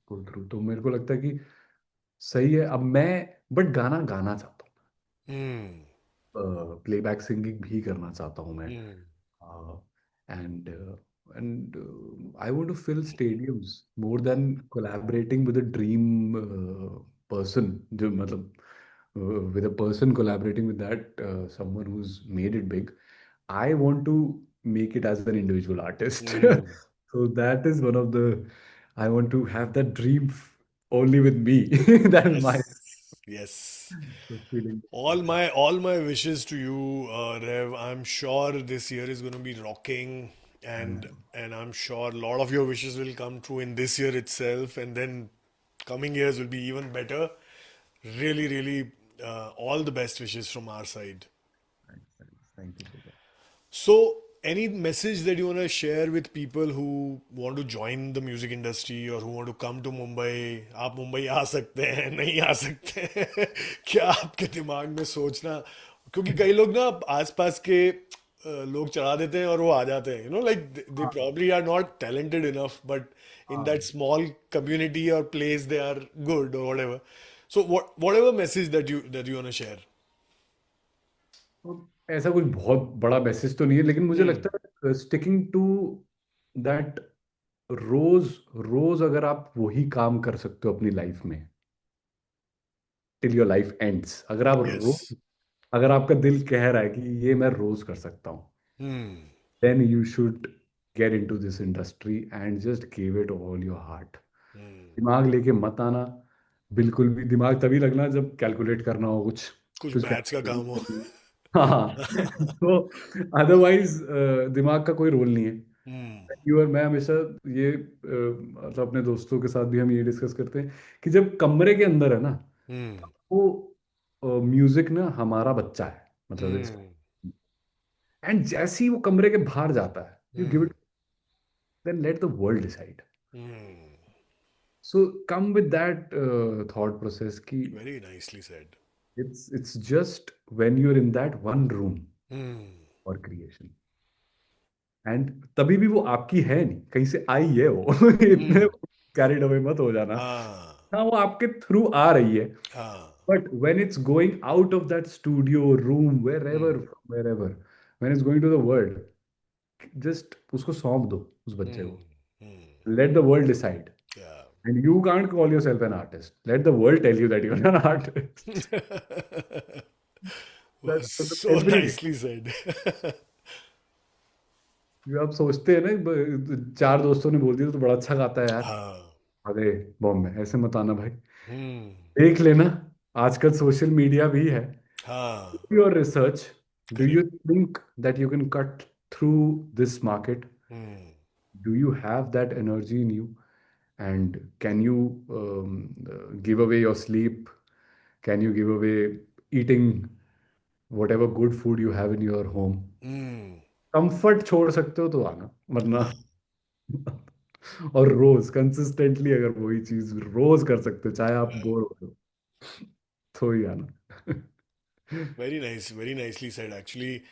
Pull through. तो मेरे को लगता है कि सही है, अब मैं बट गाना गाना चाहता Hmm. हूँ, प्लेबैक सिंगिंग भी करना चाहता हूँ मैं, Hmm. And and I want to fill stadiums more than collaborating with a dream person, जो मतलब with a person collaborating with that someone who's made it big. I want to make it as an individual artist. Hmm. So that is one of the, I want to have that dream only with me. That is my Yes. Yes. feeling. All my wishes to you, Rev. I'm sure this year is going to be rocking, Thank and I'm sure a lot of your wishes will come true in this year itself, and then coming years will be even better. Really, really, all the best wishes from our side. thank you so much. So, any message that you want to share with people who want to join the music industry or who want to come to Mumbai? आप मुंबई आ सकते हैं, नहीं आ सकते हैं? क्या आपके दिमाग में सोचना, क्योंकि कई लोग ना आसपास के लोग चढ़ा देते हैं और वो आ जाते हैं, like they हाँ, probably are not talented enough, but in that हाँ। small community or place they are good or whatever. So whatever message that you want to share. तो ऐसा कुछ बहुत बड़ा मैसेज तो नहीं है, लेकिन मुझे Hmm. लगता है स्टिकिंग टू दैट, रोज रोज अगर आप वही काम कर सकते हो अपनी लाइफ में टिल योर लाइफ एंड्स, अगर आप Yes. रोज, अगर आपका दिल कह रहा है कि ये मैं रोज कर सकता हूँ, Hmm. Then you should get into this industry and just give it all your heart. Hmm. दिमाग लेके मत आना, बिल्कुल भी। दिमाग तभी लगना जब कैलकुलेट करना हो कुछ, कुछ कुछ मैथ्स का कैलकुलेट काम हो। करनी हो। हाँ, तो अदरवाइज दिमाग का कोई रोल नहीं है। हम्म यू और मैं हमेशा ये मतलब अपने दोस्तों के साथ भी हम ये डिस्कस करते हैं कि जब कमरे के अंदर है ना, हम्म वो म्यूजिक ना हमारा बच्चा है, मतलब इट्स, हम्म एंड जैसे ही वो कमरे के बाहर जाता है, you give hmm it, then let the world decide. So come with that thought process कि Very nicely said. it's just when you're in that one room Hmm. for creation, and तभी भी वो आपकी है नहीं, कहीं से आई है वो इतने Hmm. कैरिड अवे मत हो जाना। Ah. हाँ, वो आपके थ्रू आ रही है, Ah. But when it's going out of that studio room Hmm. Wherever, when it's going to the world, just उसको सौंप दो उस बच्चे Hmm. को, Hmm. Let the world decide, Yeah. And you can't call yourself an artist, let the world tell you that you are an artist. Was that's so every day. nicely said. जो आप सोचते हैं ना, चार दोस्तों ने बोल दिया तो बड़ा अच्छा गाता है यार, हाँ. अरे बॉम्बे ऐसे मत आना भाई, Hmm. देख लेना, आजकल सोशल मीडिया भी है, हाँ. Your research, do you Correct. Think that you can cut through this market, Hmm. Do you have that energy in you, and can you give away your sleep, can you give away eating what ever good food you have in your home, Hmm. Comfort छोड़ सकते हो तो आना, वरना और रोज consistently अगर वही चीज रोज कर सकते हो, चाहे आप बोर हो रहे हो, तो ही आना। Very nice. Very nicely said. Actually,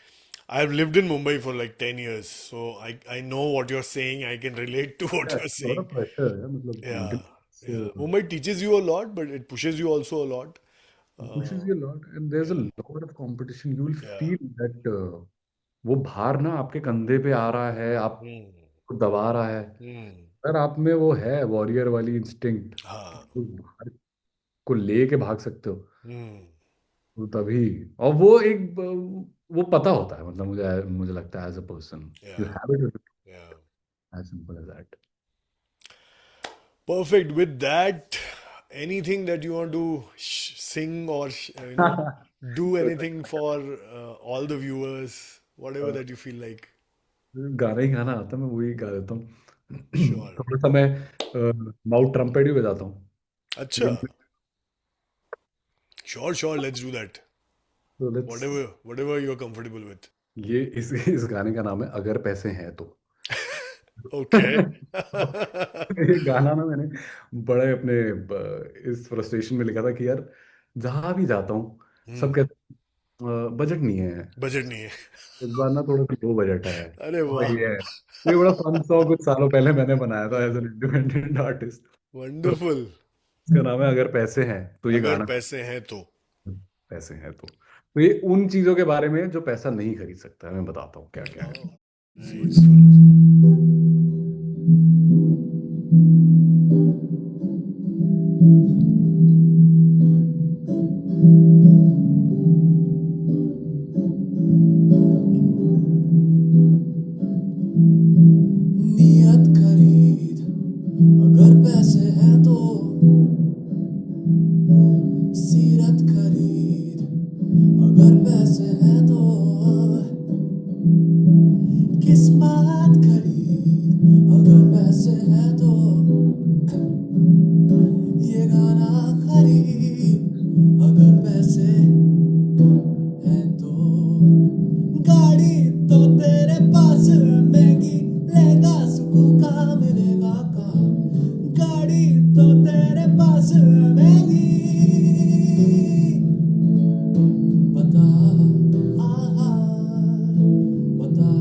I've lived in Mumbai for like 10 years, so I know what you're saying. I can relate to what you're थोड़ा saying. प्रेशर है, मतलब Yeah. Yeah. Multiple Mumbai teaches you a lot, but it pushes you also a lot. pushes Uh, you a lot and there's a yeah. lot of competition, you will Yeah. feel that वो भार ना आपके कंधे पे आ रहा है, Hmm. आपको दबा रहा है, Hmm. अगर आप में वो है वॉरियर वाली इंस्टिंक्ट, हाँ. उस भार को लेके भाग सकते हो, Hmm. तो तभी, और वो एक वो पता होता है, मतलब मुझे मुझे लगता है as a person you Yeah. Have it, Yeah. As simple as that. Perfect. With that, anything that you want to sing or do anything for all the viewers, whatever that you feel like. गाना ही गाना आता है, मैं वही गा देता हूँ। Sure. थोड़ा सा मैं माउथ ट्रम्पेट भी बजाता हूँ, अच्छा. लेकिन Sure, sure. Let's do that. तो let's, Whatever you're comfortable with. ये इस गाने का नाम है अगर पैसे हैं तो। Okay. ये गाना ना मैंने बड़े अपने इस फ्रस्ट्रेशन में लिखा था कि यार जहां भी जाता हूँ सब हम्म. कहते बजट नहीं है, बजट नहीं है. इस बार ना थोड़ा सा लो बजट है, अरे तो वाह. ये है, तो ये बड़ा फन सॉन्ग कुछ सालों पहले मैंने बनाया था एज एन इंडिपेंडेंट आर्टिस्ट, तो वंडरफुल. इसका नाम है अगर पैसे हैं तो, ये अगर गाना पैसे हैं तो. पैसे हैं तो ये उन चीजों के बारे में जो पैसा नहीं खरीद सकता है, मैं बताता हूँ क्या क्या है। Wow. Peaceful. नियत खरीद अगर पैसे हैं तो, सीरत खरीद अगर पैसे हैं तो, किस्मत खरीद अगर पैसे हैं तो, ये गाना खरीद अगर पैसे हैं तो, गाड़ी तो तेरे पास महंगी, लहंगा सुकून का मिलेगा कहाँ, गाड़ी तो तेरे पास महंगी, बता आहा बता,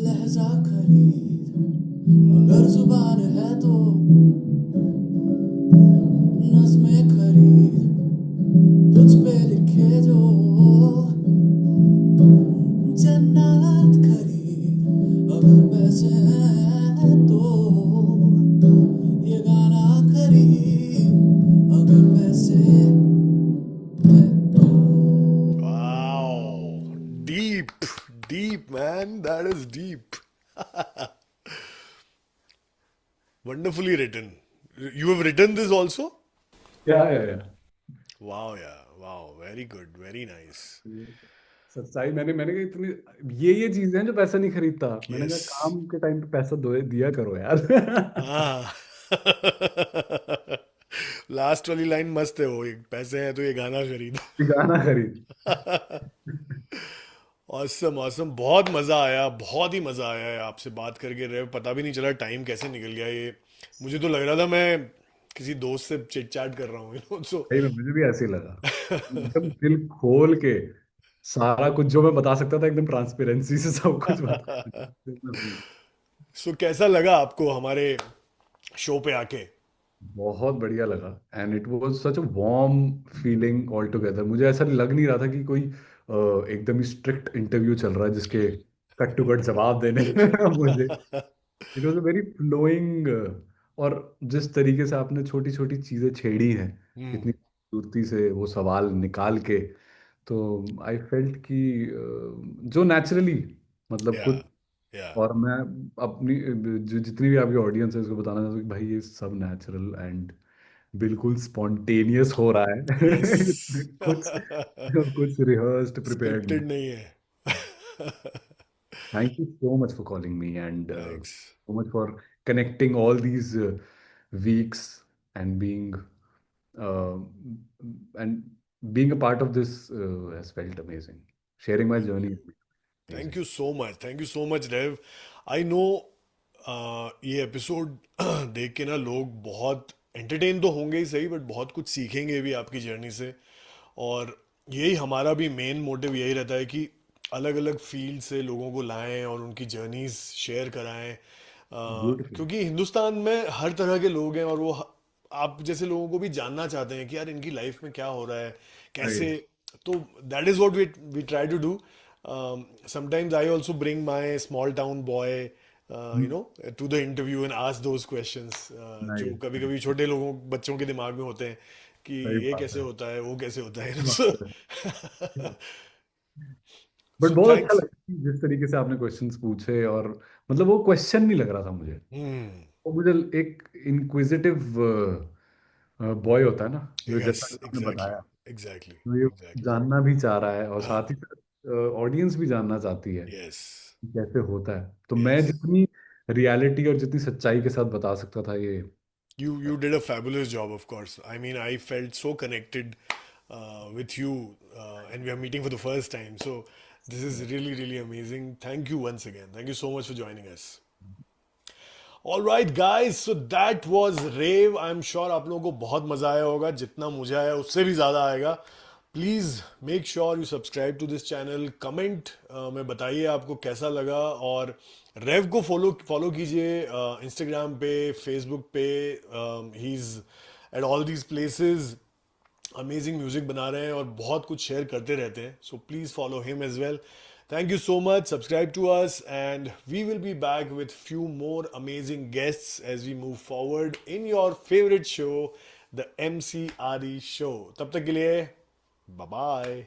लहजा खरीद अगर जुबान है तो, नज़्में खरीद तुझ पे लिखे जो, जन्नत खरीद अगर पैसे हैं तो, ये गाना खरीद अगर पैसे हैं तो। Wow. Deep. Deep, man. That is deep. Wonderfully written. You have written this also? या Wow, yeah. Wow. Very good. Very nice. सच्चाई, मैंने मैंने कहा इतनी ये चीजें हैं जो पैसा नहीं खरीदता। मैंने कहा यस। काम के टाइम पे पैसा दिया करो यार। हाँ। लास्ट वाली लाइन मस्त है वो, एक पैसे हैं तो ये गाना खरीद। गाना खरीद। ऑसम ऑसम, बहुत मजा आया, बहुत ही मजा आया है आपसे बात करके रे, पता भी नहीं चला टाइम कैसे निकल गया ये। मुझे तो लग रहा था मैं किसी दोस्त से चिट चैट कर रहा हूँ, सो सही में मुझे भी ऐसे ही लगा, एकदम दिल खोल के सारा कुछ जो मैं बता सकता था एकदम ट्रांसपेरेंसी से सब कुछ बता दिया। सो कैसा लगा आपको हमारे शो पे आके? बहुत बढ़िया लगा, and it was such a warm feeling all together. मुझे ऐसा लग नहीं रहा था कि कोई एकदम ही स्ट्रिक्ट इंटरव्यू चल रहा है जिसके कट टू कट जवाब देने हैं मुझे। It was a very flowing, और जिस तरीके से आपने छोटी छोटी चीजें छेड़ी हैं हम्म। इतनी खूबसूरती से वो सवाल निकाल के, तो आई फेल्ट कि जो नेचुरली, मतलब या खुद। या और मैं अपनी जो जितनी भी आपकी ऑडियंस है उसको बताना चाहता हूँ कि भाई ये सब नेचुरल एंड बिल्कुल स्पॉन्टेनियस हो रहा यस। है। कुछ कुछ रिहर्स्ड प्रिपेयर्ड नहीं। स्क्रिप्टेड नहीं है। Thank you so much for calling me, and thanks. So much for connecting all these weeks, and and being a part of this has felt amazing. Sharing my journey has been thank amazing. You so much, thank you so much Dev. I know ये episode देख के ना लोग बहुत entertain तो होंगे ही सही, but बहुत कुछ सीखेंगे भी आपकी जर्नी से। और यही हमारा भी मेन मोटिव यही रहता है कि अलग अलग फील्ड से लोगों को लाएं और उनकी जर्नीज शेयर कराएं। Beautiful. क्योंकि हिंदुस्तान में हर तरह के लोग हैं और वो आप जैसे लोगों को भी जानना चाहते हैं कि यार इनकी लाइफ में क्या हो रहा है, कैसे। Right. तो that is what we try to do. Sometimes I also bring my small town boy you know to the interview and ask those questions जो Nice. कभी कभी छोटे लोगों बच्चों के दिमाग में होते हैं कि सही ये बात कैसे है। होता है, वो कैसे होता है। सही सो बात है। बट सो बहुत अच्छा थैंक्स। लगा कि जिस तरीके से आपने क्वेश्चंस पूछे, और मतलब वो क्वेश्चन नहीं लग रहा था मुझे। हम्म। वो मुझे एक इंक्विजिटिव बॉय होता है ना, जो यस, जैसा कि आपने एग्जैक्टली, बताया, एग्जैक्टली, तो ये एग्जैक्टली। जानना भी चाह रहा है, और हाँ। साथ ही साथ ऑडियंस भी जानना चाहती है यस। कि कैसे होता है। तो मैं यस। जितनी रियलिटी और जितनी सच्चाई के साथ बता सकता था ये। You did a fabulous job, of course. I mean, I felt so connected with you, and we are meeting for the first time. So this is really, really amazing. Thank you once again. Thank you so much for joining us. All right, guys. So that was Rave. I'm sure आप लोगों को बहुत मजा आया होगा, जितना मुझे आया उससे भी ज्यादा आएगा। Please make sure you subscribe to this channel, comment में बताइए आपको कैसा लगा, और रेव को फॉलो फॉलो कीजिए इंस्टाग्राम पे, फेसबुक पे। He is at all these places, amazing music बना रहे हैं और बहुत कुछ शेयर करते रहते हैं। So please follow him as well. Thank you so much. Subscribe to us, and we will be back with few more amazing guests as we move forward in your favorite show, the MCRE Show. तब तक के लिए, bye bye.